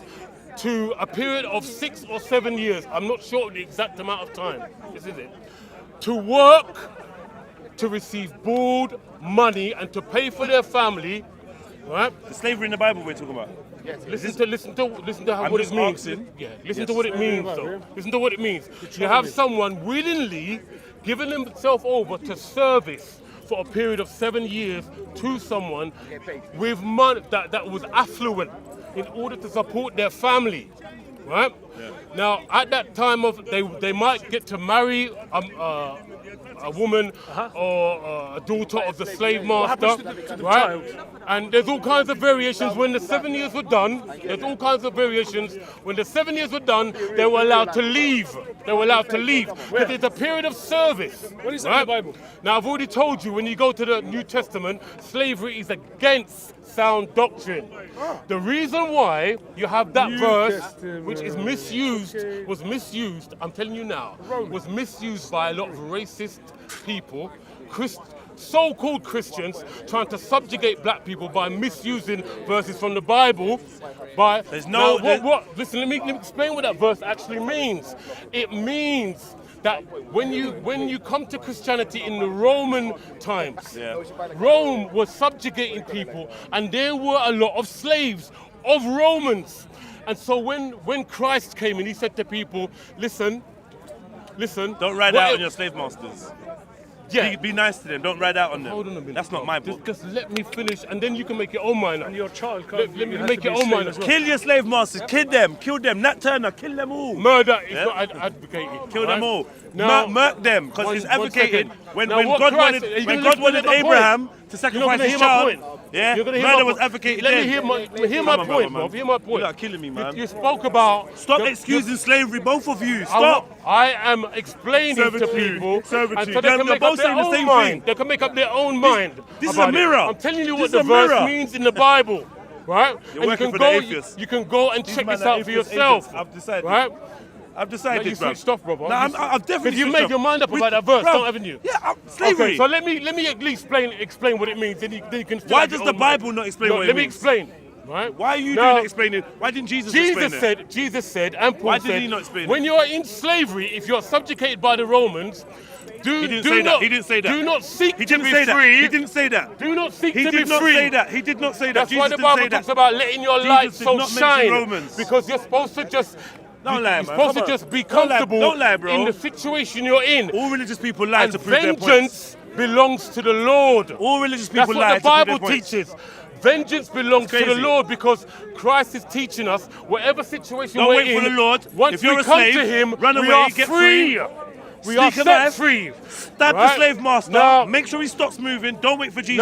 to a period of 6 or 7 years. I'm not sure of the exact amount of time. This is it. To work, to receive board, money, and to pay for their family. Right? The slavery in the Bible we're talking about. Listen to I'm what just it means. asking. Yeah, listen to what it means, though. Listen to what it means. You have someone willingly giving himself over to service for a period of 7 years to someone with money that was affluent in order to support their family, right? Yeah. Now, at that time of they might get to marry a woman or a daughter of the slave master, right? And there's all kinds of variations. When the 7 years were done, there's all kinds of variations. When the 7 years were done, they were allowed to leave. They were allowed to leave because it's a period of service. What is that in the Bible? Now, I've already told you, when you go to the New Testament, slavery is against sound doctrine. The reason why you have that verse, which is misused, was misused, I'm telling you now, was misused by a lot of racist people, so-called Christians trying to subjugate black people by misusing verses from the Bible. There's no- Listen, let me explain what that verse actually means. It means that when you come to Christianity in the Roman times, Rome was subjugating people, and there were a lot of slaves of Romans. And so when Christ came and he said to people, listen. Don't ride out on your slave masters. Yeah. Be nice to them. Don't ride out on them. Hold on a minute. That's not my book. Just let me finish, and then you can make your own mind up. And your child Let me make your own mind up. Kill your slave masters. Kill them. Nat Turner, kill them all. Murder is not advocated. Kill them all. Now, Murk them, because he's one advocating. second. When Now, what God Christ- wanted, are you when gonna God wanted listen to my Abraham point? to You're sacrifice gonna his hear my child, point. yeah, You're gonna hear murder my was point. advocated Let then. me hear my Come point, on, bro. Hear my point. You're not killing me, man. You spoke about... Stop excusing slavery, both of you. I Stop. am explaining to Servitude. people, Servitude. and so they They're can make both up their saying the own same mind. thing. They can make up their own mind. This is about a mirror. it. I'm telling you This what is the a verse mirror. means in the Bible, right? You're And working you for can the go, atheists. you can go and These check men this are out for atheist yourself, agents. I've decided. right? I've decided, You bro. switched off, brother. No, I've definitely Because you switched made off. your mind up about that verse, Bruv, haven't you? Yeah, slavery. Okay, so let me at least explain what it means. Then you can. Still Why have does your the own mind. Bible not explain No, what it let me means? explain. Right? Why are you Now, doing explaining? Why didn't Jesus explain it? Jesus said, and Paul Why said, did he not explain it? when you're in slavery, if you're subjugated by the Romans, He didn't say that. He didn't say that. Do not seek He to didn't be say that. free. He didn't say that. Do not seek He to be did not free. say that. He did not say that. That's Jesus why the didn't Bible say talks that. about letting your Jesus light did so not mention shine. Romans. Because you're supposed to just... Don't lie, You're man. supposed to Come on. just be Don't lie- comfortable don't lie, bro. in the situation you're in. All religious people lie And to prove their points. vengeance belongs to the Lord. All religious That's people what lie the to prove Bible their points. teaches. Vengeance belongs to the crazy. Lord, because Christ is teaching us whatever situation Don't we're wait in. for the Lord. Once If you're we a come slave, to Him, run we away, are get free. free. We are Sneak set alive. free. Stab the Right? slave master. Now- Make sure he stops moving. Don't wait for Jesus.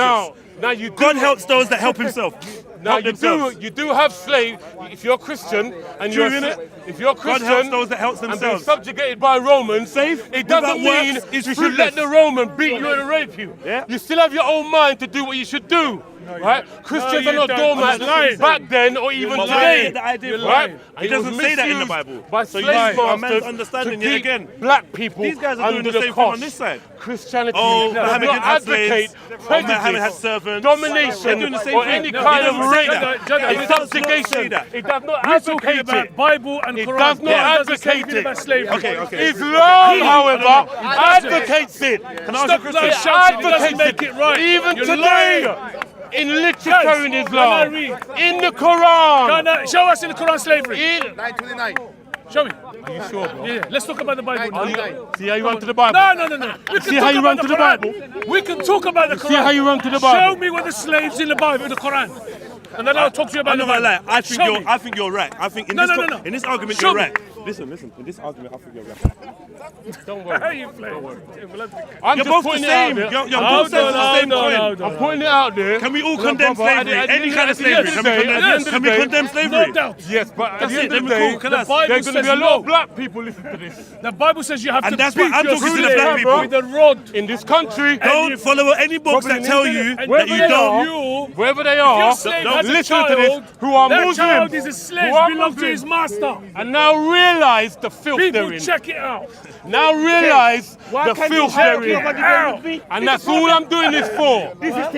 Now you do. God helps those that help himself. Now Help you themselves. do have slaves. If you're Christian and True, you're innit? if you're God Christian helps those that helps and being themselves. subjugated by Romans, Safe it doesn't without mean works is you should let fruitless. the Roman beat you and rape you. Yeah. You still have your own mind to do what you should do. Right? Christians you are not don't. doormats I'm lying. back then or even But today. where the idea from? Right? It And doesn't was say that in the misused Bible. By So slave you see, our masters man's understanding to it keep again. black people These guys are under doing the same thing cosh. on this side. Christianity Oh, does Muhammad not didn't have advocate slaves. Oh, prejudice, Muhammad had servants. domination, They're doing the same or thing. any No, kind it of doesn't say rape that. and It does not say subjugation. that. It does not We're talking advocate about it. Bible and It Quran. does not Yeah. It doesn't say advocate anything it. about slavery. Okay. Islam, however, doesn't. advocates it. Can I ask you a Stop question? that shouting. It doesn't Advocates make it right. Even You're today, lying. in literature in Guys, Islam, can I read? in the Quran, Show us in the Quran slavery. in... 929. Show me. Are you sure, bro? Yeah, let's talk about the Bible. See how you run to the Bible? No. We can See talk how you about run the to the Quran. Bible? We can talk about the Quran. See how you run to the Show Bible? me where the slaves in the Bible, in the Quran. And then I'll talk to you about I'm the not gonna Bible. lie. Show me. I think you're right. I think in No, this no. in this argument Show you're me. right. Listen. In this argument, I think you're right. Don't How worry. you playing? I'm You're just both the putting it same. out there. You're Hold both sides of the on, same hold on, coin. hold on. I'm putting it out there. Can we all No, condemn brother, slavery? at the Any end kind of of the day- slavery? at the end of the Can we day- condemn No slavery? doubt. Yes, but at That's the it, end then of we're the day, cool. Can The I- there's Bible going to be a says lot of no. black people listening to this. The Bible says you have And to that's beat why I'm your talking to the slave black people. with a rod. In this country, Don't follow any books that tell you that wherever you they don't. are, wherever they are, Your slave has a listen to child, this, who are that Muslims, child is a slave, who are belongs to his Muslims, master. and now realize the filth they're People in. check it out. Now realize the filth check they're it in. out? And that's all I'm doing this for.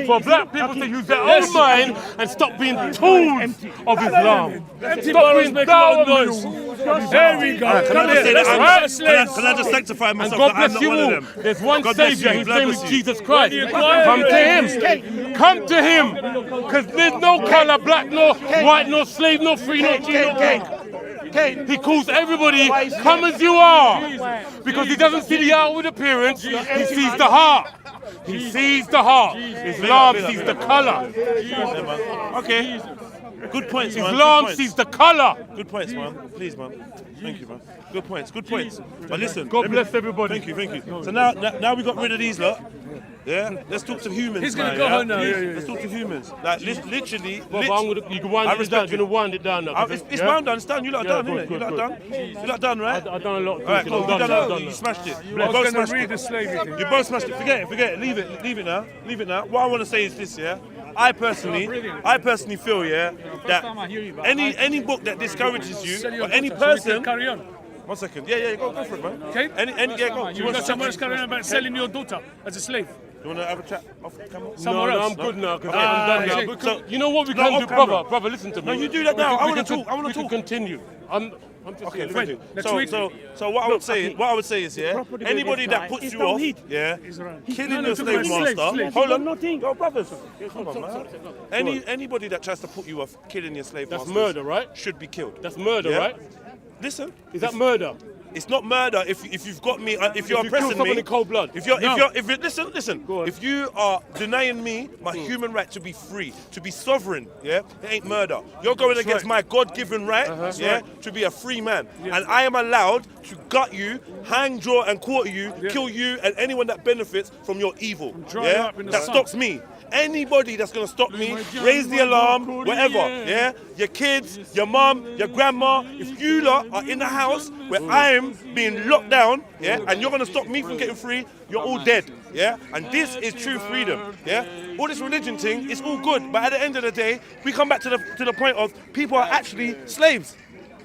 For black people to use their own mind and stop being tools of Islam. Empty Stop bottles being make a lot of down noise. There we go. Can I Come just here. say Let's that? talk about slaves. Can I just sanctify And myself God that I'm bless not you one of all. them? There's one God bless Savior, you. his God name bless is you. Jesus Christ. you Come to Him. Come to Him. Because there's no color, black, nor white, nor slave, nor free, nor Jew, nor king. He calls everybody, come as you are. Because He doesn't see the outward appearance, He sees the heart. He sees the heart. Islam sees the color. Okay. Good points, man. Islam Good sees points. the color. Good points, man. Please, man. Thank you, man. Good points. Good points. But listen. God let me- bless everybody. Thank you. So now we got rid of these lot. Yeah. Let's talk to humans. He's gonna now, go yeah? home now, yeah. Let's talk to humans. Like literally. Well, but you can wind I it down. respect You're going to wind it down now. It's wound down. It's done. You lot Yeah, done, good, innit? You good, lot good. done. You lot done, right? I've done a lot of All right, thinking. cool. I've You done done that. it. You smashed it. I You was both going to smashed read it. the slavery thing. You both smashed it. Forget it. Leave it now. What I want to say is this, yeah. I personally feel, yeah, that any book that discourages you, Sell your or any daughter so we can person. carry on. 1 second. Yeah, go for it, man. Okay. Any, go. You got someone else carrying on about selling your daughter as a slave. You want to have a chat off camera? Somewhere no, else? I'm good now because Ah, I'm done now. okay. Because So- you know what we No, can off do, camera. brother, listen to me. No, you do that now. We I wanna can- talk. I wanna we can talk. continue. I'm just Okay, here, thank listen. you. Next So, week. so what I would say, is, yeah, anybody that puts you off, yeah, killing your slave master. Hold on, yo, brothers. Come on, man. Anybody that tries to put you off killing your slave That's master murder, right? should be killed. That's murder, Yeah? right? Listen, Is that murder? it's not murder if you've got me, if you're you kill oppressing someone me. in cold blood? If you're, No. listen. Go on. If you are denying me my human right to be free, to be sovereign, yeah, it ain't murder. You're going against my God-given right, yeah, to be a free man, and I am allowed to gut you, hang, draw, and quarter you, kill you, and anyone that benefits from your evil. dry Yeah, up in the that sun. stops me. Anybody that's gonna stop me, raise the alarm, whatever, yeah? Your kids, your mum, your grandma, if you lot are in the house where I'm being locked down, yeah, and you're gonna stop me from getting free, you're all dead, yeah? And this is true freedom, yeah? All this religion thing, it's all good, but at the end of the day, we come back to the point of people are actually slaves.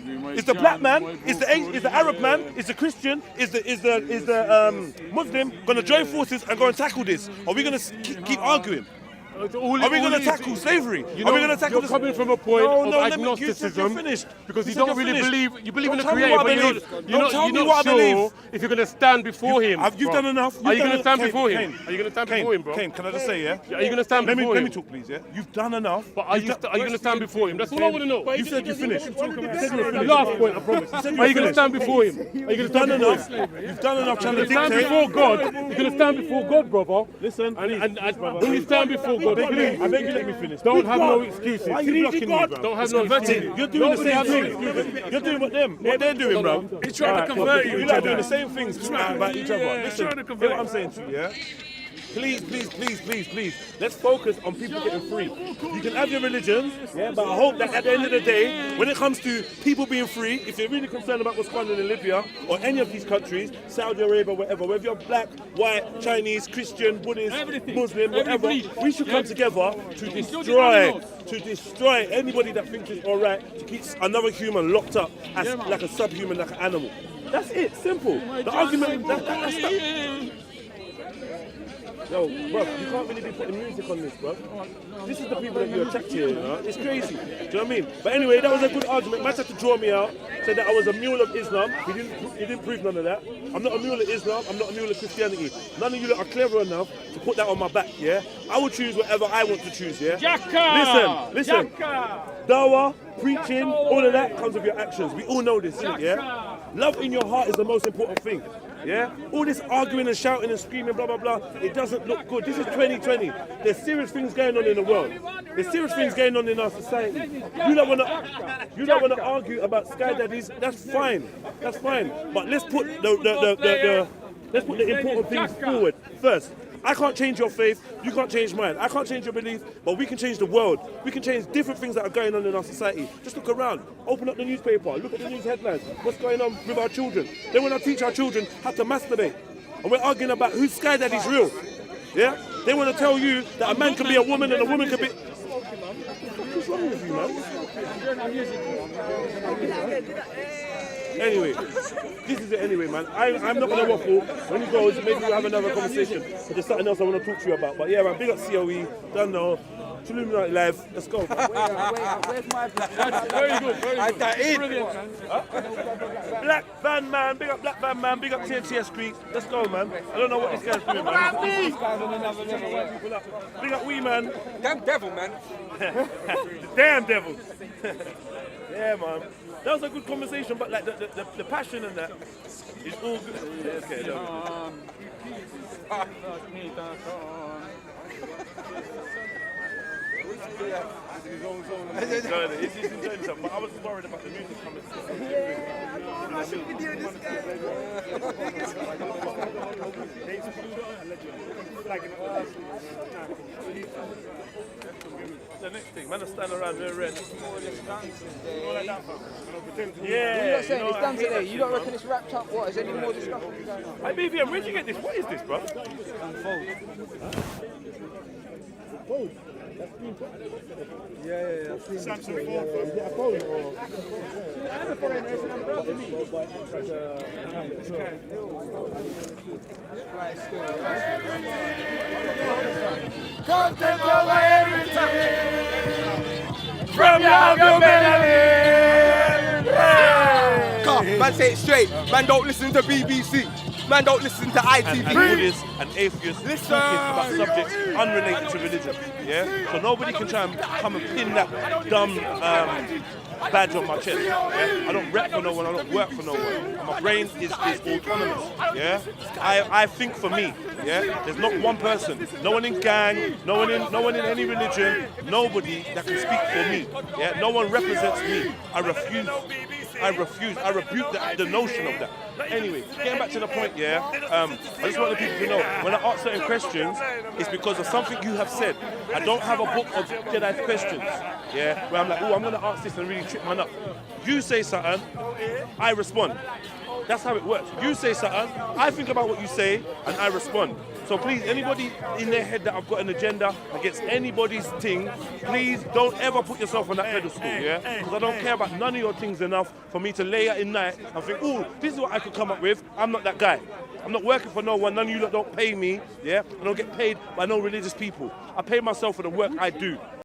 It's the black man, it's the Arab man, it's the Christian, is the Muslim gonna join forces and go and tackle this? Are we gonna keep arguing? Are we going to tackle slavery? Are we going to tackle You're coming from a point of agnosticism because you don't really believe in the Creator, but you're not sure if you're going to stand before Him. You've done enough. Are you going to stand before Him? Are you going to stand before Him, bro? Cain, can I just say, yeah? Are you going to stand before Him? Let me talk, please, yeah? You've done enough. But are you going to stand before Him? That's all I want to know. You said you finished. The last point, I promise. Are you going to stand before Him? Are you going to stand enough. before Him? You've done enough trying to Stand dictate. before God. You're going to stand before God, brother. Listen, And when you stand before God, please, I beg you let me finish. don't have no excuses. Why are you blocking me, bro? Don't have no excuses. You're doing the same thing. You're doing what they're doing, bro. He's trying to convert you. You're not doing the same things about each other. Listen, trying to hear convert what I'm saying to you, yeah? Please. Let's focus on people getting free. You can have your religion, yeah, but I hope that at the end of the day, when it comes to people being free, if you're really concerned about what's going on in Libya or any of these countries, Saudi Arabia, whatever, whether you're black, white, Chinese, Christian, Buddhist, Muslim, whatever, we should come together to destroy anybody that thinks it's all right to keep another human locked up as like a subhuman, like an animal. That's it, simple. The argument, that's Yo, bro, you can't really be putting music on this, bro. This is the people that you attract here, you know? It's crazy. Do you know what I mean? But anyway, that was a good argument. Man tried to draw me out, said that I was a mule of Islam. He didn't prove none of that. I'm not a mule of Islam. I'm not a mule of Christianity. None of you lot are clever enough to put that on my back, yeah? I will choose whatever I want to choose, yeah? Listen. Dawah, preaching, all of that comes with your actions. We all know this, innit, yeah? Love in your heart is the most important thing. Yeah? All this arguing and shouting and screaming, blah, blah, blah, it doesn't look good. This is 2020. There's serious things going on in the world. There's serious things going on in our society. You don't want to argue about sky daddies. That's fine. That's fine. But let's put the important things forward first. I can't change your faith, you can't change mine. I can't change your belief, but we can change the world. We can change different things that are going on in our society. Just look around, open up the newspaper, look at the news headlines. What's going on with our children? They want to teach our children how to masturbate. And we're arguing about whose sky daddy's real. Yeah? They want to tell you that a man can be a woman and a woman can be... What's wrong with you, man? Anyway, this is it anyway, man. I'm not going to waffle. When he goes, maybe we'll have another conversation. But there's something else I want to talk to you about. But yeah, man, big up COE. Don't know. Illuminati Live. Let's go. Where's my black? Very good. Brilliant, man. Black Van Man. Big up Black Van Man. Big up TNTS Street. Let's go, man. I don't know what this guy's doing, man. Big up Wee, man. Damn devil, man. Damn devils. Yeah, man. That was a good conversation, but like the passion and that is all good. Yeah, okay, no. He's enjoying himself, but I was worried about the music coming. I should be doing this guy. The next thing, man, I stand around there red. What Yeah. are you saying? It's done today. You don't reckon it's wrapped up? What? Is any more discussion going on? Hey, BVM, where'd you get this? What is this, bro? Come take over everything. From your melanin. Man, say it straight. Man, don't listen to BBC. Man, don't listen to ITV. And Buddhists and atheists talking about subjects unrelated to religion. Yeah? So nobody can try and come and pin that dumb badge on my chest. Yeah? I don't rep for no one, I don't work for no one. My brain is autonomous. Yeah? I think for me. Yeah? There's not one person, no one in gang, no one in any religion, nobody that can speak for me. Yeah? No one represents me. I refuse. I rebuke the notion of that. Anyway, getting back to the point, yeah, I just want the people to know, when I ask certain questions, it's because of something you have said. I don't have a book of Jedi questions, yeah, where I'm like, oh, I'm going to ask this and really trip man up. You say something, I respond. That's how it works. You say something, I think about what you say, and I respond. So please, anybody in their head that I've got an agenda against anybody's thing, please don't ever put yourself on that pedestal, yeah? Because I don't care about none of your things enough for me to lay out in night and think, oh, this is what I could come up with. I'm not that guy. I'm not working for no one. None of you lot don't pay me, yeah? I don't get paid by no religious people. I pay myself for the work I do.